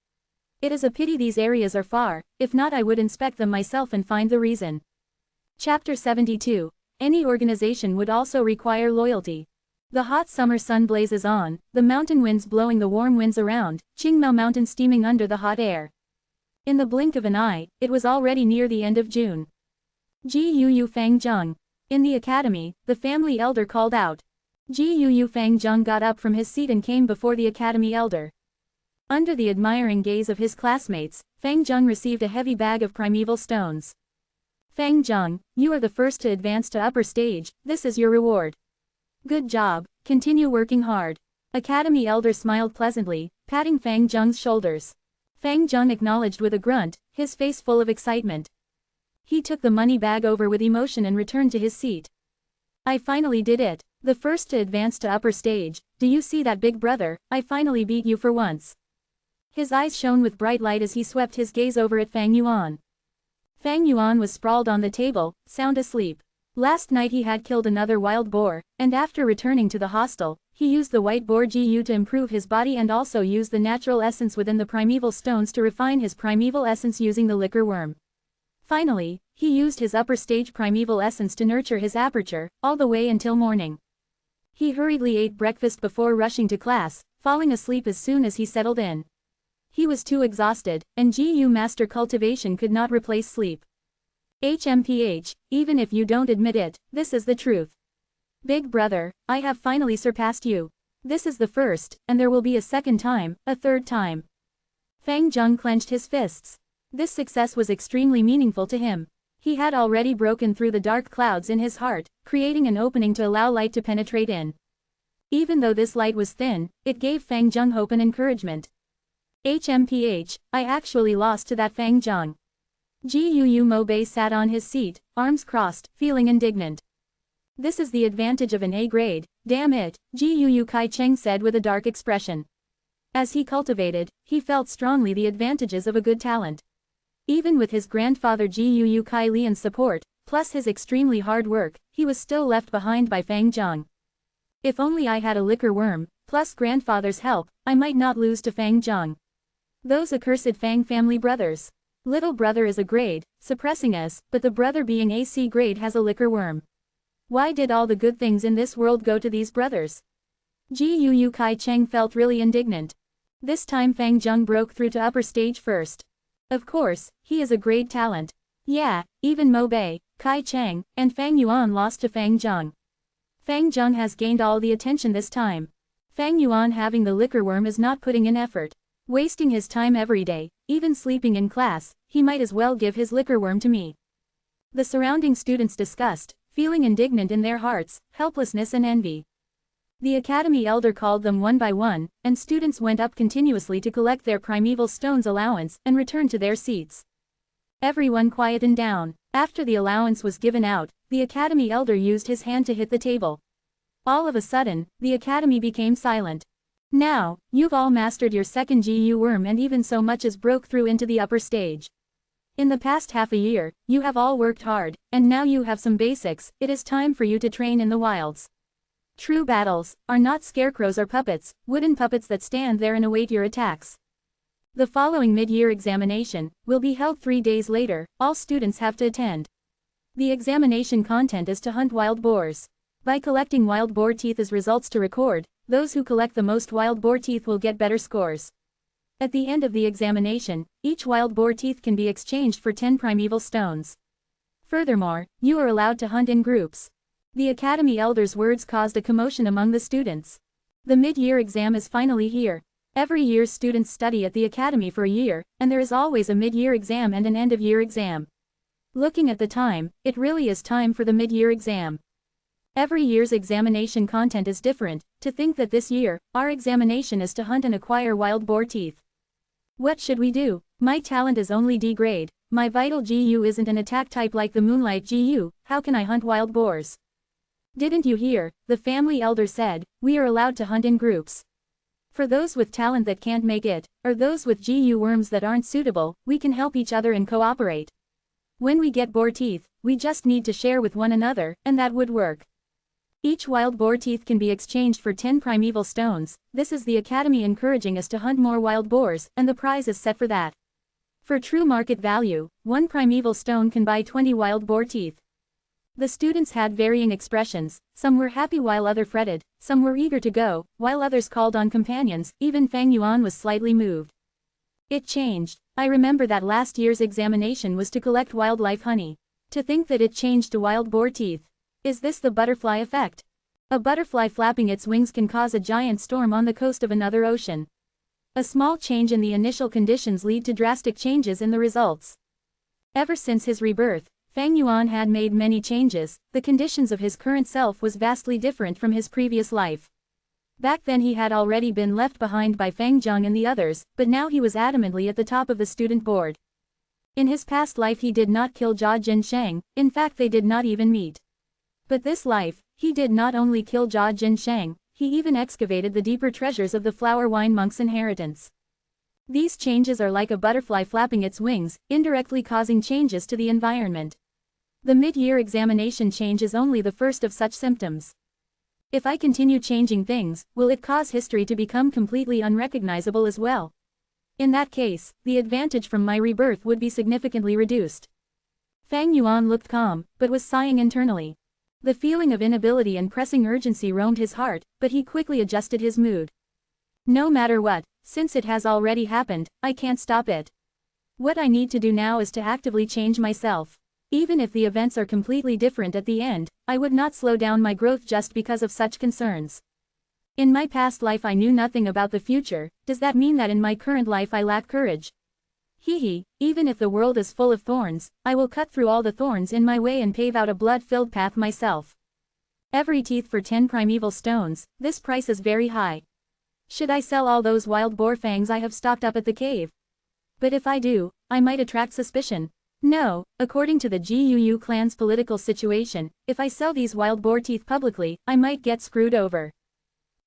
It is a pity these areas are far, if not I would inspect them myself and find the reason. Chapter 72. Any organization would also require loyalty. The hot summer sun blazes on, the mountain winds blowing the warm winds around, Qingmao Mountain steaming under the hot air. In the blink of an eye, it was already near the end of June. Ji Yu Fang Zheng. In the academy, the family elder called out. Ji Yu Fang Zheng got up from his seat and came before the academy elder. Under the admiring gaze of his classmates, Fang Zheng received a heavy bag of primeval stones. Fang Zheng, you are the first to advance to upper stage, this is your reward. Good job, continue working hard. Academy elder smiled pleasantly, patting Fang Zheng's shoulders. Fang Zheng acknowledged with a grunt, his face full of excitement. He took the money bag over with emotion and returned to his seat. I finally did it. The first to advance to upper stage, do you see that big brother, I finally beat you for once. His eyes shone with bright light as he swept his gaze over at Fang Yuan. Fang Yuan was sprawled on the table, sound asleep. Last night he had killed another wild boar, and after returning to the hostel, he used the white boar Gu to improve his body and also used the natural essence within the primeval stones to refine his primeval essence using the liquor worm. Finally, he used his upper stage primeval essence to nurture his aperture, all the way until morning. He hurriedly ate breakfast before rushing to class, falling asleep as soon as he settled in. He was too exhausted, and Gu master cultivation could not replace sleep. HMPH, even if you don't admit it, this is the truth. Big brother, I have finally surpassed you. This is the first, and there will be a second time, a third time. Fang Zheng clenched his fists. This success was extremely meaningful to him. He had already broken through the dark clouds in his heart, creating an opening to allow light to penetrate in. Even though this light was thin, it gave Fang Zheng hope and encouragement. HMPH, I actually lost to that Fang Zheng. Gu Mo Bei sat on his seat, arms crossed, feeling indignant. This is the advantage of an A grade, damn it, Gu Kai Cheng said with a dark expression. As he cultivated, he felt strongly the advantages of a good talent. Even with his grandfather Gu Kai Lian's support, plus his extremely hard work, he was still left behind by Fang Zheng. If only I had a liquor worm, plus grandfather's help, I might not lose to Fang Zheng. Those accursed Fang family brothers. Little brother is a grade, suppressing us, but the brother being a C grade has a liquor worm. Why did all the good things in this world go to these brothers? Gu Kai Cheng felt really indignant. This time Fang Zheng broke through to upper stage first. Of course, he is a great talent. Yeah, even Mo Bei, Kai Cheng, and Fang Yuan lost to Fang Zheng. Fang Zheng has gained all the attention this time. Fang Yuan having the liquor worm is not putting in effort. Wasting his time every day, even sleeping in class, he might as well give his liquor worm to me. The surrounding students discussed, feeling indignant in their hearts, helplessness and envy. The academy elder called them one by one, and students went up continuously to collect their primeval stones allowance and return to their seats. Everyone quietened down. After the allowance was given out, the academy elder used his hand to hit the table. All of a sudden, the academy became silent. Now, you've all mastered your second Gu worm and even so much as broke through into the upper stage. In the past half a year, you have all worked hard, and now you have some basics, it is time for you to train in the wilds. True battles are not scarecrows or puppets, wooden puppets that stand there and await your attacks. The following mid-year examination will be held 3 days later, all students have to attend. The examination content is to hunt wild boars. By collecting wild boar teeth as results to record, those who collect the most wild boar teeth will get better scores. At the end of the examination, each wild boar teeth can be exchanged for 10 primeval stones. Furthermore, you are allowed to hunt in groups. The academy elder's words caused a commotion among the students. The mid-year exam is finally here. Every year students study at the academy for a year, and there is always a mid-year exam and an end-of-year exam. Looking at the time, it really is time for the mid-year exam. Every year's examination content is different. To think that this year, our examination is to hunt and acquire wild boar teeth. What should we do? My talent is only D grade. My vital GU isn't an attack type like the Moonlight GU, how can I hunt wild boars? Didn't you hear? The family elder said, we are allowed to hunt in groups. For those with talent that can't make it, or those with GU worms that aren't suitable, we can help each other and cooperate. When we get boar teeth, we just need to share with one another, and that would work. Each wild boar teeth can be exchanged for 10 primeval stones. This is the academy encouraging us to hunt more wild boars, and the prize is set for that. For true market value, 1 primeval stone can buy 20 wild boar teeth. The students had varying expressions. Some were happy while others fretted, some were eager to go, while others called on companions. Even Fang Yuan was slightly moved. It changed. I remember that last year's examination was to collect wildlife honey. To think that it changed to wild boar teeth. Is this the butterfly effect? A butterfly flapping its wings can cause a giant storm on the coast of another ocean. A small change in the initial conditions lead to drastic changes in the results. Ever since his rebirth, Fang Yuan had made many changes. The conditions of his current self was vastly different from his previous life. Back then he had already been left behind by Fang Zheng and the others, but now he was adamantly at the top of the student board. In his past life he did not kill Jia Jinsheng, in fact they did not even meet. But this life, he did not only kill Jia Jinsheng, he even excavated the deeper treasures of the flower wine monk's inheritance. These changes are like a butterfly flapping its wings, indirectly causing changes to the environment. The mid-year examination change is only the first of such symptoms. If I continue changing things, will it cause history to become completely unrecognizable as well? In that case, the advantage from my rebirth would be significantly reduced. Fang Yuan looked calm, but was sighing internally. The feeling of inability and pressing urgency roamed his heart, but he quickly adjusted his mood. No matter what, since it has already happened, I can't stop it. What I need to do now is to actively change myself. Even if the events are completely different at the end, I would not slow down my growth just because of such concerns. In my past life I knew nothing about the future. Does that mean that in my current life I lack courage? Even if the world is full of thorns, I will cut through all the thorns in my way and pave out a blood-filled path myself. Every teeth for 10 primeval stones, this price is very high. Should I sell all those wild boar fangs I have stocked up at the cave? But if I do, I might attract suspicion. No, according to the GUU clan's political situation, if I sell these wild boar teeth publicly, I might get screwed over.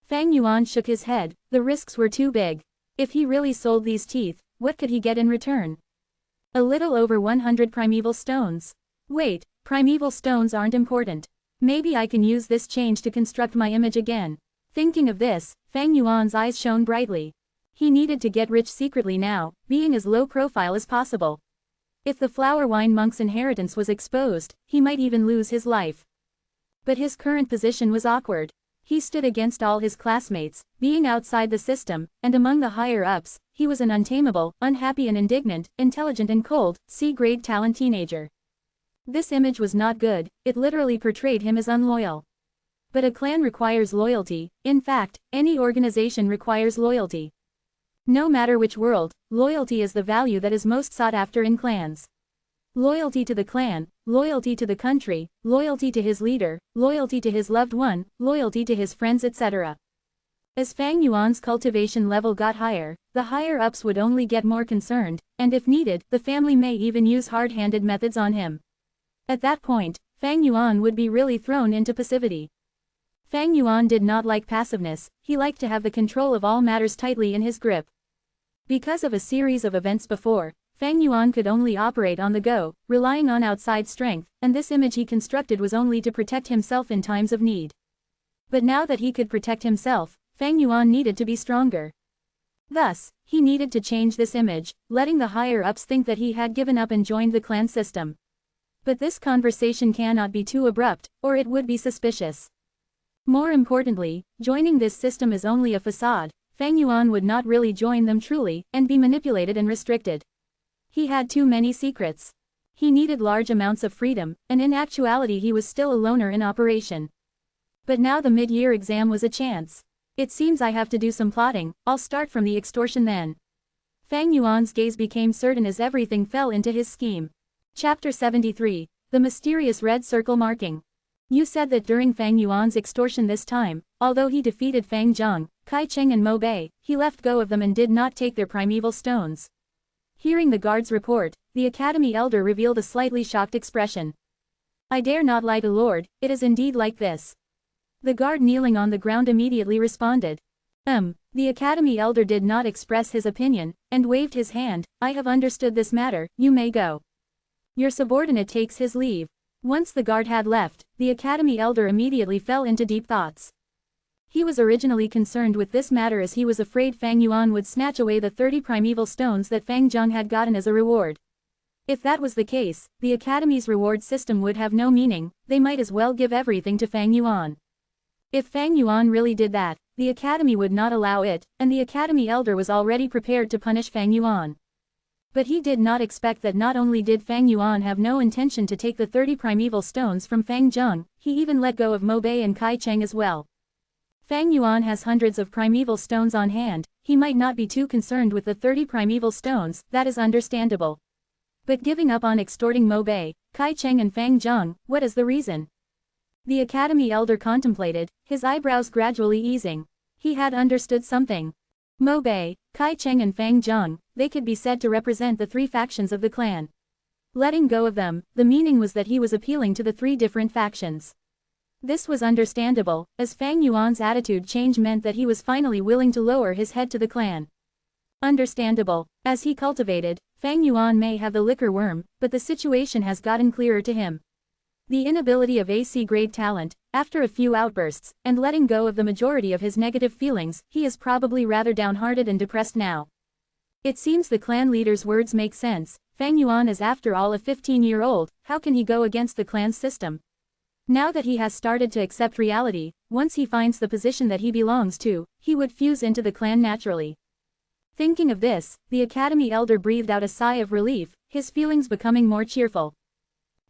Fang Yuan shook his head. The risks were too big. If he really sold these teeth, what could he get in return? A little over 100 primeval stones. Wait, primeval stones aren't important. Maybe I can use this change to construct my image again. Thinking of this, Fang Yuan's eyes shone brightly. He needed to get rich secretly now, being as low profile as possible. If the flower wine monk's inheritance was exposed, he might even lose his life. But his current position was awkward. He stood against all his classmates, being outside the system, and among the higher-ups, he was an untamable, unhappy and indignant, intelligent and cold, C-grade talent teenager. This image was not good, it literally portrayed him as unloyal. But a clan requires loyalty. In fact, any organization requires loyalty. No matter which world, loyalty is the value that is most sought after in clans. Loyalty to the clan, loyalty to the country, loyalty to his leader, loyalty to his loved one, loyalty to his friends, etc. As Fang Yuan's cultivation level got higher, the higher-ups would only get more concerned, and if needed, the family may even use hard-handed methods on him. At that point, Fang Yuan would be really thrown into passivity. Fang Yuan did not like passiveness, he liked to have the control of all matters tightly in his grip. Because of a series of events before, Fang Yuan could only operate on the go, relying on outside strength, and this image he constructed was only to protect himself in times of need. But now that he could protect himself, Fang Yuan needed to be stronger. Thus, he needed to change this image, letting the higher-ups think that he had given up and joined the clan system. But this conversation cannot be too abrupt, or it would be suspicious. More importantly, joining this system is only a facade. Fang Yuan would not really join them truly, and be manipulated and restricted. He had too many secrets. He needed large amounts of freedom, and in actuality he was still a loner in operation. But now the mid-year exam was a chance. It seems I have to do some plotting. I'll start from the extortion then. Fang Yuan's gaze became certain as everything fell into his scheme. Chapter 73. The Mysterious Red Circle Marking. You said that during Fang Yuan's extortion this time, although he defeated Fang Zheng, Kai Cheng and Mo Bei, he left go of them and did not take their primeval stones. Hearing the guard's report, the academy elder revealed a slightly shocked expression. I dare not lie to Lord, it is indeed like this. The guard kneeling on the ground immediately responded. The academy elder did not express his opinion, and waved his hand. I have understood this matter, you may go. Your subordinate takes his leave. Once the guard had left, the academy elder immediately fell into deep thoughts. He was originally concerned with this matter as he was afraid Fang Yuan would snatch away the 30 primeval stones that Fang Zheng had gotten as a reward. If that was the case, the academy's reward system would have no meaning, they might as well give everything to Fang Yuan. If Fang Yuan really did that, the academy would not allow it, and the academy elder was already prepared to punish Fang Yuan. But he did not expect that not only did Fang Yuan have no intention to take the 30 primeval stones from Fang Zheng, he even let go of Mo Bei and Kai Cheng as well. Fang Yuan has hundreds of primeval stones on hand, he might not be too concerned with the 30 primeval stones, that is understandable. But giving up on extorting Mo Bei, Kai Cheng and Fang Zheng, what is the reason? The academy elder contemplated, his eyebrows gradually easing. He had understood something. Mo Bei, Kai Cheng and Fang Zheng, they could be said to represent the 3 factions of the clan. Letting go of them, the meaning was that he was appealing to the 3 different factions. This was understandable, as Fang Yuan's attitude change meant that he was finally willing to lower his head to the clan. Understandable, as he cultivated, Fang Yuan may have the liquor worm, but the situation has gotten clearer to him. The inability of AC-grade talent, after a few outbursts, and letting go of the majority of his negative feelings, he is probably rather downhearted and depressed now. It seems the clan leader's words make sense. Fang Yuan is after all a 15-year-old, how can he go against the clan's system? Now that he has started to accept reality, once he finds the position that he belongs to, he would fuse into the clan naturally. Thinking of this, the academy elder breathed out a sigh of relief, his feelings becoming more cheerful.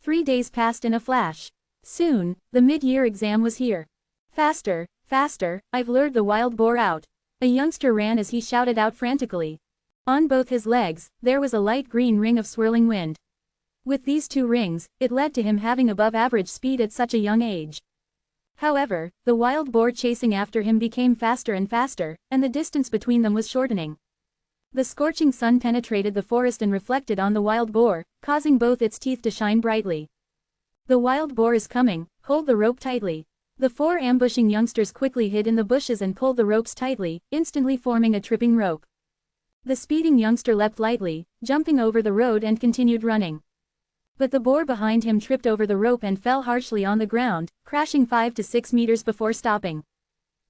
3 days passed in a flash. Soon, the mid-year exam was here. Faster, faster, I've lured the wild boar out. A youngster ran as he shouted out frantically. On both his legs, there was a light green ring of swirling wind. With these 2 rings, it led to him having above-average speed at such a young age. However, the wild boar chasing after him became faster and faster, and the distance between them was shortening. The scorching sun penetrated the forest and reflected on the wild boar, causing both its teeth to shine brightly. The wild boar is coming, hold the rope tightly. The 4 ambushing youngsters quickly hid in the bushes and pulled the ropes tightly, instantly forming a tripping rope. The speeding youngster leapt lightly, jumping over the road and continued running. But the boar behind him tripped over the rope and fell harshly on the ground, crashing 5 to 6 meters before stopping.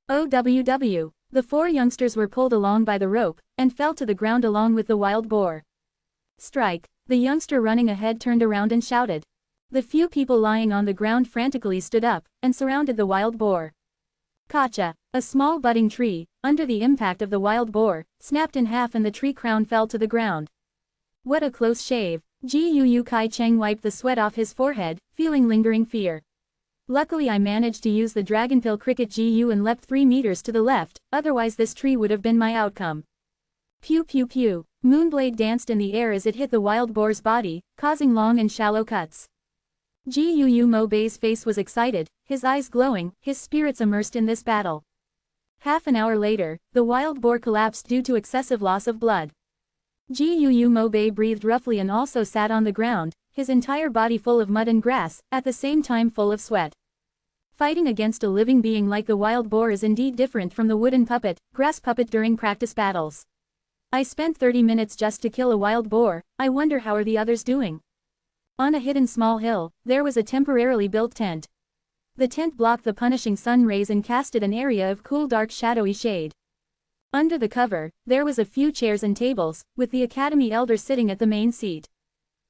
OWW. The 4 youngsters were pulled along by the rope, and fell to the ground along with the wild boar. Strike! The youngster running ahead turned around and shouted. The few people lying on the ground frantically stood up, and surrounded the wild boar. Gotcha! A small budding tree, under the impact of the wild boar, snapped in half and the tree crown fell to the ground. What a close shave! Gu Kai Cheng wiped the sweat off his forehead, feeling lingering fear. Luckily I managed to use the dragonpill cricket GU and leapt 3 meters to the left, otherwise this tree would have been my outcome. Pew pew pew. Moonblade danced in the air as it hit the wild boar's body, causing long and shallow cuts. Gu Mo Bei's face was excited, his eyes glowing, his spirits immersed in this battle. Half an hour later, the wild boar collapsed due to excessive loss of blood. Gu Mo Bei breathed roughly and also sat on the ground, his entire body full of mud and grass, at the same time full of sweat. Fighting against a living being like the wild boar is indeed different from the wooden puppet, grass puppet during practice battles. I spent 30 minutes just to kill a wild boar, I wonder how are the others doing? On a hidden small hill, there was a temporarily built tent. The tent blocked the punishing sun rays and casted an area of cool dark shadowy shade. Under the cover, there was a few chairs and tables, with the academy elder sitting at the main seat.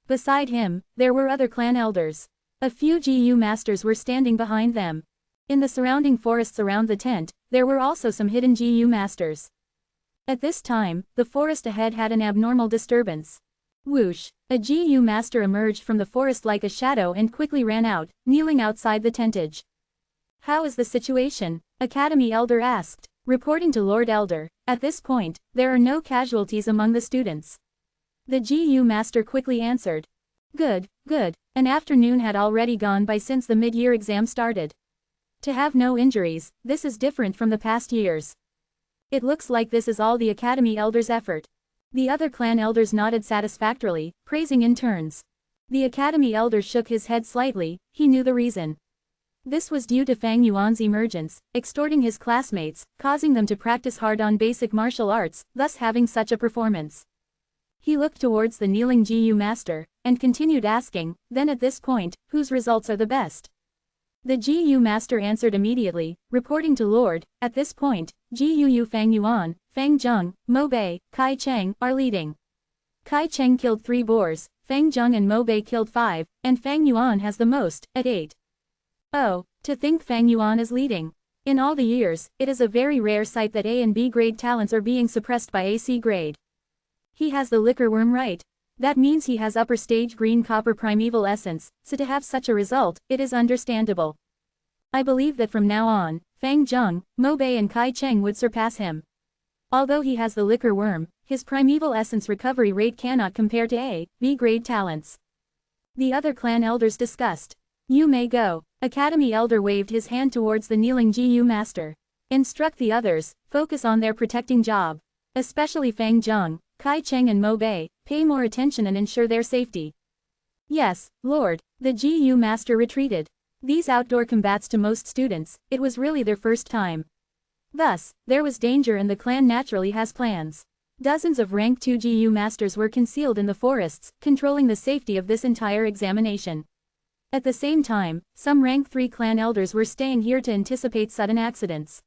Beside him, there were other clan elders. A few GU masters were standing behind them. In the surrounding forests around the tent, there were also some hidden GU masters. At this time, the forest ahead had an abnormal disturbance. Whoosh! A GU master emerged from the forest like a shadow and quickly ran out, kneeling outside the tentage. How is the situation? Academy elder asked. Reporting to Lord Elder, at this point, there are no casualties among the students. The GU master quickly answered. Good, Good, an afternoon had already gone by since the mid-year exam started. To have no injuries, this is different from the past years. It looks like this is all the Academy elders' effort. The other clan elders nodded satisfactorily, praising in turns. The Academy elder shook his head slightly, he knew the reason. This was due to Fang Yuan's emergence, extorting his classmates, causing them to practice hard on basic martial arts, thus having such a performance. He looked towards the kneeling GU master, and continued asking, then at this point, whose results are the best? The GU master answered immediately, reporting to Lord, at this point, GUU Fang Yuan, Fang Zheng, Mo Bei, Kai Cheng, are leading. Kai Cheng killed 3 boars, Fang Zheng and Mo Bei killed 5, and Fang Yuan has the most, at 8. Oh, to think Fang Yuan is leading. In all the years, it is a very rare sight that A and B grade talents are being suppressed by AC grade. He has the liquor worm right. That means he has upper stage green copper primeval essence, so to have such a result, it is understandable. I believe that from now on, Fang Zheng, Mo Bei and Kai Cheng would surpass him. Although he has the liquor worm, his primeval essence recovery rate cannot compare to A, B grade talents. The other clan elders discussed. You may go. Academy elder waved his hand towards the kneeling GU master. Instruct the others, focus on their protecting job. Especially Fang Zheng, Kai Cheng and Mo Bei, pay more attention and ensure their safety. Yes, Lord. The GU master retreated. These outdoor combats to most students, it was really their first time. Thus, there was danger and the clan naturally has plans. Dozens of rank 2 GU masters were concealed in the forests, controlling the safety of this entire examination. At the same time, some rank 3 clan elders were staying here to anticipate sudden accidents.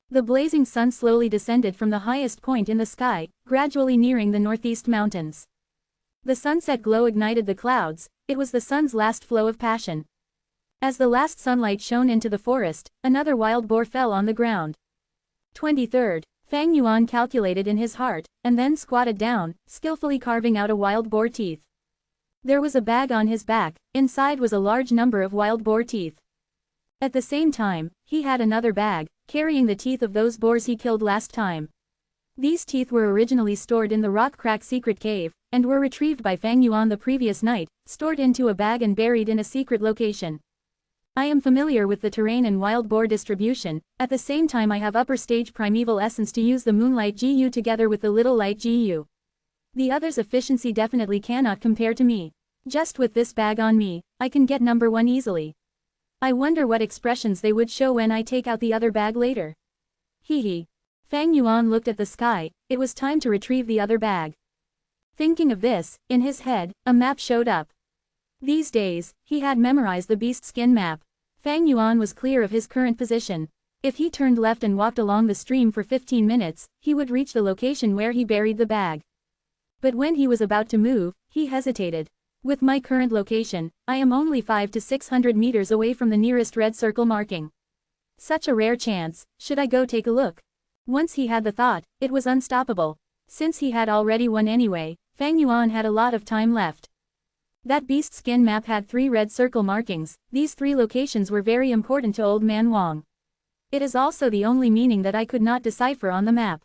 The blazing sun slowly descended from the highest point in the sky, gradually nearing the northeast mountains. The sunset glow ignited the clouds, it was the sun's last flow of passion. As the last sunlight shone into the forest, another wild boar fell on the ground. 23rd. Fang Yuan calculated in his heart, and then squatted down, skillfully carving out a wild boar teeth. There was a bag on his back, inside was a large number of wild boar teeth. At the same time, he had another bag, carrying the teeth of those boars he killed last time. These teeth were originally stored in the rock crack secret cave, and were retrieved by Fang Yuan the previous night, stored into a bag and buried in a secret location. I am familiar with the terrain and wild boar distribution, at the same time I have upper stage primeval essence to use the moonlight GU together with the little light GU. The others' efficiency definitely cannot compare to me. Just with this bag on me, I can get number 1 easily. I wonder what expressions they would show when I take out the other bag later. Hee. Fang Yuan looked at the sky, it was time to retrieve the other bag. Thinking of this, in his head, a map showed up. These days, he had memorized the beast skin map. Fang Yuan was clear of his current position. If he turned left and walked along the stream for 15 minutes, he would reach the location where he buried the bag. But when he was about to move, he hesitated. With my current location, I am only 500 to 600 meters away from the nearest red circle marking. Such a rare chance, should I go take a look? Once he had the thought, it was unstoppable. Since he had already won anyway, Fang Yuan had a lot of time left. That beast skin map had 3 red circle markings, these 3 locations were very important to Old Man Wang. It is also the only meaning that I could not decipher on the map.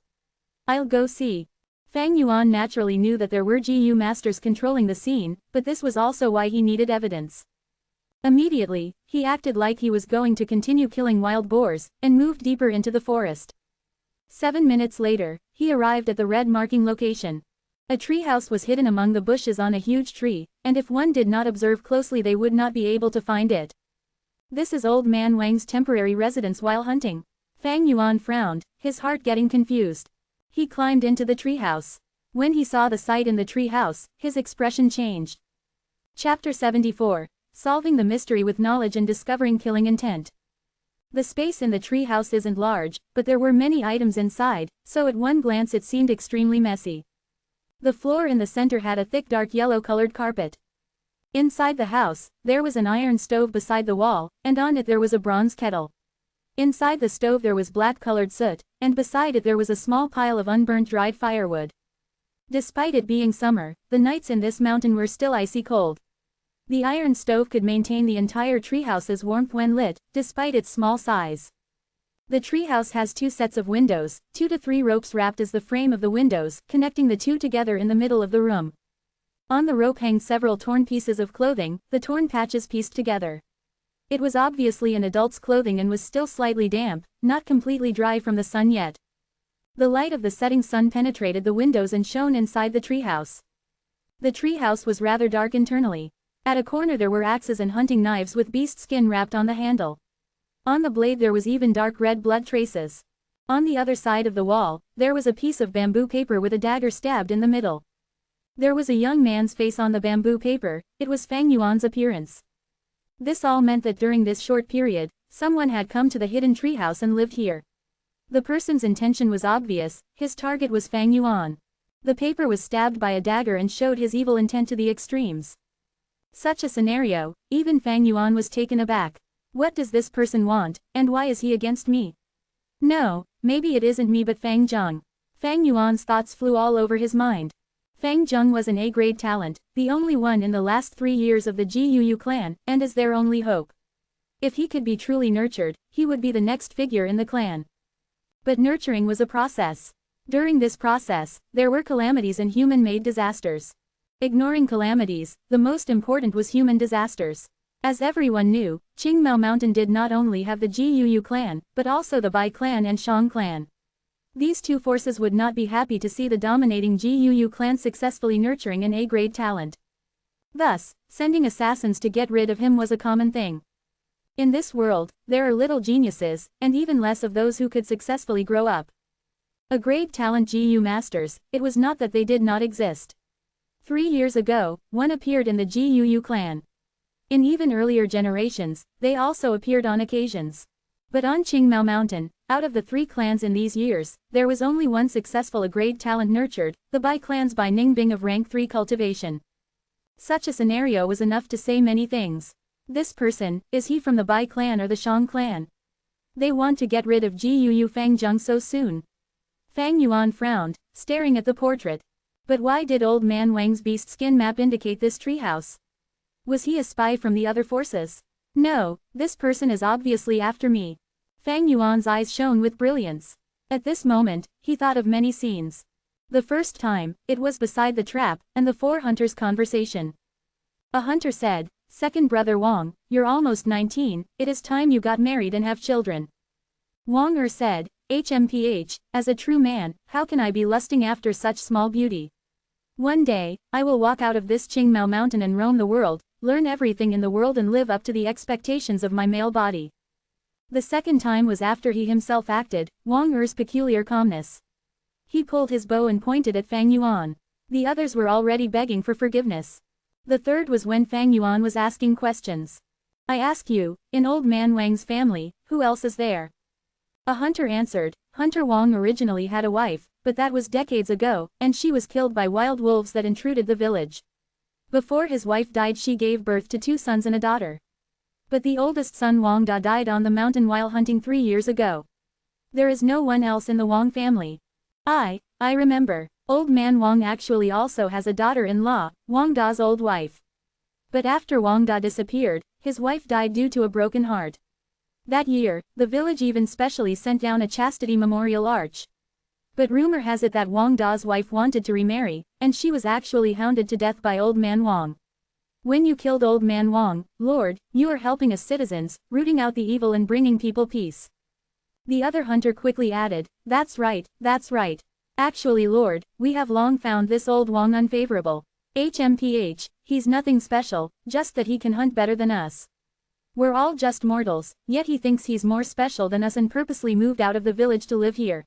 I'll go see. Fang Yuan naturally knew that there were GU masters controlling the scene, but this was also why he needed evidence. Immediately, he acted like he was going to continue killing wild boars, and moved deeper into the forest. 7 minutes later, he arrived at the red marking location. A treehouse was hidden among the bushes on a huge tree, and if one did not observe closely they would not be able to find it. This is Old Man Wang's temporary residence while hunting. Fang Yuan frowned, his heart getting confused. He climbed into the treehouse. When he saw the sight in the treehouse, his expression changed. Chapter 74. Solving the mystery with knowledge and discovering killing intent. The space in the treehouse isn't large, but there were many items inside, so at one glance it seemed extremely messy. The floor in the center had a thick dark yellow-colored carpet. Inside the house, there was an iron stove beside the wall, and on it there was a bronze kettle. Inside the stove there was black-colored soot, and beside it there was a small pile of unburnt dried firewood. Despite it being summer, the nights in this mountain were still icy cold. The iron stove could maintain the entire treehouse's warmth when lit, despite its small size. The treehouse has 2 sets of windows, 2 to 3 ropes wrapped as the frame of the windows, connecting the 2 together in the middle of the room. On the rope hang several torn pieces of clothing, the torn patches pieced together. It was obviously an adult's clothing and was still slightly damp, not completely dry from the sun yet. The light of the setting sun penetrated the windows and shone inside the treehouse. The treehouse was rather dark internally. At a corner there were axes and hunting knives with beast skin wrapped on the handle. On the blade there was even dark red blood traces. On the other side of the wall, there was a piece of bamboo paper with a dagger stabbed in the middle. There was a young man's face on the bamboo paper. It was Fang Yuan's appearance. This all meant that during this short period, someone had come to the hidden treehouse and lived here. The person's intention was obvious, his target was Fang Yuan. The paper was stabbed by a dagger and showed his evil intent to the extremes. Such a scenario, even Fang Yuan was taken aback. What does this person want, and why is he against me? No, maybe it isn't me but Fang Zheng. Fang Yuan's thoughts flew all over his mind. Fang Zheng was an A-grade talent, the only one in the last 3 years of the Jiuyu clan, and is their only hope. If he could be truly nurtured, he would be the next figure in the clan. But nurturing was a process. During this process, there were calamities and human-made disasters. Ignoring calamities, the most important was human disasters. As everyone knew, Qingmao Mountain did not only have the Jiuyu clan, but also the Bai clan and Shang clan. These two forces would not be happy to see the dominating Jiuyu clan successfully nurturing an A-grade talent. Thus, sending assassins to get rid of him was a common thing. In this world, there are little geniuses, and even less of those who could successfully grow up. A-grade talent Jiu masters, it was not that they did not exist. 3 years ago, one appeared in the Jiuyu clan. In even earlier generations, they also appeared on occasions. But on Qingmao Mountain, out of the 3 clans in these years, there was only one successful A-grade talent nurtured, the Bai clans by Ningbing of rank 3 cultivation. Such a scenario was enough to say many things. This person, is he from the Bai clan or the Shang clan? They want to get rid of Jiuyu Fang Zheng so soon. Fang Yuan frowned, staring at the portrait. But why did old man Wang's beast skin map indicate this treehouse? Was he a spy from the other forces? No, this person is obviously after me. Fang Yuan's eyes shone with brilliance. At this moment, he thought of many scenes. The first time, it was beside the trap, and the 4 hunters' conversation. A hunter said, "Second brother Wang, you're almost 19, it is time you got married and have children." Wang said, "HMPH, as a true man, how can I be lusting after such small beauty? One day, I will walk out of this Qingmao Mountain and roam the world, learn everything in the world and live up to the expectations of my male body." The second time was after he himself acted, Wang Er's peculiar calmness. He pulled his bow and pointed at Fang Yuan. The others were already begging for forgiveness. The third was when Fang Yuan was asking questions. "I ask you, in old man Wang's family, who else is there?" A hunter answered, "Hunter Wang originally had a wife, but that was decades ago, and she was killed by wild wolves that intruded the village. Before his wife died she gave birth to 2 sons and a daughter. But the oldest son Wang Da died on the mountain while hunting 3 years ago. There is no one else in the Wang family." I remember. Old man Wang actually also has a daughter-in-law, Wang Da's old wife. But after Wang Da disappeared, his wife died due to a broken heart. That year, the village even specially sent down a chastity memorial arch. But rumor has it that Wang Da's wife wanted to remarry, and she was actually hounded to death by old man Wang. When you killed old man Wang, Lord, you are helping us citizens, rooting out the evil and bringing people peace. The other hunter quickly added, "That's right, that's right. Actually Lord, we have long found this old Wang unfavorable. HMPH, he's nothing special, just that he can hunt better than us. We're all just mortals, yet he thinks he's more special than us and purposely moved out of the village to live here.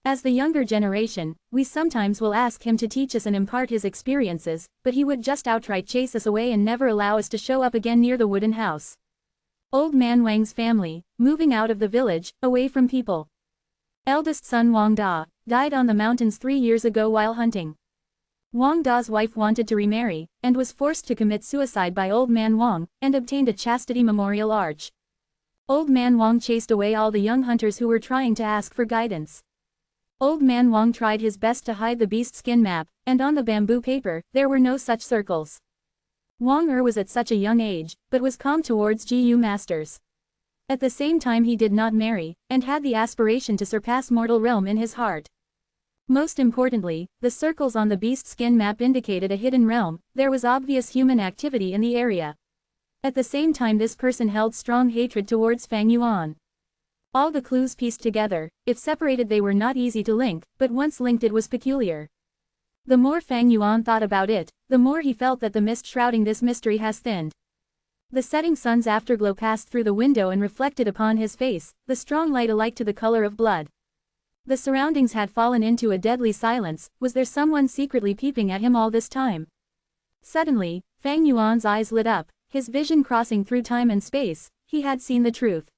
As the younger generation, we sometimes will ask him to teach us and impart his experiences, but he would just outright chase us away and never allow us to show up again near the wooden house." Old man Wang's family, moving out of the village, away from people. Eldest son Wang Da, died on the mountains 3 years ago while hunting. Wang Da's wife wanted to remarry, and was forced to commit suicide by old man Wang, and obtained a chastity memorial arch. Old man Wang chased away all the young hunters who were trying to ask for guidance. Old man Wang tried his best to hide the beast skin map, and on the bamboo paper, there were no such circles. Wang was at such a young age, but was calm towards Jiu masters. At the same time he did not marry, and had the aspiration to surpass mortal realm in his heart. Most importantly, the circles on the beast skin map indicated a hidden realm. There was obvious human activity in the area. At the same time, this person held strong hatred towards Fang Yuan. All the clues pieced together, if separated they were not easy to link, but once linked it was peculiar. The more Fang Yuan thought about it, the more he felt that the mist shrouding this mystery has thinned. The setting sun's afterglow passed through the window and reflected upon his face, the strong light alike to the color of blood. The surroundings had fallen into a deadly silence. Was there someone secretly peeping at him all this time? Suddenly, Fang Yuan's eyes lit up, his vision crossing through time and space. He had seen the truth.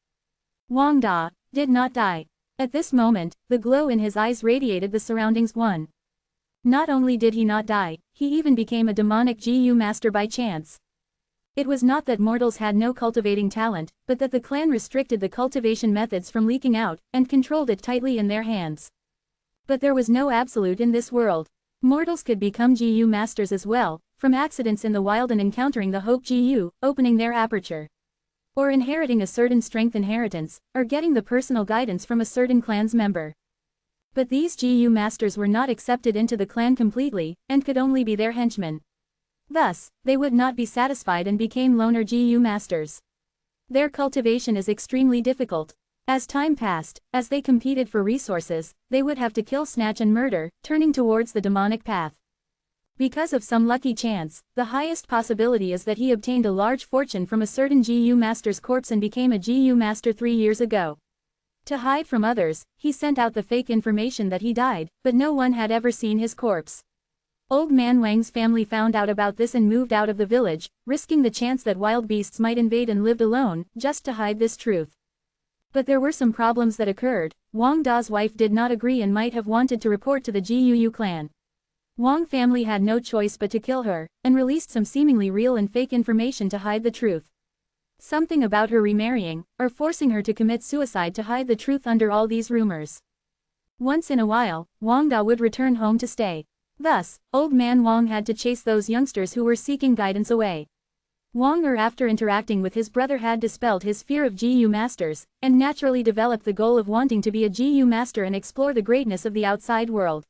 Wang Da did not die. At this moment, the glow in his eyes radiated the surroundings. Not only did he not die, he even became a demonic GU master by chance. It was not that mortals had no cultivating talent, but that the clan restricted the cultivation methods from leaking out, and controlled it tightly in their hands. But there was no absolute in this world. Mortals could become GU masters as well, from accidents in the wild and encountering the Hope GU, opening their aperture. Or inheriting a certain strength inheritance, or getting the personal guidance from a certain clan's member. But these GU masters were not accepted into the clan completely, and could only be their henchmen. Thus, they would not be satisfied and became loner GU masters. Their cultivation is extremely difficult. As time passed, as they competed for resources, they would have to kill, snatch and murder, turning towards the demonic path. Because of some lucky chance, the highest possibility is that he obtained a large fortune from a certain GU master's corpse and became a GU master 3 years ago. To hide from others, he sent out the fake information that he died, but no one had ever seen his corpse. Old man Wang's family found out about this and moved out of the village, risking the chance that wild beasts might invade, and lived alone, just to hide this truth. But there were some problems that occurred. Wang Da's wife did not agree and might have wanted to report to the GUU clan. Wang family had no choice but to kill her, and released some seemingly real and fake information to hide the truth. Something about her remarrying, or forcing her to commit suicide to hide the truth under all these rumors. Once in a while, Wang Da would return home to stay. Thus, old man Wang had to chase those youngsters who were seeking guidance away. Wang after interacting with his brother had dispelled his fear of GU masters, and naturally developed the goal of wanting to be a GU master and explore the greatness of the outside world.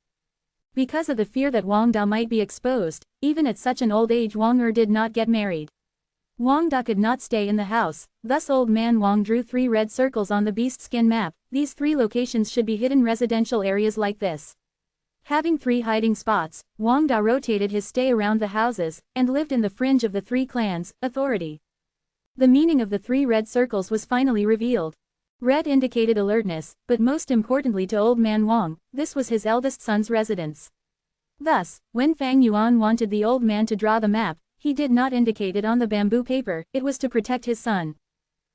Because of the fear that Wang Da might be exposed, even at such an old age Wang did not get married. Wang Da could not stay in the house, thus old man Wang drew 3 red circles on the beast skin map. These 3 locations should be hidden residential areas like this. Having 3 hiding spots, Wang Da rotated his stay around the houses, and lived in the fringe of the 3 clans' authority. The meaning of the 3 red circles was finally revealed. Red indicated alertness, but most importantly to old man Wang, this was his eldest son's residence. Thus, when Fang Yuan wanted the old man to draw the map, he did not indicate it on the bamboo paper. It was to protect his son.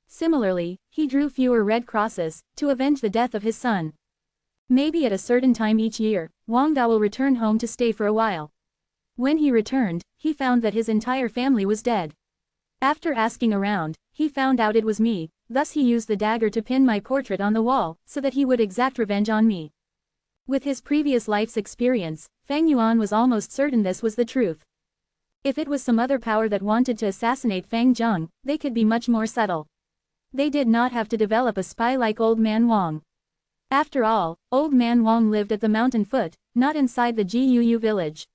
Similarly, he drew fewer red crosses, to avenge the death of his son. Maybe at a certain time each year, Wang Da will return home to stay for a while. When he returned, he found that his entire family was dead. After asking around, he found out it was me, thus he used the dagger to pin my portrait on the wall, so that he would exact revenge on me. With his previous life's experience, Fang Yuan was almost certain this was the truth. If it was some other power that wanted to assassinate Fang Zheng, they could be much more subtle. They did not have to develop a spy like old man Wang. After all, old man Wang lived at the mountain foot, not inside the GUU village.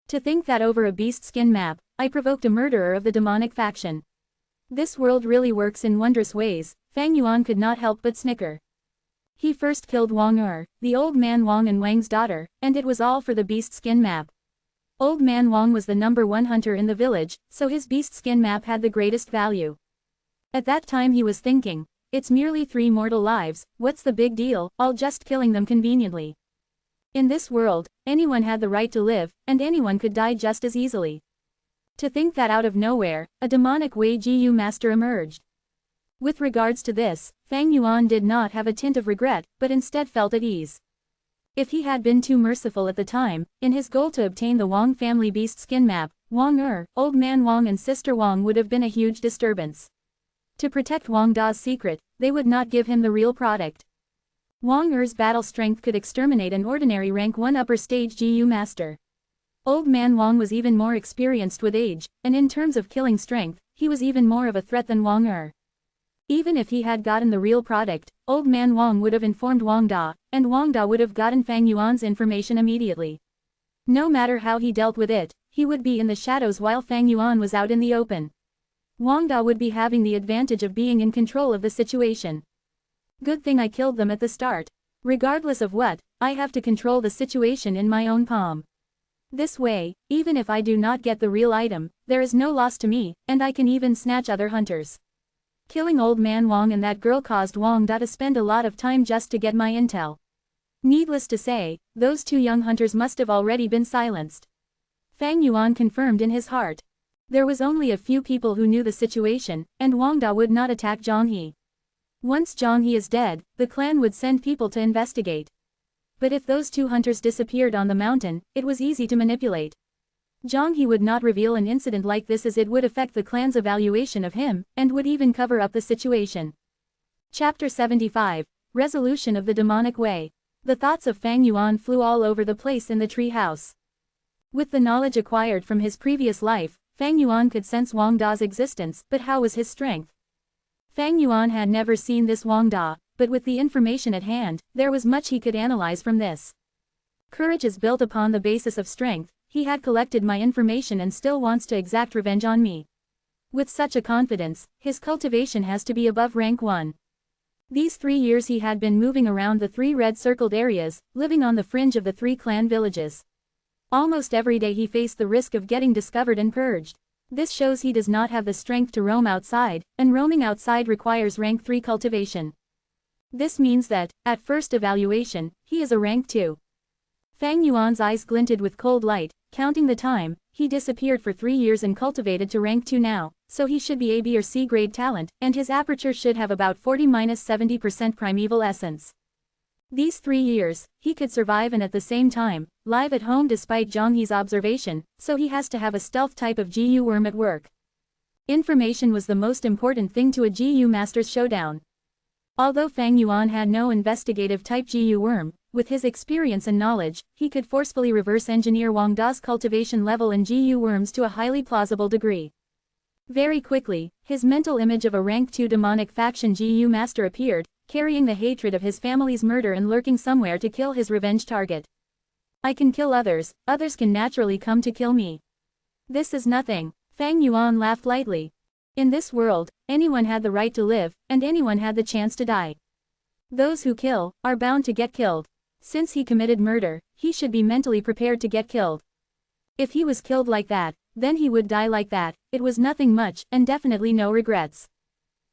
To think that over a beast skin map, I provoked a murderer of the demonic faction. This world really works in wondrous ways. Fang Yuan could not help but snicker. He first killed Wang the old man Wang and Wang's daughter, and it was all for the beast skin map. Old man Wang was the #1 hunter in the village, so his beast skin map had the greatest value. At that time he was thinking, it's merely 3 mortal lives, what's the big deal, I'll just killing them conveniently. In this world, anyone had the right to live, and anyone could die just as easily. To think that out of nowhere, a demonic Wei GU master emerged. With regards to this, Fang Yuan did not have a tint of regret, but instead felt at ease. If he had been too merciful at the time, in his goal to obtain the Wang family beast skin map, Wang old man Wang and sister Wang would have been a huge disturbance. To protect Wang Da's secret, they would not give him the real product. Wang battle strength could exterminate an ordinary rank 1 upper stage GU master. Old man Wang was even more experienced with age, and in terms of killing strength, he was even more of a threat than Wang Even if he had gotten the real product, Old Man Wang would have informed Wang Da, and Wang Da would have gotten Fang Yuan's information immediately. No matter how he dealt with it, he would be in the shadows while Fang Yuan was out in the open. Wang Da would be having the advantage of being in control of the situation. Good thing I killed them at the start. Regardless of what, I have to control the situation in my own palm. This way, even if I do not get the real item, there is no loss to me, and I can even snatch other hunters. Killing Old Man Wang and that girl caused Wang Da to spend a lot of time just to get my intel. Needless to say, those two young hunters must have already been silenced. Fang Yuan confirmed in his heart. There was only a few people who knew the situation, and Wang Da would not attack Zhang He. Once Zhang He is dead, the clan would send people to investigate. But if those two hunters disappeared on the mountain, it was easy to manipulate. Zhang He would not reveal an incident like this as it would affect the clan's evaluation of him, and would even cover up the situation. Chapter 75. Resolution of the Demonic Way. The thoughts of Fang Yuan flew all over the place in the tree house. With the knowledge acquired from his previous life, Fang Yuan could sense Wang Da's existence, but how was his strength? Fang Yuan had never seen this Wang Da, but with the information at hand, there was much he could analyze from this. Courage is built upon the basis of strength. He had collected my information and still wants to exact revenge on me. With such a confidence, his cultivation has to be above rank 1. These 3 years he had been moving around the 3 red-circled areas, living on the fringe of the 3 clan villages. Almost every day he faced the risk of getting discovered and purged. This shows he does not have the strength to roam outside, and roaming outside requires rank 3 cultivation. This means that, at first evaluation, he is a rank 2. Fang Yuan's eyes glinted with cold light. Counting the time, he disappeared for 3 years and cultivated to rank 2 now, so he should be A, B or C grade talent, and his aperture should have about 40–70% primeval essence. These 3 years, he could survive and at the same time, live at home despite Zhang He's observation, so he has to have a stealth type of GU worm at work. Information was the most important thing to a GU master's showdown. Although Fang Yuan had no investigative type GU worm, with his experience and knowledge, he could forcefully reverse engineer Wang Da's cultivation level in GU worms to a highly plausible degree. Very quickly, his mental image of a rank 2 demonic faction GU master appeared, carrying the hatred of his family's murder and lurking somewhere to kill his revenge target. I can kill others, others can naturally come to kill me. This is nothing. Fang Yuan laughed lightly. In this world, anyone had the right to live, and anyone had the chance to die. Those who kill, are bound to get killed. Since he committed murder, he should be mentally prepared to get killed. If he was killed like that, then he would die like that. It was nothing much, and definitely no regrets.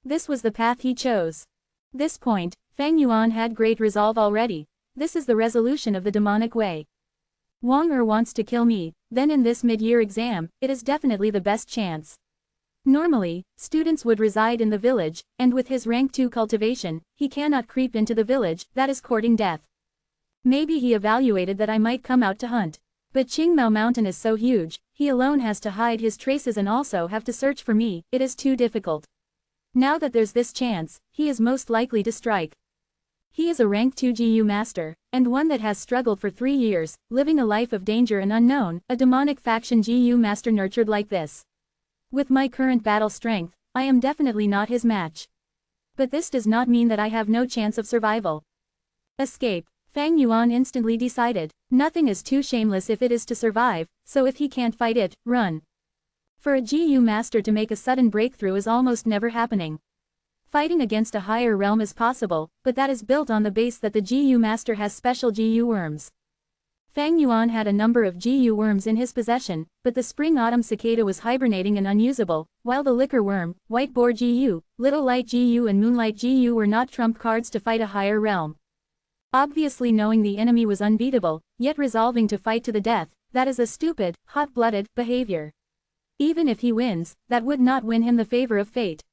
This was the path he chose. This point, Fang Yuan had great resolve already. This is the resolution of the demonic way. Wang wants to kill me, then in this mid-year exam, it is definitely the best chance. Normally, students would reside in the village, and with his rank 2 cultivation, he cannot creep into the village, that is courting death. Maybe he evaluated that I might come out to hunt. But Qingmao Mountain is so huge, he alone has to hide his traces and also have to search for me, it is too difficult. Now that there's this chance, he is most likely to strike. He is a rank 2 GU master, and one that has struggled for 3 years, living a life of danger and unknown, a demonic faction GU master nurtured like this. With my current battle strength, I am definitely not his match. But this does not mean that I have no chance of survival. Escape. Fang Yuan instantly decided, nothing is too shameless if it is to survive, so if he can't fight it, run. For a GU master to make a sudden breakthrough is almost never happening. Fighting against a higher realm is possible, but that is built on the base that the GU master has special GU worms. Fang Yuan had a number of GU worms in his possession, but the spring-autumn cicada was hibernating and unusable, while the liquor worm, white boar GU, little light GU and moonlight GU were not trump cards to fight a higher realm. Obviously knowing the enemy was unbeatable, yet resolving to fight to the death, that is a stupid, hot-blooded behavior. Even if he wins, that would not win him the favor of fate.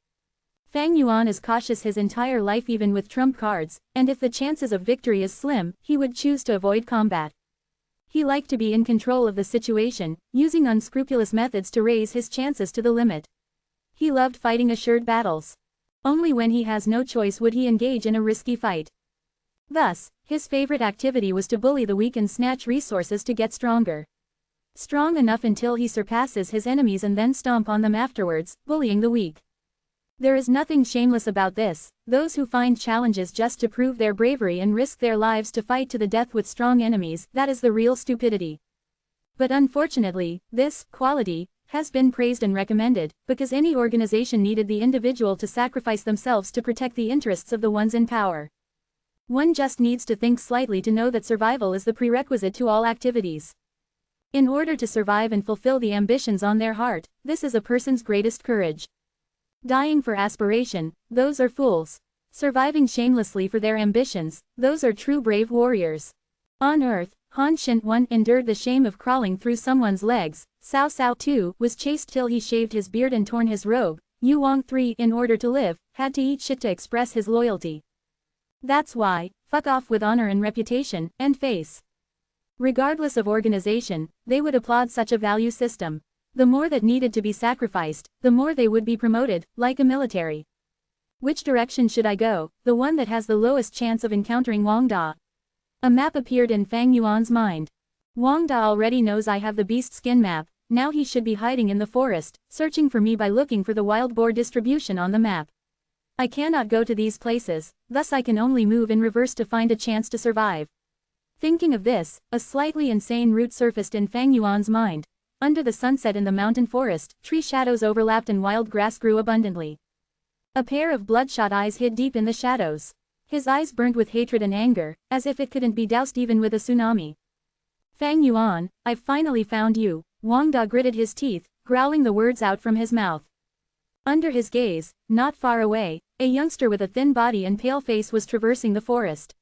Fang Yuan is cautious his entire life even with trump cards, and if the chances of victory is slim, he would choose to avoid combat. He liked to be in control of the situation, using unscrupulous methods to raise his chances to the limit. He loved fighting assured battles. Only when he has no choice would he engage in a risky fight. Thus, his favorite activity was to bully the weak and snatch resources to get stronger. Strong enough until he surpasses his enemies and then stomp on them afterwards, bullying the weak. There is nothing shameless about this. Those who find challenges just to prove their bravery and risk their lives to fight to the death with strong enemies, that is the real stupidity. But unfortunately, this quality has been praised and recommended, because any organization needed the individual to sacrifice themselves to protect the interests of the ones in power. One just needs to think slightly to know that survival is the prerequisite to all activities. In order to survive and fulfill the ambitions on their heart, this is a person's greatest courage. Dying for aspiration, those are fools. Surviving shamelessly for their ambitions, those are true brave warriors. On earth, Han Shin 1 endured the shame of crawling through someone's legs, Cao Cao 2 was chased till he shaved his beard and torn his robe, Yu Wang 3 in order to live, had to eat shit to express his loyalty. That's why, fuck off with honor and reputation, and face. Regardless of organization, they would applaud such a value system. The more that needed to be sacrificed, the more they would be promoted, like a military. Which direction should I go? The one that has the lowest chance of encountering Wang Da. A map appeared in Fang Yuan's mind. Wang Da already knows I have the beast skin map, now he should be hiding in the forest, searching for me by looking for the wild boar distribution on the map. I cannot go to these places, thus I can only move in reverse to find a chance to survive. Thinking of this, a slightly insane route surfaced in Fang Yuan's mind. Under the sunset in the mountain forest, tree shadows overlapped and wild grass grew abundantly. A pair of bloodshot eyes hid deep in the shadows. His eyes burned with hatred and anger, as if it couldn't be doused even with a tsunami. Fang Yuan, I've finally found you. Wang Da gritted his teeth, growling the words out from his mouth. Under his gaze, not far away, a youngster with a thin body and pale face was traversing the forest.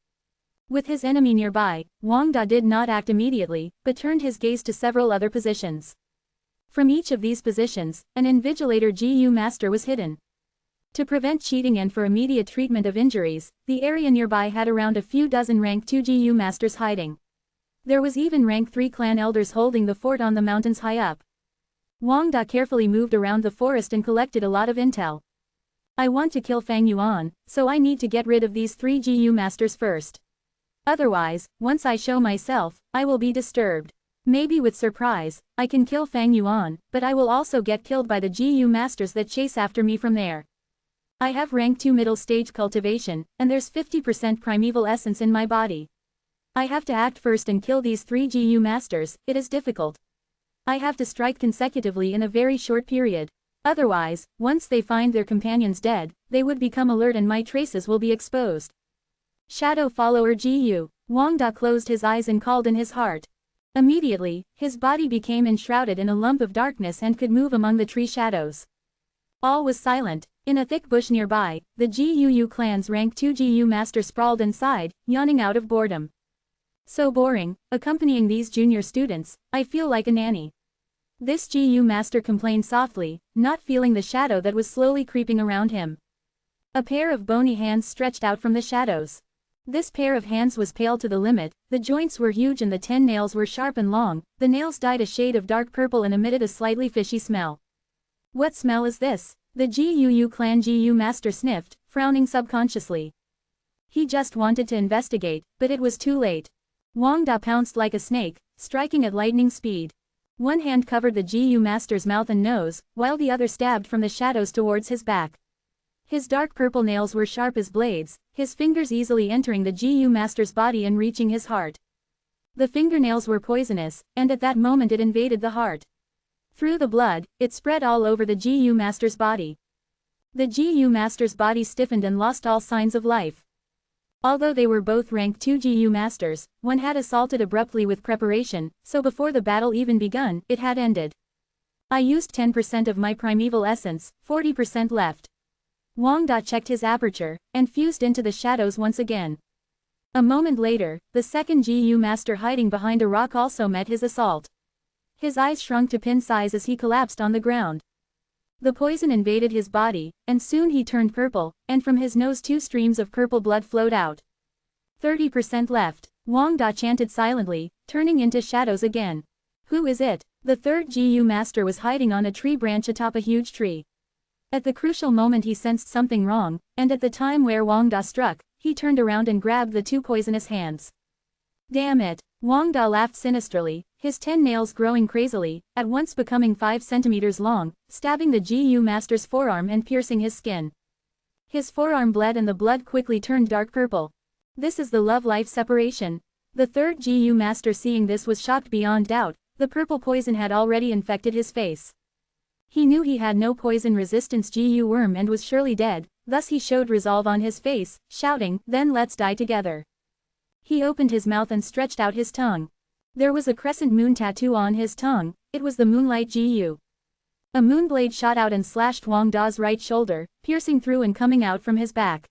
With his enemy nearby, Wang Da did not act immediately, but turned his gaze to several other positions. From each of these positions, an invigilator GU master was hidden. To prevent cheating and for immediate treatment of injuries, the area nearby had around a few dozen rank 2 GU masters hiding. There was even rank 3 clan elders holding the fort on the mountains high up. Wang Da carefully moved around the forest and collected a lot of intel. I want to kill Fang Yuan, so I need to get rid of these 3 GU masters first. Otherwise, once I show myself, I will be disturbed. Maybe with surprise, I can kill Fang Yuan, but I will also get killed by the GU masters that chase after me from there. I have rank 2 middle stage cultivation, and there's 50% primeval essence in my body. I have to act first and kill these 3 GU masters, it is difficult. I have to strike consecutively in a very short period. Otherwise, once they find their companions dead, they would become alert and my traces will be exposed. Shadow follower GU. Wang Da closed his eyes and called in his heart. Immediately, his body became enshrouded in a lump of darkness and could move among the tree shadows. All was silent. In a thick bush nearby, the GUU clan's rank 2 GU master sprawled and sighed, yawning out of boredom. So boring, accompanying these junior students, I feel like a nanny. This GU master complained softly, not feeling the shadow that was slowly creeping around him. A pair of bony hands stretched out from the shadows. This pair of hands was pale to the limit, the joints were huge and the 10 nails were sharp and long, the nails dyed a shade of dark purple and emitted a slightly fishy smell. What smell is this? The GUU clan GU master sniffed, frowning subconsciously. He just wanted to investigate, but it was too late. Wang Da pounced like a snake, striking at lightning speed. One hand covered the GU master's mouth and nose, while the other stabbed from the shadows towards his back. His dark purple nails were sharp as blades, his fingers easily entering the GU master's body and reaching his heart. The fingernails were poisonous, and at that moment it invaded the heart. Through the blood, it spread all over the GU master's body. The GU master's body stiffened and lost all signs of life. Although they were both rank 2 GU masters, one had assaulted abruptly with preparation, so before the battle even begun, it had ended. I used 10% of my primeval essence, 40% left. Wang Da checked his aperture, and fused into the shadows once again. A moment later, the second GU master hiding behind a rock also met his assault. His eyes shrunk to pin size as he collapsed on the ground. The poison invaded his body, and soon he turned purple, and from his nose 2 streams of purple blood flowed out. 30% left. Wang Da chanted silently, turning into shadows again. Who is it? The third GU master was hiding on a tree branch atop a huge tree. At the crucial moment he sensed something wrong, and at the time where Wang Da struck, he turned around and grabbed the 2 poisonous hands. Damn it! Wang Da laughed sinisterly, his 10 nails growing crazily, at once becoming 5 centimeters long, stabbing the GU master's forearm and piercing his skin. His forearm bled and the blood quickly turned dark purple. This is the love-life separation. The third GU master seeing this was shocked beyond doubt. The purple poison had already infected his face. He knew he had no poison resistance GU worm and was surely dead, thus he showed resolve on his face, shouting, "Then let's die together." He opened his mouth and stretched out his tongue. There was a crescent moon tattoo on his tongue. It was the moonlight GU. A moonblade shot out and slashed Wang Da's right shoulder, piercing through and coming out from his back.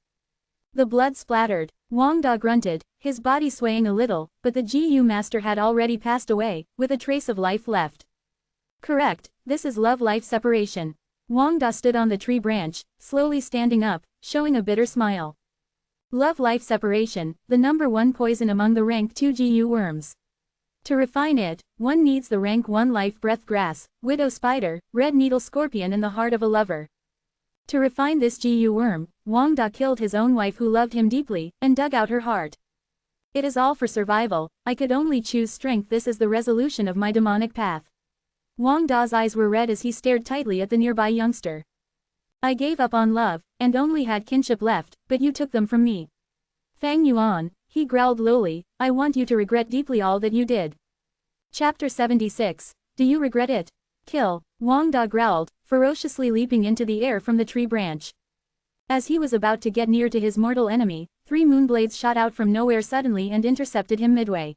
The blood splattered. Wang Da grunted, his body swaying a little, but the GU master had already passed away, with a trace of life left. Correct, this is love-life separation. Wang Da stood on the tree branch, slowly standing up, showing a bitter smile. Love-life separation, the number 1 poison among the rank 2 GU worms. To refine it, one needs the rank 1 life breath grass, widow spider, red needle scorpion and the heart of a lover. To refine this GU worm, Wang Da killed his own wife who loved him deeply, and dug out her heart. It is all for survival, I could only choose strength. This is the resolution of my demonic path. Wang Da's eyes were red as he stared tightly at the nearby youngster. I gave up on love, and only had kinship left, but you took them from me. Fang Yuan, he growled lowly, I want you to regret deeply all that you did. Chapter 76, Do you regret it? Kill, Wang Da growled, ferociously leaping into the air from the tree branch. As he was about to get near to his mortal enemy, 3 moonblades shot out from nowhere suddenly and intercepted him midway.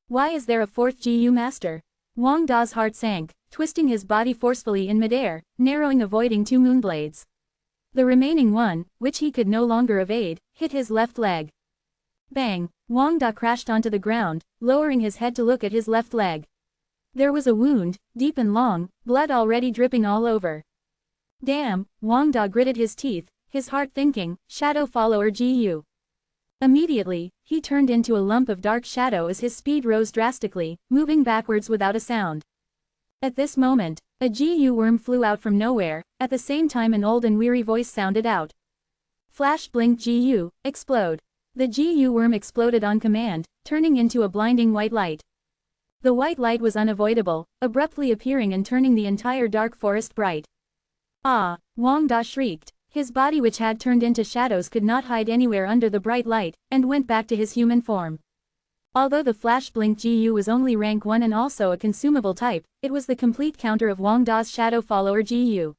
Why is there a 4th GU master? Wang Da's heart sank, twisting his body forcefully in midair, narrowing avoiding 2 moonblades. The remaining one, which he could no longer evade, hit his left leg. Bang! Wang Da crashed onto the ground, lowering his head to look at his left leg. There was a wound, deep and long, blood already dripping all over. Damn, Wang Da gritted his teeth, his heart thinking, shadow follower GU. Immediately, he turned into a lump of dark shadow as his speed rose drastically, moving backwards without a sound. At this moment, a GU worm flew out from nowhere, at the same time an old and weary voice sounded out. Flash blink GU, explode. The GU worm exploded on command, turning into a blinding white light. The white light was unavoidable, abruptly appearing and turning the entire dark forest bright. Ah! Wang Da shrieked. His body which had turned into shadows could not hide anywhere under the bright light, and went back to his human form. Although the flash blink GU was only rank 1 and also a consumable type, it was the complete counter of Wang Da's shadow follower GU.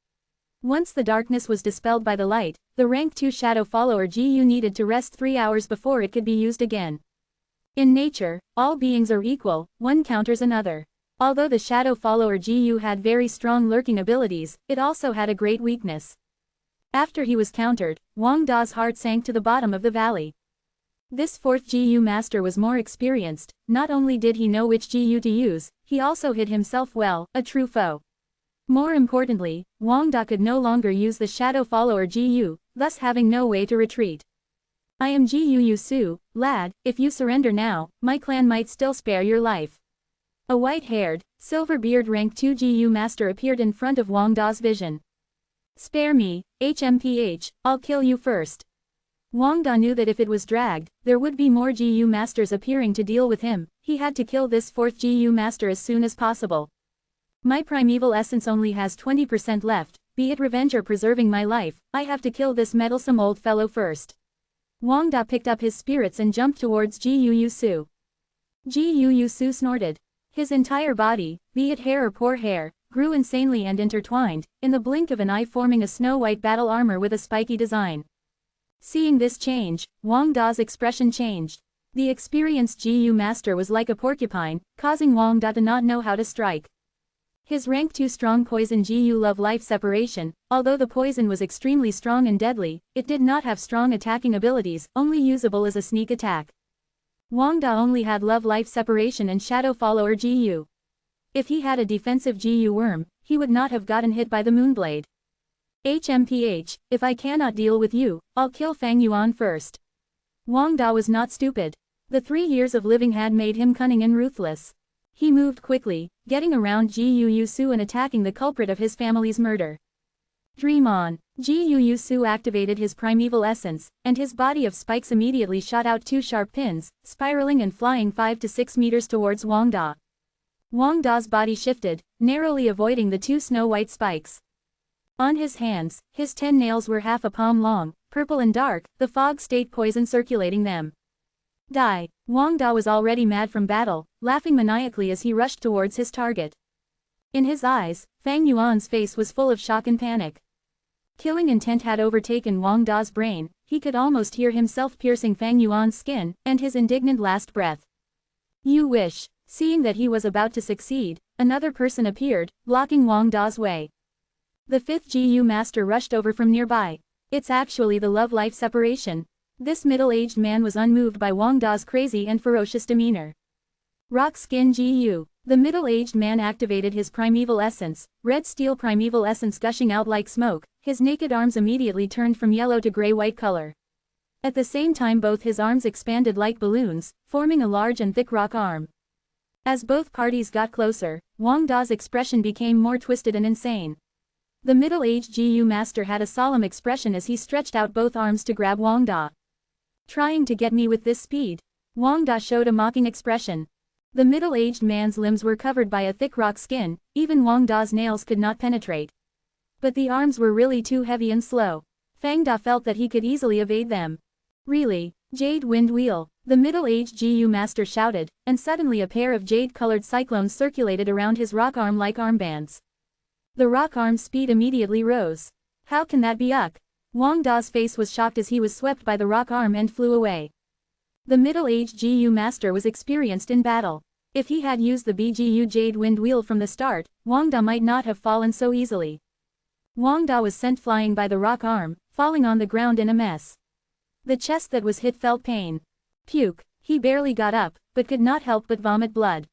Once the darkness was dispelled by the light, the rank 2 shadow follower GU needed to rest 3 hours before it could be used again. In nature, all beings are equal, one counters another. Although the shadow follower GU had very strong lurking abilities, it also had a great weakness. After he was countered, Wang Da's heart sank to the bottom of the valley. This 4th GU master was more experienced, not only did he know which GU to use, he also hid himself well, a true foe. More importantly, Wang Da could no longer use the shadow follower GU, thus having no way to retreat. I am GU Yusu, lad, if you surrender now, my clan might still spare your life. A white-haired, silver-beard rank 2 GU master appeared in front of Wang Da's vision. Spare me, HMPH, I'll kill you first. Wang Da knew that if it was dragged, there would be more GU masters appearing to deal with him. He had to kill this 4th GU master as soon as possible. My primeval essence only has 20% left, be it revenge or preserving my life, I have to kill this meddlesome old fellow first. Wang Da picked up his spirits and jumped towards GU Yusu. GU Yusu snorted. His entire body, be it hair or poor hair, grew insanely and intertwined, in the blink of an eye forming a snow-white battle armor with a spiky design. Seeing this change, Wang Da's expression changed. The experienced GU master was like a porcupine, causing Wang Da to not know how to strike. His rank 2 strong poison GU love-life separation, although the poison was extremely strong and deadly, it did not have strong attacking abilities, only usable as a sneak attack. Wang Da only had love-life separation and shadow follower GU. If he had a defensive GU worm, he would not have gotten hit by the moonblade. HMPH, if I cannot deal with you, I'll kill Fang Yuan first. Wang Da was not stupid. The 3 years of living had made him cunning and ruthless. He moved quickly, getting around GU Yusu and attacking the culprit of his family's murder. Dream on. GU Yusu activated his primeval essence, and his body of spikes immediately shot out 2 sharp pins, spiraling and flying 5 to 6 meters towards Wang Da. Wang Da's body shifted, narrowly avoiding the two snow-white spikes. On his hands, his 10 nails were half a palm long, purple and dark, the fog-state poison circulating them. Die. Wang Da was already mad from battle, laughing maniacally as he rushed towards his target. In his eyes, Fang Yuan's face was full of shock and panic. Killing intent had overtaken Wang Da's brain, he could almost hear himself piercing Fang Yuan's skin, and his indignant last breath. You wish. Seeing that he was about to succeed, another person appeared, blocking Wang Da's way. The 5th GU master rushed over from nearby. It's actually the love-life separation. This middle-aged man was unmoved by Wang Da's crazy and ferocious demeanor. Rock Skin GU. The middle-aged man activated his primeval essence, red steel primeval essence gushing out like smoke, his naked arms immediately turned from yellow to gray-white color. At the same time both his arms expanded like balloons, forming a large and thick rock arm. As both parties got closer, Wang Da's expression became more twisted and insane. The middle-aged GU master had a solemn expression as he stretched out both arms to grab Wang Da. Trying to get me with this speed? Wang Da showed a mocking expression. The middle-aged man's limbs were covered by a thick rock skin, even Wang Da's nails could not penetrate. But the arms were really too heavy and slow. Fang Da felt that he could easily evade them. Really? Jade Wind Wheel, the middle-aged GU master shouted, and suddenly a pair of jade-colored cyclones circulated around his rock arm like armbands. The rock arm's speed immediately rose. How can that be uck? Wang Da's face was shocked as he was swept by the rock arm and flew away. The middle-aged GU master was experienced in battle. If he had used the BGU Jade Wind Wheel from the start, Wang Da might not have fallen so easily. Wang Da was sent flying by the rock arm, falling on the ground in a mess. The chest that was hit felt pain. Puke. He barely got up, but could not help but vomit blood.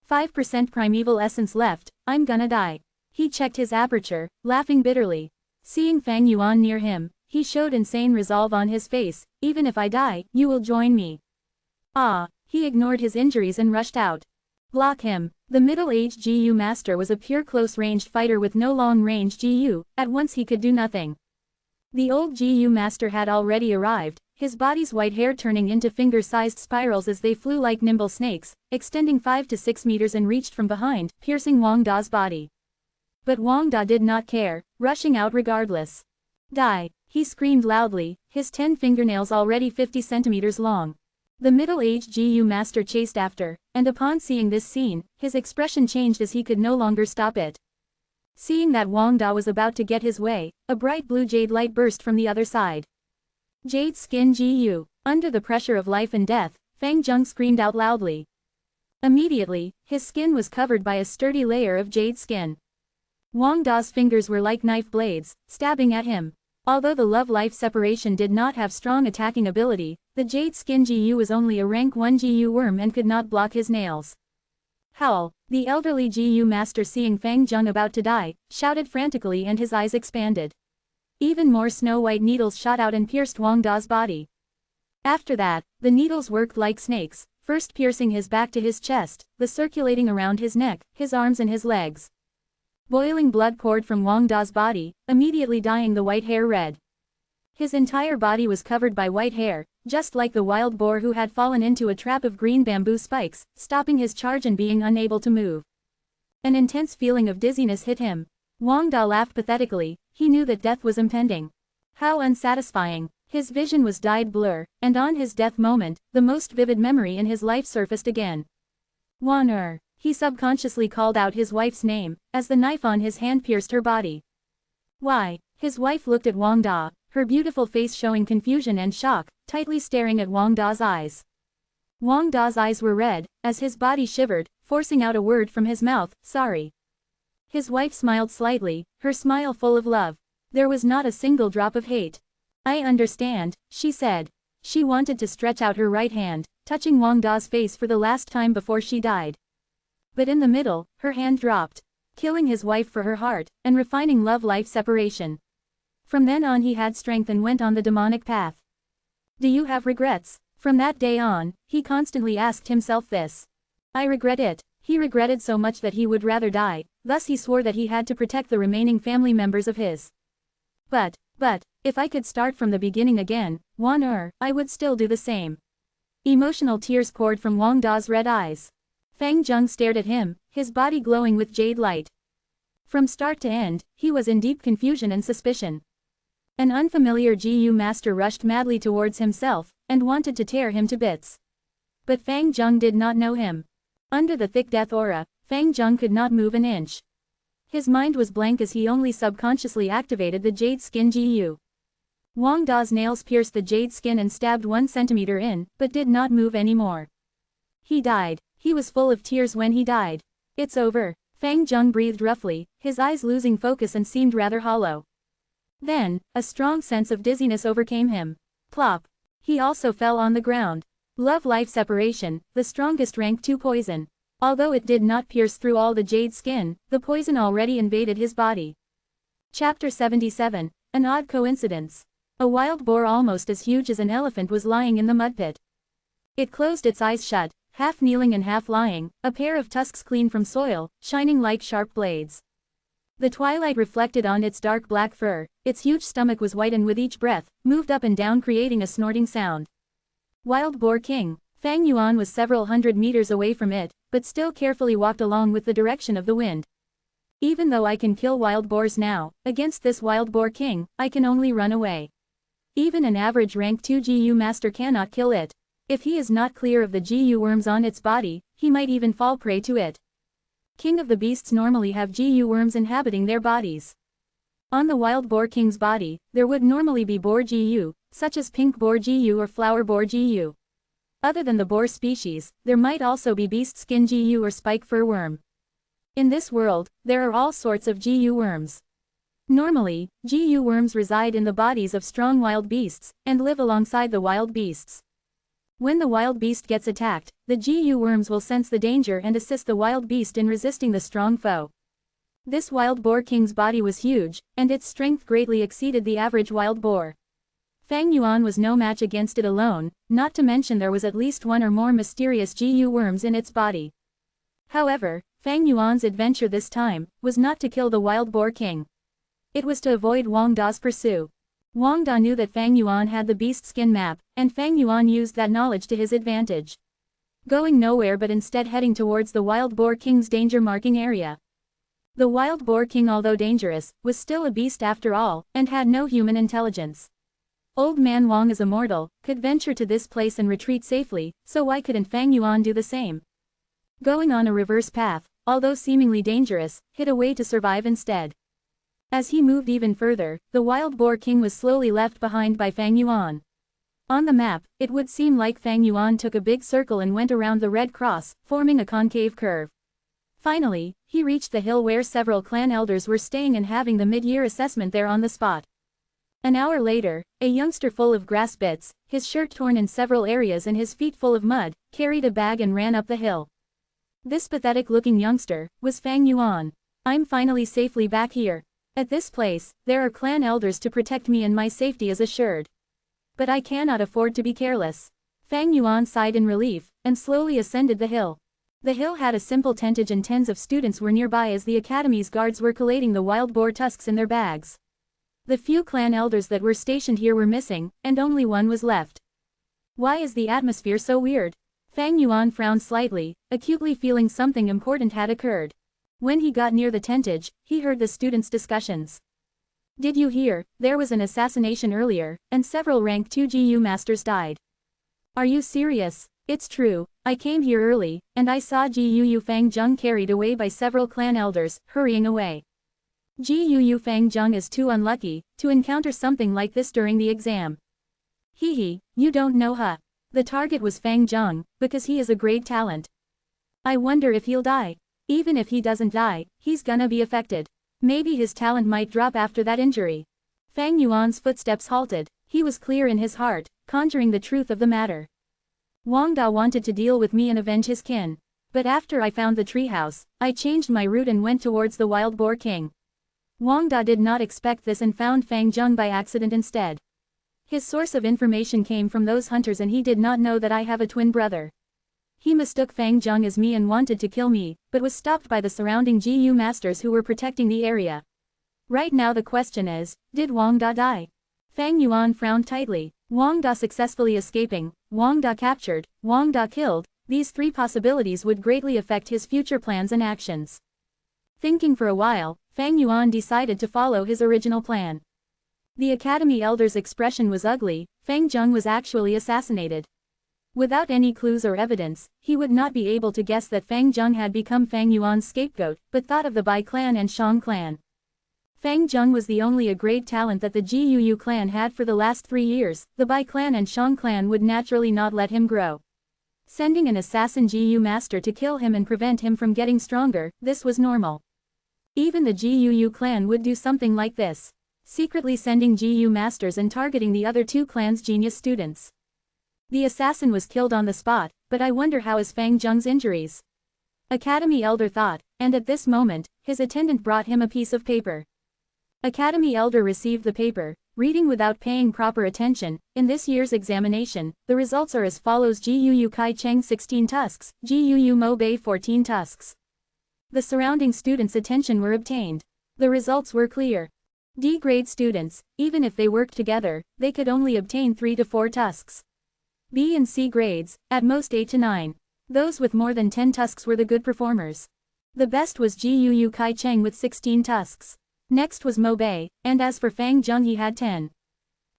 5% primeval essence left, I'm gonna die. He checked his aperture, laughing bitterly. Seeing Fang Yuan near him, he showed insane resolve on his face, even if I die, you will join me. Ah, he ignored his injuries and rushed out. Block him. The middle-aged GU master was a pure close-ranged fighter with no long-range GU, at once he could do nothing. The old GU master had already arrived, his body's white hair turning into finger-sized spirals as they flew like nimble snakes, extending 5 to 6 meters and reached from behind, piercing Wang Da's body. But Wang Da did not care, rushing out regardless. Die! He screamed loudly, his 10 fingernails already 50 centimeters long. The middle-aged GU master chased after, and upon seeing this scene, his expression changed as he could no longer stop it. Seeing that Wang Da was about to get his way, a bright blue jade light burst from the other side. Jade Skin GU. Under the pressure of life and death, Fang Zheng screamed out loudly. Immediately, his skin was covered by a sturdy layer of jade skin. Wang Da's fingers were like knife blades, stabbing at him. Although the love-life separation did not have strong attacking ability, the Jade Skin GU was only a rank 1 GU worm and could not block his nails. Howl! The elderly GU master seeing Fang Zheng about to die, shouted frantically and his eyes expanded. Even more snow-white needles shot out and pierced Wang Da's body. After that, the needles worked like snakes, first piercing his back to his chest, the circulating around his neck, his arms and his legs. Boiling blood poured from Wang Da's body, immediately dyeing the white hair red. His entire body was covered by white hair, just like the wild boar who had fallen into a trap of green bamboo spikes, stopping his charge and being unable to move. An intense feeling of dizziness hit him. Wang Da laughed pathetically, he knew that death was impending. How unsatisfying. His vision was dyed blur, and on his death moment, the most vivid memory in his life surfaced again. Wan. He subconsciously called out his wife's name, as the knife on his hand pierced her body. Why? His wife looked at Wang Da, her beautiful face showing confusion and shock, tightly staring at Wang Da's eyes. Wang Da's eyes were red, as his body shivered, forcing out a word from his mouth, sorry. His wife smiled slightly, her smile full of love. There was not a single drop of hate. I understand, she said. She wanted to stretch out her right hand, touching Wang Da's face for the last time before she died. But in the middle, her hand dropped, killing his wife for her heart, and refining love-life separation. From then on he had strength and went on the demonic path. Do you have regrets? From that day on, he constantly asked himself this. I regret it. He regretted so much that he would rather die, thus he swore that he had to protect the remaining family members of his. But, if I could start from the beginning again, I would still do the same. Emotional tears poured from Wang Da's red eyes. Fang Zheng stared at him, his body glowing with jade light. From start to end, he was in deep confusion and suspicion. An unfamiliar GU master rushed madly towards himself, and wanted to tear him to bits. But Fang Zheng did not know him. Under the thick death aura, Fang Zheng could not move an inch. His mind was blank as he only subconsciously activated the jade skin GU. Wang Da's nails pierced the jade skin and stabbed 1 centimeter in, but did not move anymore. He died. He was full of tears when he died. It's over. Fang Zheng breathed roughly, his eyes losing focus and seemed rather hollow. Then, a strong sense of dizziness overcame him. Plop. He also fell on the ground. Love-life separation, the strongest rank 2 poison. Although it did not pierce through all the jade skin, the poison already invaded his body. Chapter 77, An Odd Coincidence. A wild boar almost as huge as an elephant was lying in the mud pit. It closed its eyes shut, half kneeling and half lying, a pair of tusks clean from soil, shining like sharp blades. The twilight reflected on its dark black fur, its huge stomach was white and with each breath, moved up and down creating a snorting sound. Wild Boar King. Fang Yuan was several hundred meters away from it, but still carefully walked along with the direction of the wind. Even though I can kill wild boars now, against this Wild Boar King, I can only run away. Even an average rank 2 GU master cannot kill it. If he is not clear of the GU worms on its body, he might even fall prey to it. King of the beasts normally have GU worms inhabiting their bodies. On the Wild Boar King's body, there would normally be boar GU, such as pink boar GU or flower boar GU. Other than the boar species, there might also be beast skin GU or spike fur worm. In this world, there are all sorts of GU worms. Normally, GU worms reside in the bodies of strong wild beasts, and live alongside the wild beasts. When the wild beast gets attacked, the GU worms will sense the danger and assist the wild beast in resisting the strong foe. This Wild Boar King's body was huge, and its strength greatly exceeded the average wild boar. Fang Yuan was no match against it alone, not to mention there was at least 1 or more mysterious GU worms in its body. However, Fang Yuan's adventure this time was not to kill the Wild Boar King. It was to avoid Wang Da's pursuit. Wang Da knew that Fang Yuan had the beast skin map, and Fang Yuan used that knowledge to his advantage. Going nowhere but instead heading towards the Wild Boar King's danger marking area. The Wild Boar King, although dangerous, was still a beast after all, and had no human intelligence. Old Man Wang is immortal, could venture to this place and retreat safely, so why couldn't Fang Yuan do the same? Going on a reverse path, although seemingly dangerous, hid a way to survive instead. As he moved even further, the Wild Boar King was slowly left behind by Fang Yuan. On the map, it would seem like Fang Yuan took a big circle and went around the red cross, forming a concave curve. Finally, he reached the hill where several clan elders were staying and having the mid-year assessment there on the spot. An hour later, a youngster full of grass bits, his shirt torn in several areas and his feet full of mud, carried a bag and ran up the hill. This pathetic-looking youngster was Fang Yuan. I'm finally safely back here. At this place, there are clan elders to protect me and my safety is assured. But I cannot afford to be careless. Fang Yuan sighed in relief, and slowly ascended the hill. The hill had a simple tentage and tens of students were nearby as the academy's guards were collating the wild boar tusks in their bags. The few clan elders that were stationed here were missing, and only one was left. Why is the atmosphere so weird? Fang Yuan frowned slightly, acutely feeling something important had occurred. When he got near the tentage, he heard the students' discussions. Did you hear, there was an assassination earlier, and several rank 2 GU masters died. Are you serious? It's true, I came here early, and I saw GU Fang Zheng carried away by several clan elders, hurrying away. GU Fang Zheng is too unlucky to encounter something like this during the exam. Hee, you don't know huh? The target was Fang Zheng, because he is a great talent. I wonder if he'll die. Even if he doesn't die, he's gonna be affected. Maybe his talent might drop after that injury. Fang Yuan's footsteps halted, he was clear in his heart, conjuring the truth of the matter. Wang Da wanted to deal with me and avenge his kin. But after I found the treehouse, I changed my route and went towards the Wild Boar King. Wang Da did not expect this and found Fang Zheng by accident instead. His source of information came from those hunters and he did not know that I have a twin brother. He mistook Fang Zheng as me and wanted to kill me, but was stopped by the surrounding GU masters who were protecting the area. Right now the question is, did Wang Da die? Fang Yuan frowned tightly. Wang Da successfully escaping, Wang Da captured, Wang Da killed, these three possibilities would greatly affect his future plans and actions. Thinking for a while, Fang Yuan decided to follow his original plan. The Academy Elder's expression was ugly. Fang Zheng was actually assassinated. Without any clues or evidence, he would not be able to guess that Fang Zheng had become Fang Yuan's scapegoat, but thought of the Bai clan and Shang clan. Fang Zheng was the only a great talent that the Jiuyu clan had for the last 3 years. The Bai clan and Shang clan would naturally not let him grow. Sending an assassin Jiu master to kill him and prevent him from getting stronger, this was normal. Even the Jiuyu clan would do something like this, secretly sending Jiu masters and targeting the other 2 clans' genius students. The assassin was killed on the spot, but I wonder how is Fang Zheng's injuries? Academy Elder thought, and at this moment, his attendant brought him a piece of paper. Academy Elder received the paper, reading without paying proper attention. In this year's examination, the results are as follows: Jiuyu Kai Cheng 16 tusks, Jiuyu Mo Bei 14 tusks. The surrounding students' attention were obtained. The results were clear. D-grade students, even if they worked together, they could only obtain 3 to 4 tusks. B and C grades, at most 8 to 9. Those with more than 10 tusks were the good performers. The best was Jiuyu Kai Cheng with 16 tusks. Next was Mo Bei, and as for Fang Zheng, he had 10.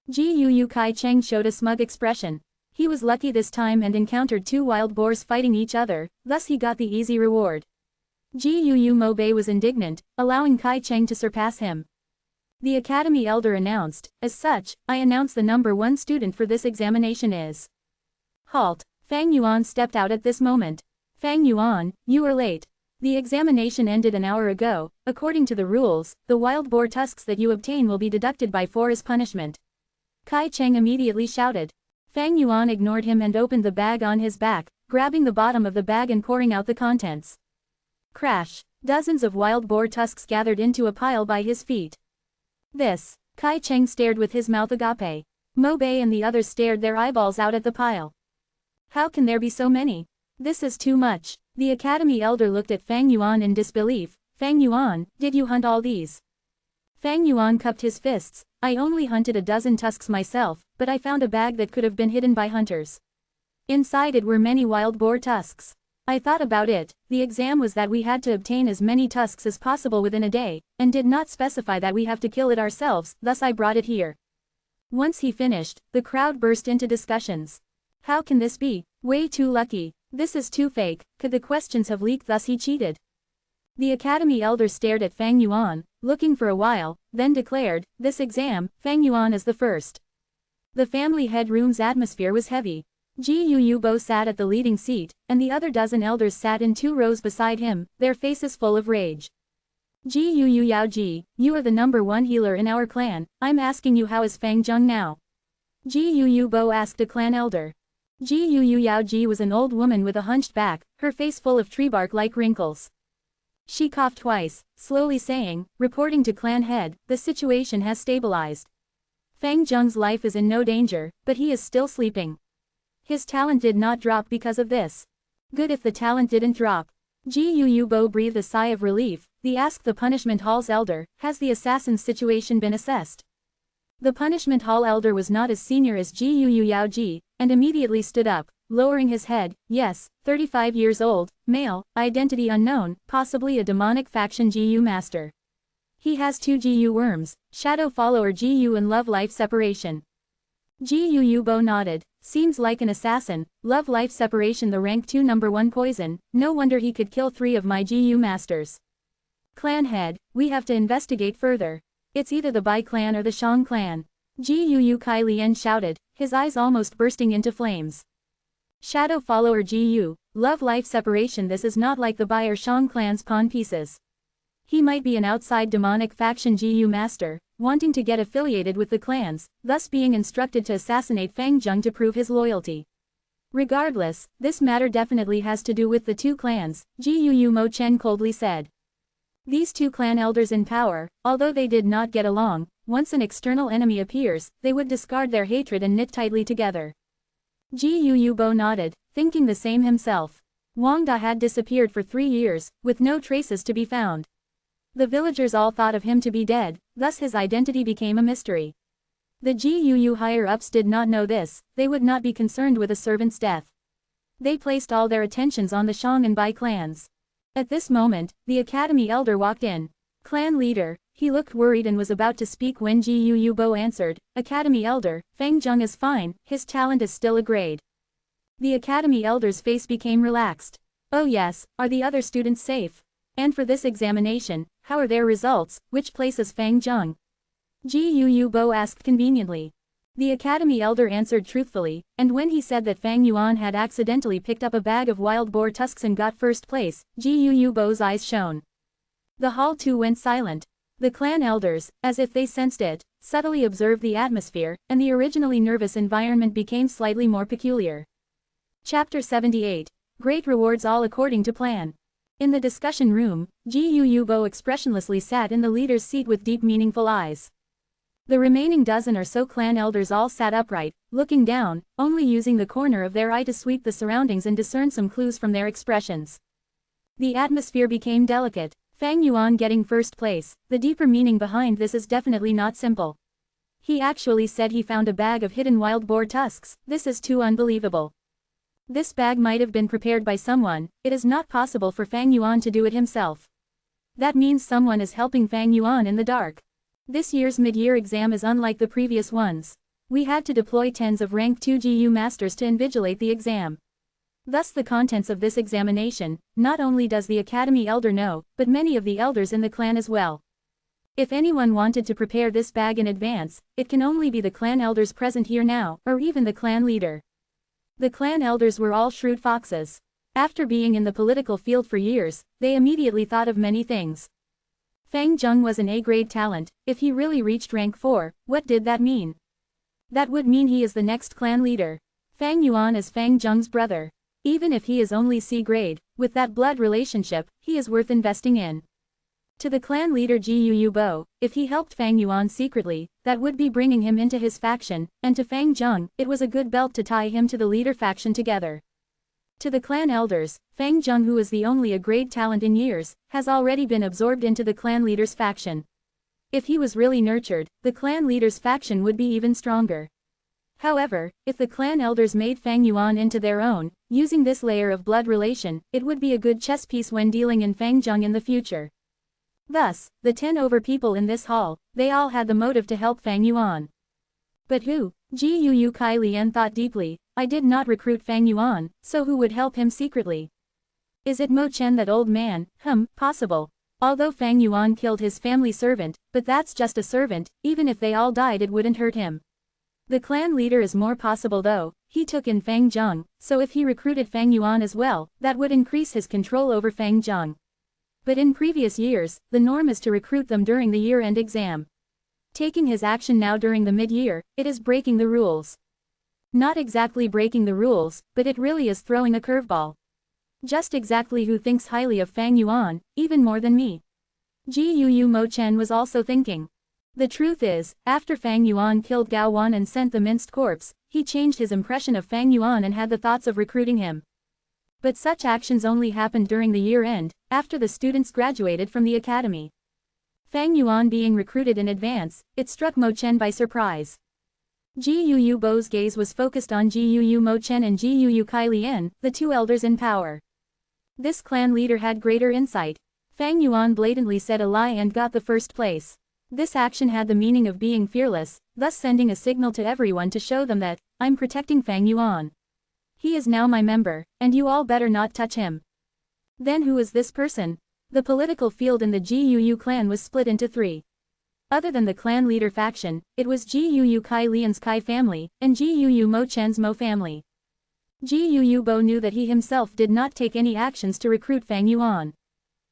Jiuyu Kai Cheng showed a smug expression. He was lucky this time and encountered 2 wild boars fighting each other, thus he got the easy reward. Jiuyu Mo Bei was indignant, allowing Kai Cheng to surpass him. The Academy Elder announced, as such, I announce the number 1 student for this examination is. Halt. Fang Yuan stepped out at this moment. Fang Yuan, you are late. The examination ended an hour ago. According to the rules, the wild boar tusks that you obtain will be deducted by 4 as punishment. Kai Cheng immediately shouted. Fang Yuan ignored him and opened the bag on his back, grabbing the bottom of the bag and pouring out the contents. Crash. Dozens of wild boar tusks gathered into a pile by his feet. This. Kai Cheng stared with his mouth agape. Mo Bei and the others stared their eyeballs out at the pile. How can there be so many? This is too much. The Academy Elder looked at Fang Yuan in disbelief. Fang Yuan, did you hunt all these? Fang Yuan cupped his fists. I only hunted a dozen tusks myself, but I found a bag that could have been hidden by hunters. Inside it were many wild boar tusks. I thought about it. The exam was that we had to obtain as many tusks as possible within a day, and did not specify that we have to kill it ourselves, thus I brought it here. Once he finished, the crowd burst into discussions. How can this be? Way too lucky. This is too fake. Could the questions have leaked thus he cheated? The Academy Elder stared at Fang Yuan, looking for a while, then declared, this exam, Fang Yuan is the first. The family head room's atmosphere was heavy. Jiuyu Bo sat at the leading seat, and the other dozen elders sat in 2 rows beside him, their faces full of rage. Jiuyu Yaoji, you are the number 1 healer in our clan. I'm asking you, how is Fang Zheng now? Jiuyu Bo asked a clan elder. Jiuyu Yaoji was an old woman with a hunched back, her face full of tree bark-like wrinkles. She coughed twice, slowly saying, reporting to clan head, the situation has stabilized. Fang Zheng's life is in no danger, but he is still sleeping. His talent did not drop because of this. Good if the talent didn't drop. Jiuyu Bo breathed a sigh of relief. He asked the punishment hall's elder, has the assassin's situation been assessed? The punishment hall elder was not as senior as Jiuyu Yaoji, and immediately stood up, lowering his head. Yes, 35 years old, male, identity unknown, possibly a demonic faction Jiu master. He has 2 Jiu worms, shadow follower Jiu and love-life separation. Jiuyu Bo nodded. Seems like an assassin. Love-life separation, the rank 2 number 1 poison. No wonder he could kill 3 of my Jiu masters. Clan head, we have to investigate further. It's either the Bai clan or the Shang clan. Jiuyu Kai Lian shouted, his eyes almost bursting into flames. Shadow follower Jiu, love-life separation, this is not like the Bai or Shang clan's pawn pieces. He might be an outside demonic faction Jiu master, wanting to get affiliated with the clans, thus being instructed to assassinate Fang Zheng to prove his loyalty. Regardless, this matter definitely has to do with the 2 clans, Jiuyu Mo Chen coldly said. These 2 clan elders in power, although they did not get along, once an external enemy appears, they would discard their hatred and knit tightly together. Jiuyu Bo nodded, thinking the same himself. Wang Da had disappeared for 3 years, with no traces to be found. The villagers all thought of him to be dead, thus his identity became a mystery. The Jiuyu higher-ups did not know this, they would not be concerned with a servant's death. They placed all their attentions on the Shang and Bai clans. At this moment, the academy elder walked in. Clan leader, he looked worried and was about to speak when Gu Bo answered, Academy elder, Fang Zheng is fine, his talent is still a grade. The academy elder's face became relaxed. Oh yes, are the other students safe? And for this examination, how are their results, which place is Fang Zheng? Gu Bo asked conveniently. The academy elder answered truthfully, and when he said that Fang Yuan had accidentally picked up a bag of wild boar tusks and got first place, Gu Bo's eyes shone. The hall too went silent. The clan elders, as if they sensed it, subtly observed the atmosphere, and the originally nervous environment became slightly more peculiar. Chapter 78. Great rewards all according to plan. In the discussion room, Gu Bo expressionlessly sat in the leader's seat with deep meaningful eyes. The remaining dozen or so clan elders all sat upright, looking down, only using the corner of their eye to sweep the surroundings and discern some clues from their expressions. The atmosphere became delicate. Fang Yuan getting first place, the deeper meaning behind this is definitely not simple. He actually said he found a bag of hidden wild boar tusks, this is too unbelievable. This bag might have been prepared by someone, it is not possible for Fang Yuan to do it himself. That means someone is helping Fang Yuan in the dark. This year's mid-year exam is unlike the previous ones. We had to deploy tens of rank 2 GU masters to invigilate the exam. Thus the contents of this examination, not only does the academy elder know, but many of the elders in the clan as well. If anyone wanted to prepare this bag in advance, it can only be the clan elders present here now, or even the clan leader. The clan elders were all shrewd foxes. After being in the political field for years, they immediately thought of many things. Fang Zheng was an A-grade talent. If he really reached rank 4, what did that mean? That would mean he is the next clan leader. Fang Yuan is Fang Zheng's brother. Even if he is only C-grade, with that blood relationship, he is worth investing in. To the clan leader Gu Bo, if he helped Fang Yuan secretly, that would be bringing him into his faction, and to Fang Zheng, it was a good belt to tie him to the leader faction together. To the clan elders, Fang Zheng, who is the only A-grade talent in years, has already been absorbed into the clan leader's faction. If he was really nurtured, the clan leader's faction would be even stronger. However, if the clan elders made Fang Yuan into their own, using this layer of blood relation, it would be a good chess piece when dealing in Fang Zheng in the future. Thus, the 10 over people in this hall, they all had the motive to help Fang Yuan. But who? Gu Kai Lian thought deeply. I did not recruit Fang Yuan, so who would help him secretly? Is it Mo Chen, that old man? Possible. Although Fang Yuan killed his family servant, but that's just a servant, even if they all died it wouldn't hurt him. The clan leader is more possible though, he took in Fang Zheng, so if he recruited Fang Yuan as well, that would increase his control over Fang Zheng. But in previous years, the norm is to recruit them during the year-end exam. Taking his action now during the mid-year, it is breaking the rules. Not exactly breaking the rules, but it really is throwing a curveball. Just exactly who thinks highly of Fang Yuan, even more than me? Gu Mo Chen was also thinking. The truth is, after Fang Yuan killed Gao Wan and sent the minced corpse, he changed his impression of Fang Yuan and had the thoughts of recruiting him. But such actions only happened during the year-end, after the students graduated from the academy. Fang Yuan being recruited in advance, it struck Mo Chen by surprise. Gu Bo's gaze was focused on Gu Mo Chen and Gu Kai Lian, the two elders in power. This clan leader had greater insight. Fang Yuan blatantly said a lie and got the first place. This action had the meaning of being fearless, thus sending a signal to everyone to show them that, I'm protecting Fang Yuan. He is now my member, and you all better not touch him. Then who is this person? The political field in the Gu clan was split into 3. Other than the clan leader faction, it was Gu Kai Lian's Kai family, and Gu Mo Chen's Mo family. Gu Bo knew that he himself did not take any actions to recruit Fang Yuan.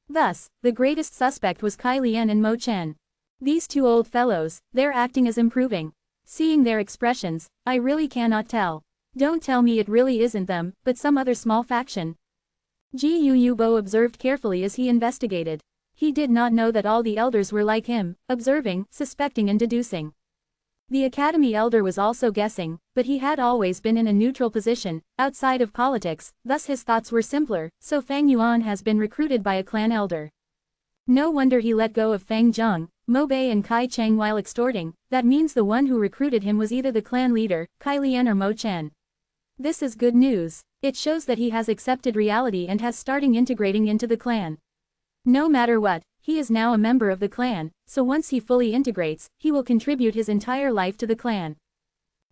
Thus, the greatest suspect was Kai Lian and Mo Chen. These two old fellows, their acting is improving. Seeing their expressions, I really cannot tell. Don't tell me it really isn't them, but some other small faction. Gu Bo observed carefully as he investigated. He did not know that all the elders were like him, observing, suspecting and deducing. The academy elder was also guessing, but he had always been in a neutral position, outside of politics, thus his thoughts were simpler, so Fang Yuan has been recruited by a clan elder. No wonder he let go of Fang Zheng, Mo Bei and Kai Cheng while extorting, that means the one who recruited him was either the clan leader, Kai Lian or Mo Chen. This is good news. It shows that he has accepted reality and has starting integrating into the clan. No matter what, he is now a member of the clan, so once he fully integrates, he will contribute his entire life to the clan.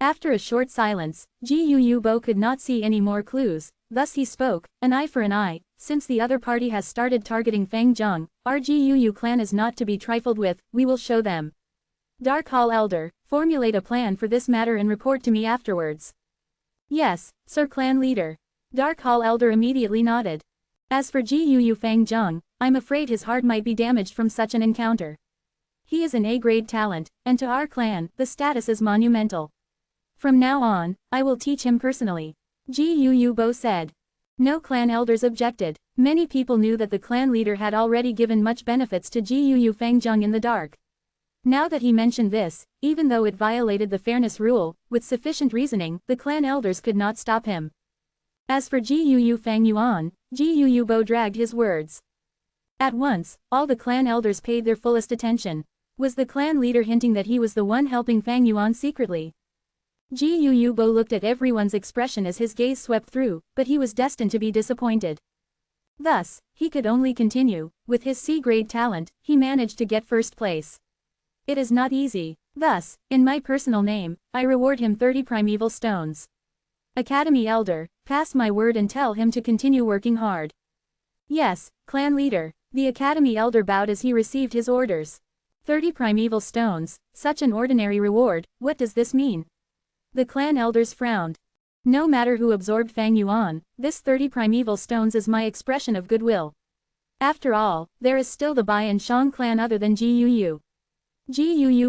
After a short silence, Bo could not see any more clues, thus he spoke, an eye for an eye, since the other party has started targeting Fang Zheng, our Guu clan is not to be trifled with, we will show them. Dark Hall Elder, formulate a plan for this matter and report to me afterwards. Yes, Sir Clan Leader. Dark Hall Elder immediately nodded. As for Guu Fang Zheng, I'm afraid his heart might be damaged from such an encounter. He is an A-grade talent, and to our clan, the status is monumental. From now on, I will teach him personally. Bo said. No clan elders objected. Many people knew that the clan leader had already given much benefits to Guu Fang Zheng in the dark. Now that he mentioned this, even though it violated the fairness rule, with sufficient reasoning, the clan elders could not stop him. As for Guu Fang Yuan, Bo dragged his words. At once, all the clan elders paid their fullest attention. Was the clan leader hinting that he was the one helping Fang Yuan secretly? Bo looked at everyone's expression as his gaze swept through, but he was destined to be disappointed. Thus, he could only continue. With his C-grade talent, he managed to get first place. It is not easy. Thus, in my personal name, I reward him 30 primeval stones. Academy Elder, pass my word and tell him to continue working hard. Yes, Clan Leader. The Academy Elder bowed as he received his orders. 30 primeval stones, such an ordinary reward, what does this mean? The clan elders frowned. No matter who absorbed Fang Yuan, this 30 primeval stones is my expression of goodwill. After all, there is still the Bai and Shang clan other than Guu.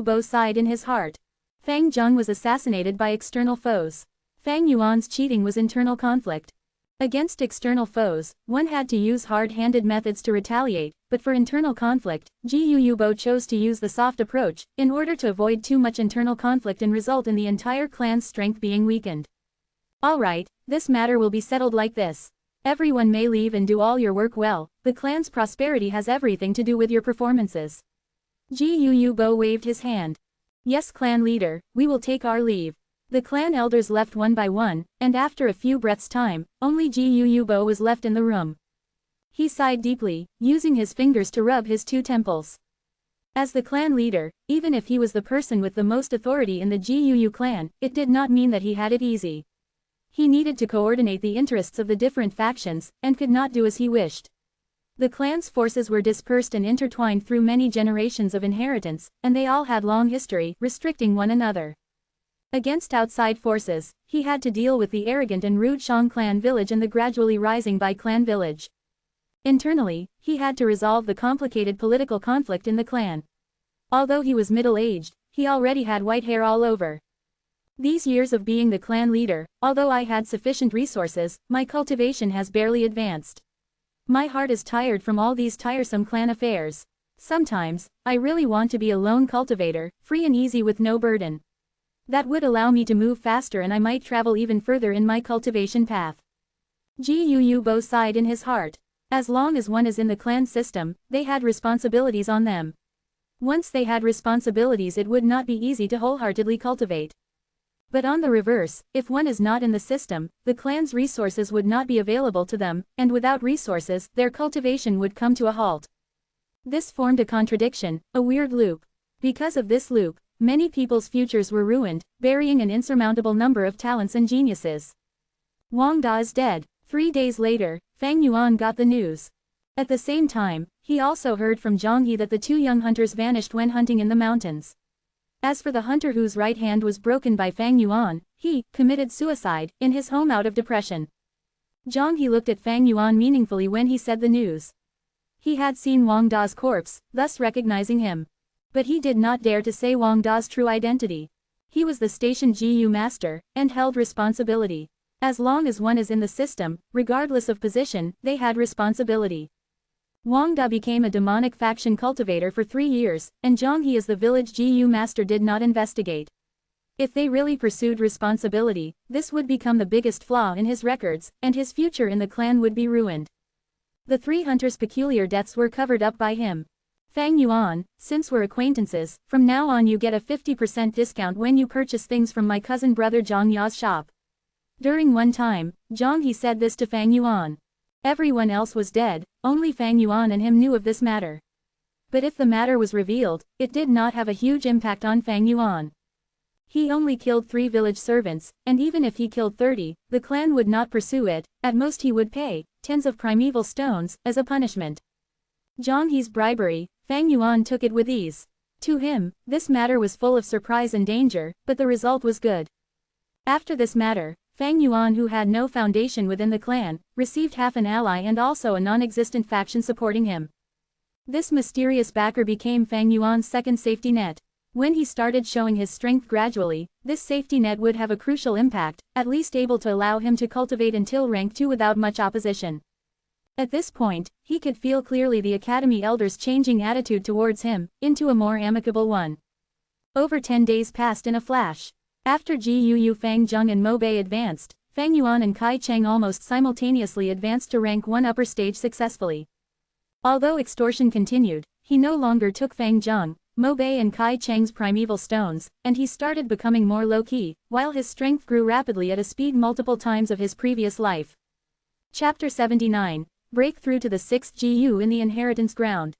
Bo sighed in his heart. Fang Zheng was assassinated by external foes. Fang Yuan's cheating was internal conflict. Against external foes, one had to use hard-handed methods to retaliate, but for internal conflict, Bo chose to use the soft approach, in order to avoid too much internal conflict and result in the entire clan's strength being weakened. Alright, this matter will be settled like this. Everyone may leave and do all your work well, the clan's prosperity has everything to do with your performances. Bo waved his hand. Yes, clan leader, we will take our leave. The clan elders left one by one, and after a few breaths' time, only Bo was left in the room. He sighed deeply, using his fingers to rub his two temples. As the clan leader, even if he was the person with the most authority in the Guu clan, it did not mean that he had it easy. He needed to coordinate the interests of the different factions, and could not do as he wished. The clan's forces were dispersed and intertwined through many generations of inheritance, and they all had long history, restricting one another. Against outside forces, he had to deal with the arrogant and rude Shang clan village and the gradually rising Bai clan village. Internally, he had to resolve the complicated political conflict in the clan. Although he was middle-aged, he already had white hair all over. These years of being the clan leader, although I had sufficient resources, my cultivation has barely advanced. My heart is tired from all these tiresome clan affairs. Sometimes, I really want to be a lone cultivator, free and easy with no burden. That would allow me to move faster and I might travel even further in my cultivation path. Bo sighed in his heart. As long as one is in the clan system, they had responsibilities on them. Once they had responsibilities, it would not be easy to wholeheartedly cultivate. But on the reverse, if one is not in the system, the clan's resources would not be available to them, and without resources, their cultivation would come to a halt. This formed a contradiction, a weird loop. Because of this loop, many people's futures were ruined, burying an insurmountable number of talents and geniuses. Wang Da is dead. 3 days later, Fang Yuan got the news. At the same time, he also heard from Zhang He that the 2 young hunters vanished when hunting in the mountains. As for the hunter whose right hand was broken by Fang Yuan, he committed suicide in his home out of depression. Zhang He looked at Fang Yuan meaningfully when he said the news. He had seen Wang Da's corpse, thus recognizing him. But he did not dare to say Wang Da's true identity. He was the station GU master, and held responsibility. As long as one is in the system, regardless of position, they had responsibility. Wang Da became a demonic faction cultivator for 3 years, and Zhang He as the village GU master did not investigate. If they really pursued responsibility, this would become the biggest flaw in his records, and his future in the clan would be ruined. The 3 hunters' peculiar deaths were covered up by him. Fang Yuan, since we're acquaintances, from now on you get a 50% discount when you purchase things from my cousin brother Zhang Ya's shop. During one time, Zhang He said this to Fang Yuan. Everyone else was dead, only Fang Yuan and him knew of this matter. But if the matter was revealed, it did not have a huge impact on Fang Yuan. He only killed 3 village servants, and even if he killed 30, the clan would not pursue it, at most he would pay tens of primeval stones as a punishment. Zhang He's bribery, Fang Yuan took it with ease. To him, this matter was full of surprise and danger, but the result was good. After this matter, Fang Yuan, who had no foundation within the clan, received half an ally and also a non-existent faction supporting him. This mysterious backer became Fang Yuan's second safety net. When he started showing his strength gradually, this safety net would have a crucial impact, at least able to allow him to cultivate until rank 2 without much opposition. At this point, he could feel clearly the academy elders' changing attitude towards him, into a more amicable one. Over 10 days passed in a flash. After Ji Yu, Fang Zheng and Mo Bei advanced, Fang Yuan and Kai Cheng almost simultaneously advanced to rank 1 upper stage successfully. Although extortion continued, he no longer took Fang Zheng, Mo Bei and Kai Cheng's primeval stones, and he started becoming more low-key, while his strength grew rapidly at a speed multiple times of his previous life. Chapter 79. Breakthrough to the 6th GU in the inheritance ground.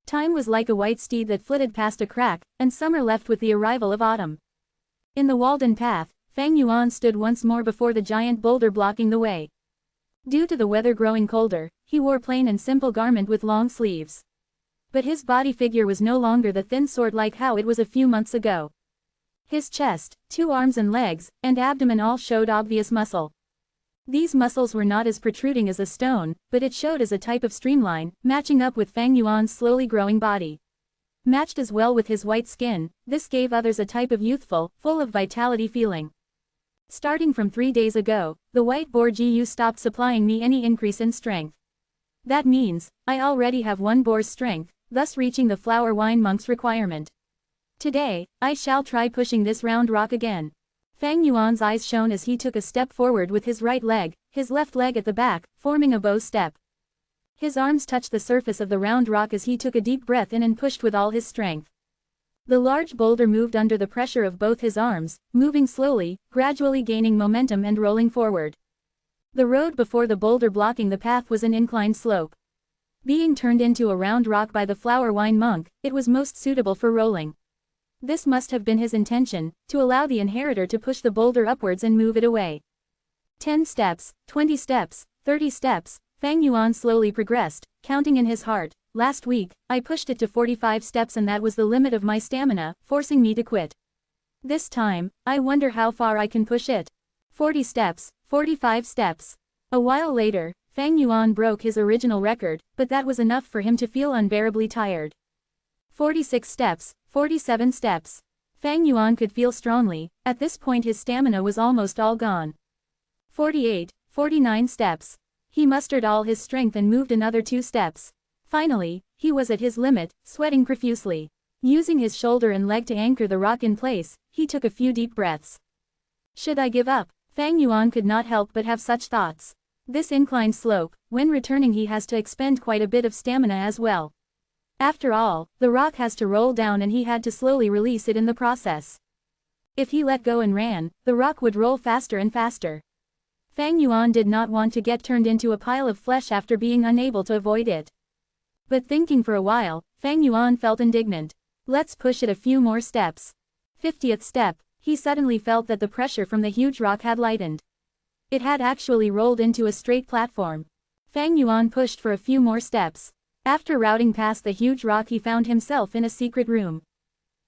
Time was like a white steed that flitted past a crack, and summer left with the arrival of autumn. In the Walden path, Fang Yuan stood once more before the giant boulder blocking the way. Due to the weather growing colder, he wore plain and simple garment with long sleeves. But his body figure was no longer the thin sort like how it was a few months ago. His chest, 2 arms and legs, and abdomen all showed obvious muscle. These muscles were not as protruding as a stone, but it showed as a type of streamline, matching up with Fang Yuan's slowly growing body. Matched as well with his white skin, this gave others a type of youthful, full of vitality feeling. Starting from 3 days ago, the white boar GU stopped supplying me any increase in strength. That means, I already have 1 boar's strength, thus reaching the flower wine monk's requirement. Today, I shall try pushing this round rock again. Fang Yuan's eyes shone as he took a step forward with his right leg, his left leg at the back, forming a bow step. His arms touched the surface of the round rock as he took a deep breath in and pushed with all his strength. The large boulder moved under the pressure of both his arms, moving slowly, gradually gaining momentum and rolling forward. The road before the boulder blocking the path was an inclined slope. Being turned into a round rock by the flower wine monk, it was most suitable for rolling. This must have been his intention, to allow the inheritor to push the boulder upwards and move it away. 10 steps, 20 steps, 30 steps, Fang Yuan slowly progressed, counting in his heart. Last week, I pushed it to 45 steps and that was the limit of my stamina, forcing me to quit. This time, I wonder how far I can push it. 40 steps, 45 steps. A while later, Fang Yuan broke his original record, but that was enough for him to feel unbearably tired. 46 steps, 47 steps. Fang Yuan could feel strongly, at this point his stamina was almost all gone. 48, 49 steps. He mustered all his strength and moved another 2 steps. Finally, he was at his limit, sweating profusely. Using his shoulder and leg to anchor the rock in place, he took a few deep breaths. Should I give up? Fang Yuan could not help but have such thoughts. This inclined slope, when returning he has to expend quite a bit of stamina as well. After all, the rock has to roll down and he had to slowly release it in the process. If he let go and ran, the rock would roll faster and faster. Fang Yuan did not want to get turned into a pile of flesh after being unable to avoid it. But thinking for a while, Fang Yuan felt indignant. Let's push it a few more steps. 50th step, he suddenly felt that the pressure from the huge rock had lightened. It had actually rolled into a straight platform. Fang Yuan pushed for a few more steps. After routing past the huge rock he found himself in a secret room.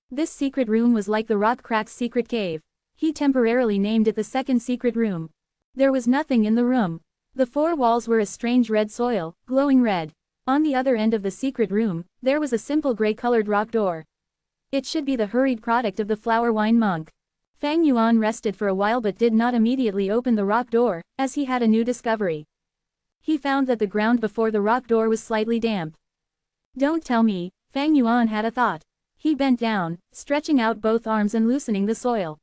This secret room was like the rock crack's secret cave. He temporarily named it the second secret room. There was nothing in the room. The 4 walls were a strange red soil, glowing red. On the other end of the secret room, there was a simple gray-colored rock door. It should be the hurried product of the flower wine monk. Fang Yuan rested for a while but did not immediately open the rock door, as he had a new discovery. He found that the ground before the rock door was slightly damp. Don't tell me, Fang Yuan had a thought. He bent down, stretching out both arms and loosening the soil.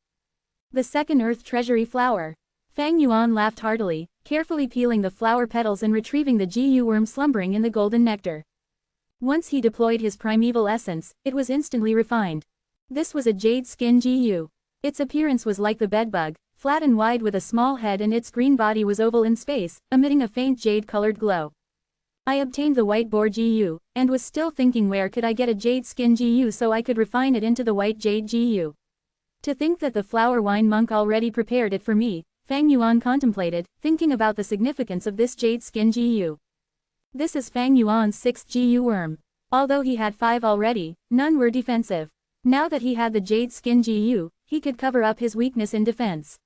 The second earth treasury flower. Fang Yuan laughed heartily, carefully peeling the flower petals and retrieving the GU worm slumbering in the golden nectar. Once he deployed his primeval essence, it was instantly refined. This was a jade skin GU. Its appearance was like the bedbug, flat and wide with a small head, and its green body was oval in space, emitting a faint jade-colored glow. I obtained the white boar GU, and was still thinking where could I get a jade skin GU so I could refine it into the white jade GU. To think that the flower wine monk already prepared it for me, Fang Yuan contemplated, thinking about the significance of this jade skin GU. This is Fang Yuan's 6th GU worm. Although he had 5 already, none were defensive. Now that he had the jade skin GU, he could cover up his weakness in defense.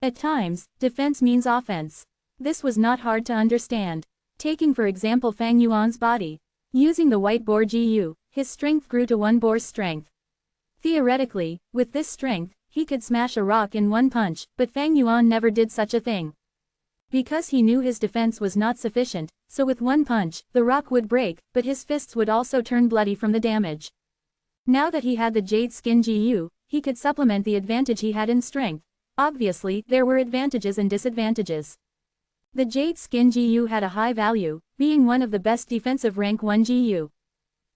At times, defense means offense. This was not hard to understand. Taking for example Fang Yuan's body. Using the white boar GU, his strength grew to 1 boar's strength. Theoretically, with this strength, he could smash a rock in 1 punch, but Fang Yuan never did such a thing. Because he knew his defense was not sufficient, so with 1 punch, the rock would break, but his fists would also turn bloody from the damage. Now that he had the jade skin GU, he could supplement the advantage he had in strength. Obviously, there were advantages and disadvantages. The jade skin GU had a high value, being one of the best defensive rank 1 GU.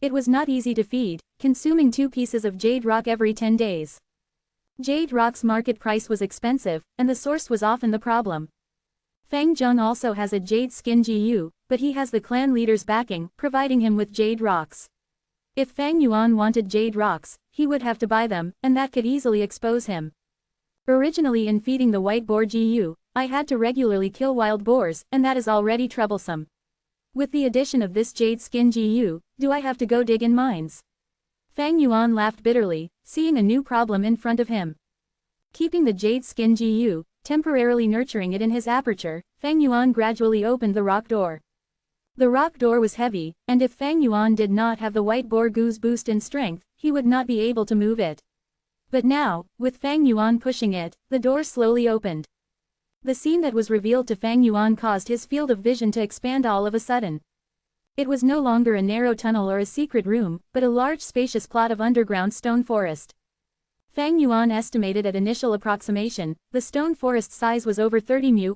It was not easy to feed, consuming 2 pieces of jade rock every 10 days. Jade rock's market price was expensive, and the source was often the problem. Fang Zheng also has a jade skin GU, but he has the clan leader's backing, providing him with jade rocks. If Fang Yuan wanted jade rocks, he would have to buy them, and that could easily expose him. Originally in feeding the white boar GU, I had to regularly kill wild boars, and that is already troublesome. With the addition of this jade skin GU, do I have to go dig in mines? Fang Yuan laughed bitterly, seeing a new problem in front of him. Keeping the jade skin GU, temporarily nurturing it in his aperture, Fang Yuan gradually opened the rock door. The rock door was heavy, and if Fang Yuan did not have the white boar GU's boost in strength, he would not be able to move it. But now, with Fang Yuan pushing it, the door slowly opened. The scene that was revealed to Fang Yuan caused his field of vision to expand all of a sudden. It was no longer a narrow tunnel or a secret room, but a large spacious plot of underground stone forest. Fang Yuan estimated at initial approximation, the stone forest size was over 30 mu.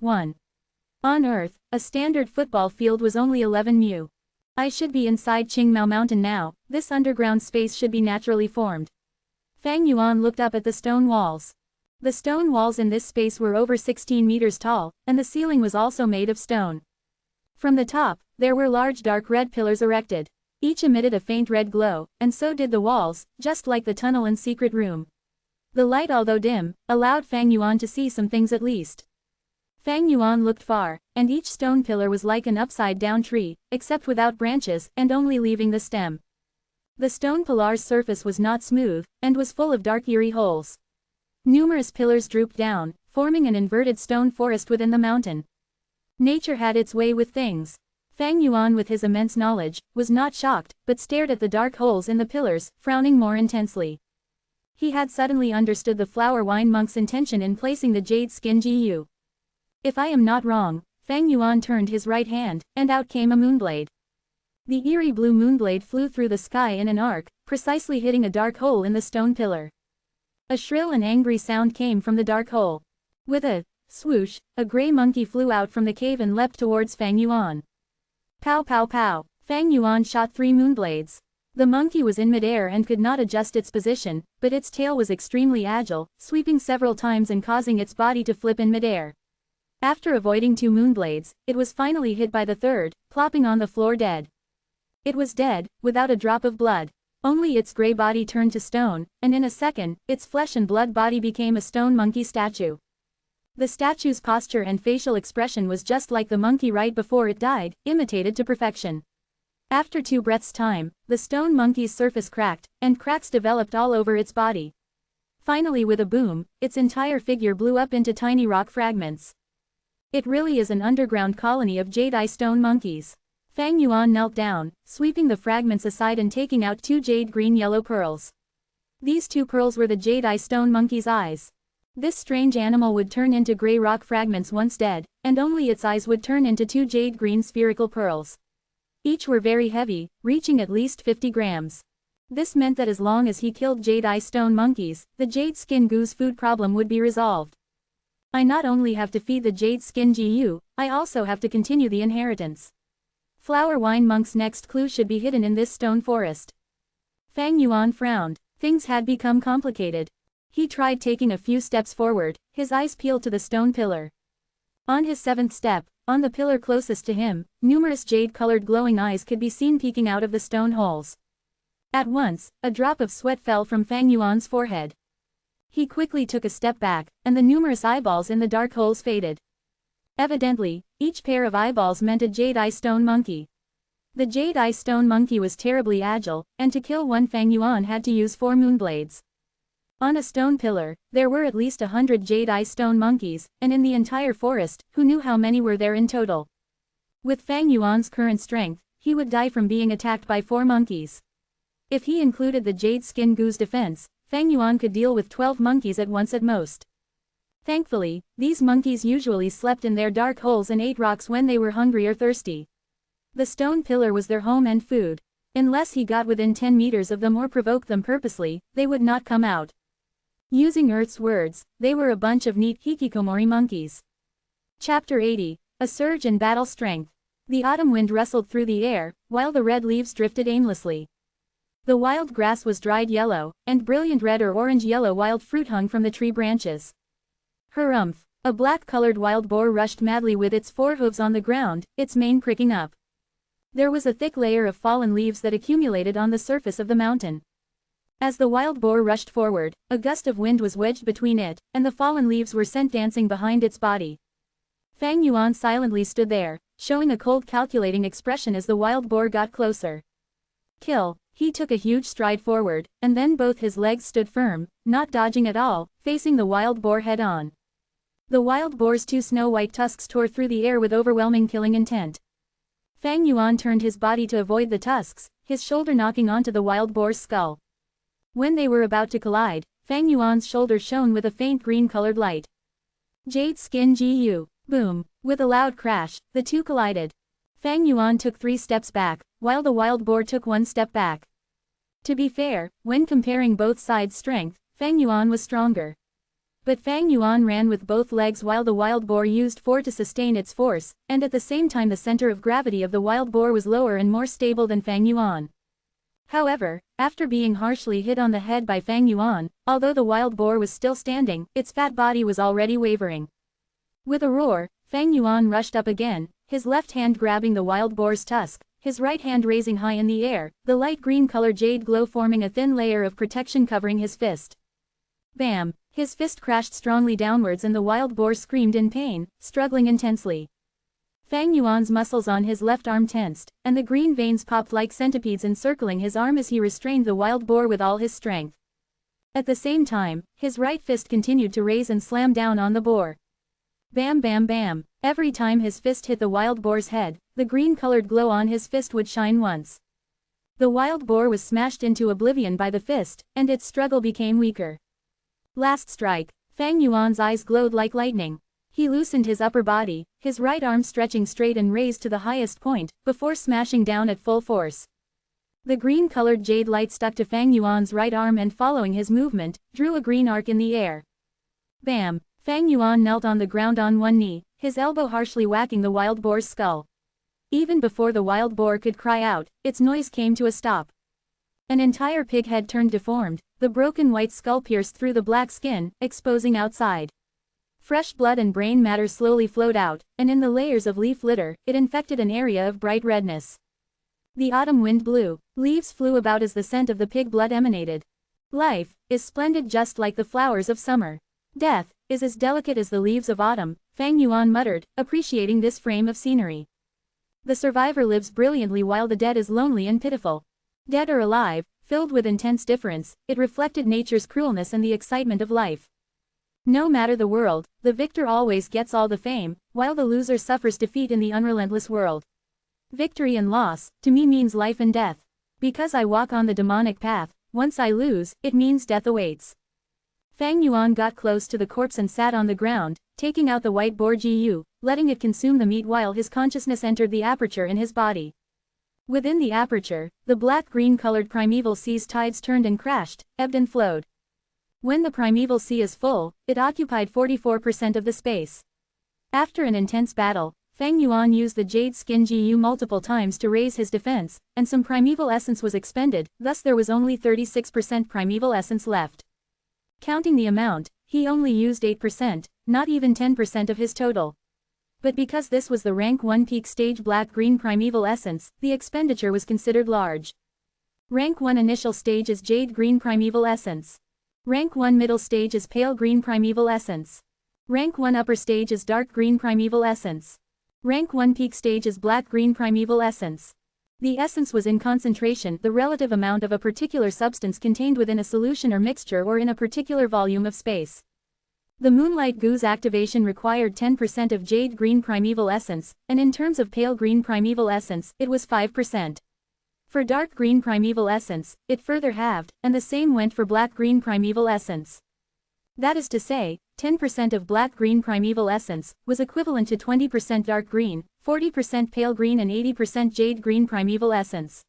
On Earth, a standard football field was only 11 mu. I should be inside Qingmao Mountain now, this underground space should be naturally formed. Fang Yuan looked up at the stone walls. The stone walls in this space were over 16 meters tall, and the ceiling was also made of stone. From the top, there were large dark red pillars erected. Each emitted a faint red glow, and so did the walls, just like the tunnel and secret room. The light, although dim, allowed Fang Yuan to see some things at least. Fang Yuan looked far, and each stone pillar was like an upside-down tree, except without branches, and only leaving the stem. The stone pillar's surface was not smooth, and was full of dark eerie holes. Numerous pillars drooped down, forming an inverted stone forest within the mountain. Nature had its way with things. Fang Yuan, with his immense knowledge, was not shocked, but stared at the dark holes in the pillars, frowning more intensely. He had suddenly understood the flower wine monk's intention in placing the jade skin GU. If I am not wrong, Fang Yuan turned his right hand, and out came a moonblade. The eerie blue moonblade flew through the sky in an arc, precisely hitting a dark hole in the stone pillar. A shrill and angry sound came from the dark hole. With a swoosh, a gray monkey flew out from the cave and leapt towards Fang Yuan. Pow pow pow! Fang Yuan shot 3 moonblades. The monkey was in midair and could not adjust its position, but its tail was extremely agile, sweeping several times and causing its body to flip in midair. After avoiding 2 moonblades, it was finally hit by the third, plopping on the floor dead. It was dead, without a drop of blood. Only its gray body turned to stone, and in a second, its flesh and blood body became a stone monkey statue. The statue's posture and facial expression was just like the monkey right before it died, imitated to perfection. After 2 breaths' time, the stone monkey's surface cracked, and cracks developed all over its body. Finally, with a boom, its entire figure blew up into tiny rock fragments. It really is an underground colony of jade-eye stone monkeys. Fang Yuan knelt down, sweeping the fragments aside and taking out 2 jade green-yellow pearls. These 2 pearls were the jade-eye stone monkey's eyes. This strange animal would turn into gray rock fragments once dead, and only its eyes would turn into 2 jade green spherical pearls. Each were very heavy, reaching at least 50 grams. This meant that as long as he killed jade-eye stone monkeys, the jade skin GU's food problem would be resolved. I not only have to feed the jade skin GU, I also have to continue the inheritance. Flower wine monk's next clue should be hidden in this stone forest. Fang Yuan frowned. Things had become complicated. He tried taking a few steps forward, his eyes peeled to the stone pillar. On his 7th step, on the pillar closest to him, numerous jade-colored glowing eyes could be seen peeking out of the stone holes. At once, a drop of sweat fell from Fang Yuan's forehead. He quickly took a step back, and the numerous eyeballs in the dark holes faded. Evidently, each pair of eyeballs meant a Jade Eye Stone Monkey. The Jade Eye Stone Monkey was terribly agile, and to kill one Fang Yuan had to use 4 moonblades. On a stone pillar, there were at least 100 Jade Eye Stone Monkeys, and in the entire forest, who knew how many were there in total? With Fang Yuan's current strength, he would die from being attacked by 4 monkeys. If he included the Jade Skin Goo's defense, Fang Yuan could deal with 12 monkeys at once at most. Thankfully, these monkeys usually slept in their dark holes and ate rocks when they were hungry or thirsty. The stone pillar was their home and food. Unless he got within 10 meters of them or provoked them purposely, they would not come out. Using Earth's words, they were a bunch of neat hikikomori monkeys. Chapter 80, A Surge in Battle Strength. The autumn wind rustled through the air, while the red leaves drifted aimlessly. The wild grass was dried yellow, and brilliant red or orange-yellow wild fruit hung from the tree branches. Harumph! A black-colored wild boar rushed madly with its 4 hooves on the ground, its mane pricking up. There was a thick layer of fallen leaves that accumulated on the surface of the mountain. As the wild boar rushed forward, a gust of wind was wedged between it, and the fallen leaves were sent dancing behind its body. Fang Yuan silently stood there, showing a cold calculating expression as the wild boar got closer. Kill! He took a huge stride forward, and then both his legs stood firm, not dodging at all, facing the wild boar head-on. The wild boar's 2 snow-white tusks tore through the air with overwhelming killing intent. Fang Yuan turned his body to avoid the tusks, his shoulder knocking onto the wild boar's skull. When they were about to collide, Fang Yuan's shoulder shone with a faint green-colored light. Jade Skin Gu. Boom! With a loud crash, the two collided. Fang Yuan took 3 steps back, while the wild boar took 1 step back. To be fair, when comparing both sides' strength, Fang Yuan was stronger. But Fang Yuan ran with both legs while the wild boar used 4 to sustain its force, and at the same time the center of gravity of the wild boar was lower and more stable than Fang Yuan. However, after being harshly hit on the head by Fang Yuan, although the wild boar was still standing, its fat body was already wavering. With a roar, Fang Yuan rushed up again, his left hand grabbing the wild boar's tusk, his right hand raising high in the air, the light green-colored jade glow forming a thin layer of protection covering his fist. Bam! His fist crashed strongly downwards and the wild boar screamed in pain, struggling intensely. Fang Yuan's muscles on his left arm tensed, and the green veins popped like centipedes encircling his arm as he restrained the wild boar with all his strength. At the same time, his right fist continued to raise and slam down on the boar. Bam bam bam! Every time his fist hit the wild boar's head, the green-colored glow on his fist would shine once. The wild boar was smashed into oblivion by the fist, and its struggle became weaker. Last strike! Fang Yuan's eyes glowed like lightning. He loosened his upper body, his right arm stretching straight and raised to the highest point, before smashing down at full force. The green-colored jade light stuck to Fang Yuan's right arm and following his movement, drew a green arc in the air. Bam! Fang Yuan knelt on the ground on one knee, his elbow harshly whacking the wild boar's skull. Even before the wild boar could cry out, its noise came to a stop. An entire pig head turned deformed, the broken white skull pierced through the black skin, exposing outside. Fresh blood and brain matter slowly flowed out, and in the layers of leaf litter, it infected an area of bright redness. The autumn wind blew, leaves flew about as the scent of the pig blood emanated. Life is splendid just like the flowers of summer. Death is as delicate as the leaves of autumn, Fang Yuan muttered, appreciating this frame of scenery. The survivor lives brilliantly while the dead is lonely and pitiful. Dead or alive, filled with intense difference, it reflected nature's cruelness and the excitement of life. No matter the world, the victor always gets all the fame, while the loser suffers defeat in the unrelentless world. Victory and loss, to me means life and death. Because I walk on the demonic path, once I lose, it means death awaits. Fang Yuan got close to the corpse and sat on the ground, taking out the white boar Gu, letting it consume the meat while his consciousness entered the aperture in his body. Within the aperture, the black-green-colored primeval sea's tides turned and crashed, ebbed and flowed. When the primeval sea is full, it occupied 44% of the space. After an intense battle, Fang Yuan used the jade skin Gu multiple times to raise his defense, and some primeval essence was expended, thus there was only 36% primeval essence left. Counting the amount, he only used 8%, not even 10% of his total. But because this was the rank 1 peak stage black-green primeval essence, the expenditure was considered large. Rank 1 initial stage is jade green primeval essence. Rank 1 middle stage is pale green primeval essence. Rank 1 upper stage is dark green primeval essence. Rank 1 peak stage is black green primeval essence. The essence was in concentration, the relative amount of a particular substance contained within a solution or mixture or in a particular volume of space. The Moonlight Goose activation required 10% of jade green primeval essence, and in terms of pale green primeval essence, it was 5%. For dark green primeval essence, it further halved, and the same went for black green primeval essence. That is to say, 10% of black green primeval essence was equivalent to 20% dark green, 40% pale green and 80% jade green primeval essence.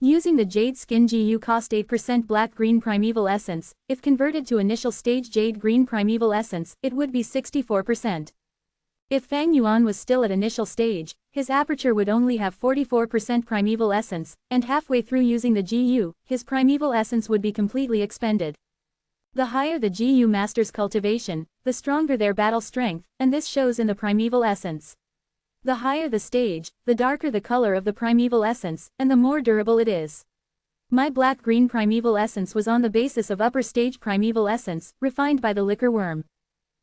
Using the jade skin GU cost 8% black green primeval essence, if converted to initial stage jade green primeval essence, it would be 64%. If Fang Yuan was still at initial stage, his aperture would only have 44% primeval essence, and halfway through using the GU, his primeval essence would be completely expended. The higher the GU master's cultivation, the stronger their battle strength, and this shows in the primeval essence. The higher the stage, the darker the color of the primeval essence, and the more durable it is. My black-green primeval essence was on the basis of upper stage primeval essence, refined by the liquor worm.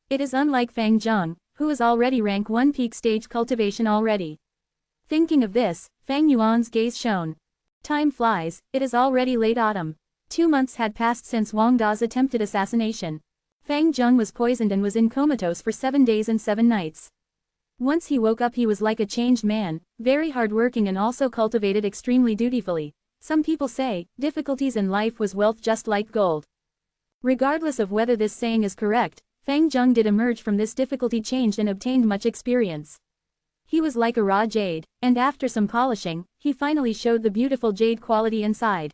It is unlike Fang Zheng, who is already rank 1 peak stage cultivation already. Thinking of this, Fang Yuan's gaze shone. Time flies, it is already late autumn. 2 months had passed since Wang Da's attempted assassination. Fang Zheng was poisoned and was in comatose for 7 days and 7 nights. Once he woke up he was like a changed man, very hardworking and also cultivated extremely dutifully. Some people say, difficulties in life was wealth just like gold. Regardless of whether this saying is correct, Fang Zheng did emerge from this difficulty changed and obtained much experience. He was like a raw jade, and after some polishing, he finally showed the beautiful jade quality inside.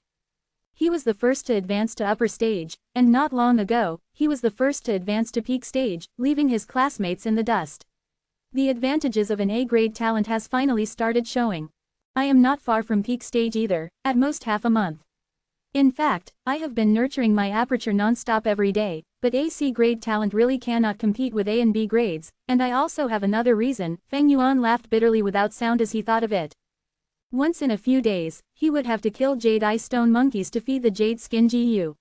He was the first to advance to upper stage, and not long ago, he was the first to advance to peak stage, leaving his classmates in the dust. The advantages of an A-grade talent has finally started showing. I am not far from peak stage either, at most half a month. In fact, I have been nurturing my aperture non-stop every day, but AC grade talent really cannot compete with A and B grades, and I also have another reason. Feng Yuan laughed bitterly without sound as he thought of it. Once in a few days, he would have to kill jade ice stone monkeys to feed the jade skin GU.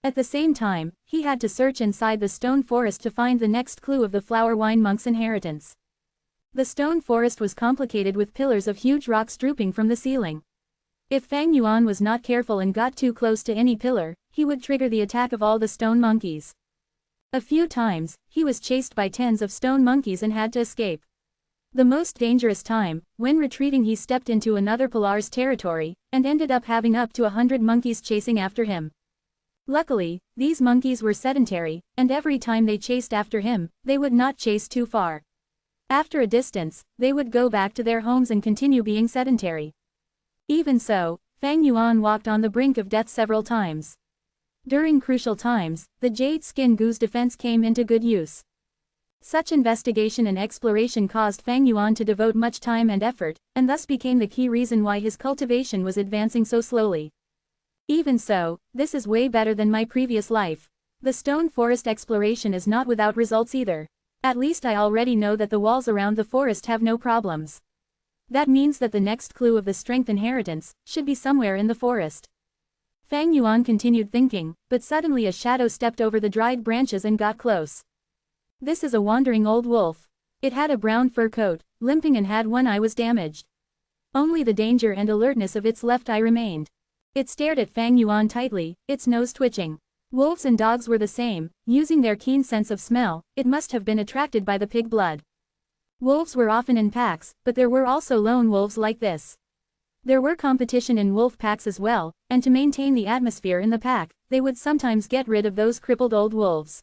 At the same time, he had to search inside the stone forest to find the next clue of the flower wine monk's inheritance. The stone forest was complicated with pillars of huge rocks drooping from the ceiling. If Fang Yuan was not careful and got too close to any pillar, he would trigger the attack of all the stone monkeys. A few times, he was chased by tens of stone monkeys and had to escape. The most dangerous time, when retreating he stepped into another pillar's territory, and ended up having up to 100 monkeys chasing after him. Luckily, these monkeys were sedentary, and every time they chased after him, they would not chase too far. After a distance, they would go back to their homes and continue being sedentary. Even so, Fang Yuan walked on the brink of death several times. During crucial times, the jade skin goose defense came into good use. Such investigation and exploration caused Fang Yuan to devote much time and effort, and thus became the key reason why his cultivation was advancing so slowly. Even so, this is way better than my previous life. The stone forest exploration is not without results either. At least I already know that the walls around the forest have no problems. That means that the next clue of the strength inheritance should be somewhere in the forest. Fang Yuan continued thinking, but suddenly a shadow stepped over the dried branches and got close. This is a wandering old wolf. It had a brown fur coat, limping and had one eye was damaged. Only the danger and alertness of its left eye remained. It stared at Fang Yuan tightly, its nose twitching. Wolves and dogs were the same, using their keen sense of smell, it must have been attracted by the pig blood. Wolves were often in packs, but there were also lone wolves like this. There were competition in wolf packs as well, and to maintain the atmosphere in the pack, they would sometimes get rid of those crippled old wolves.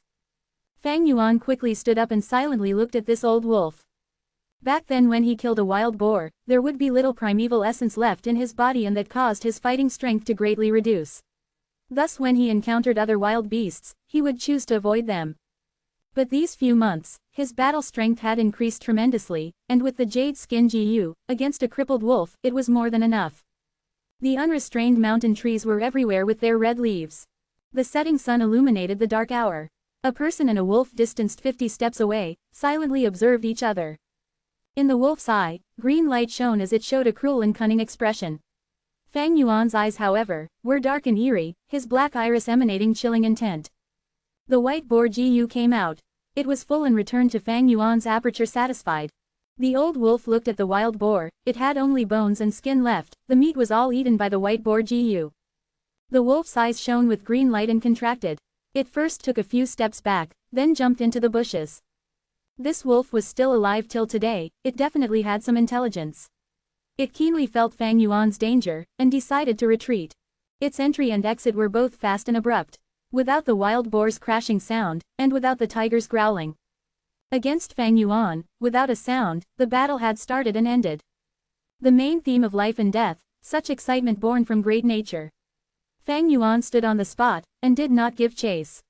Fang Yuan quickly stood up and silently looked at this old wolf. Back then when he killed a wild boar, there would be little primeval essence left in his body and that caused his fighting strength to greatly reduce. Thus when he encountered other wild beasts, he would choose to avoid them. But these few months, his battle strength had increased tremendously, and with the jade skin GU, against a crippled wolf, it was more than enough. The unrestrained mountain trees were everywhere with their red leaves. The setting sun illuminated the dark hour. A person and a wolf distanced 50 steps away, silently observed each other. In the wolf's eye, green light shone as it showed a cruel and cunning expression. Fang Yuan's eyes, however, were dark and eerie, his black iris emanating chilling intent. The white boar Gu came out. It was full and returned to Fang Yuan's aperture satisfied. The old wolf looked at the wild boar, it had only bones and skin left, the meat was all eaten by the white boar Gu. The wolf's eyes shone with green light and contracted. It first took a few steps back, then jumped into the bushes. This wolf was still alive till today, it definitely had some intelligence. It keenly felt Fang Yuan's danger, and decided to retreat. Its entry and exit were both fast and abrupt. Without the wild boar's crashing sound, and without the tiger's growling. Against Fang Yuan, without a sound, the battle had started and ended. The main theme of life and death, such excitement born from great nature. Fang Yuan stood on the spot, and did not give chase.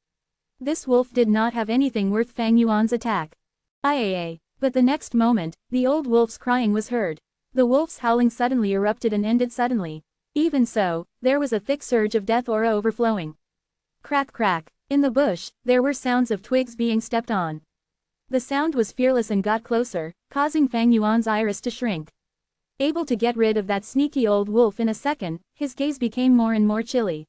This wolf did not have anything worth Fang Yuan's attack. But the next moment, the old wolf's crying was heard. The wolf's howling suddenly erupted and ended suddenly. Even so, there was a thick surge of death aura overflowing. Crack crack. In the bush, there were sounds of twigs being stepped on. The sound was fearless and got closer, causing Fang Yuan's iris to shrink. Able to get rid of that sneaky old wolf in a second, his gaze became more and more chilly.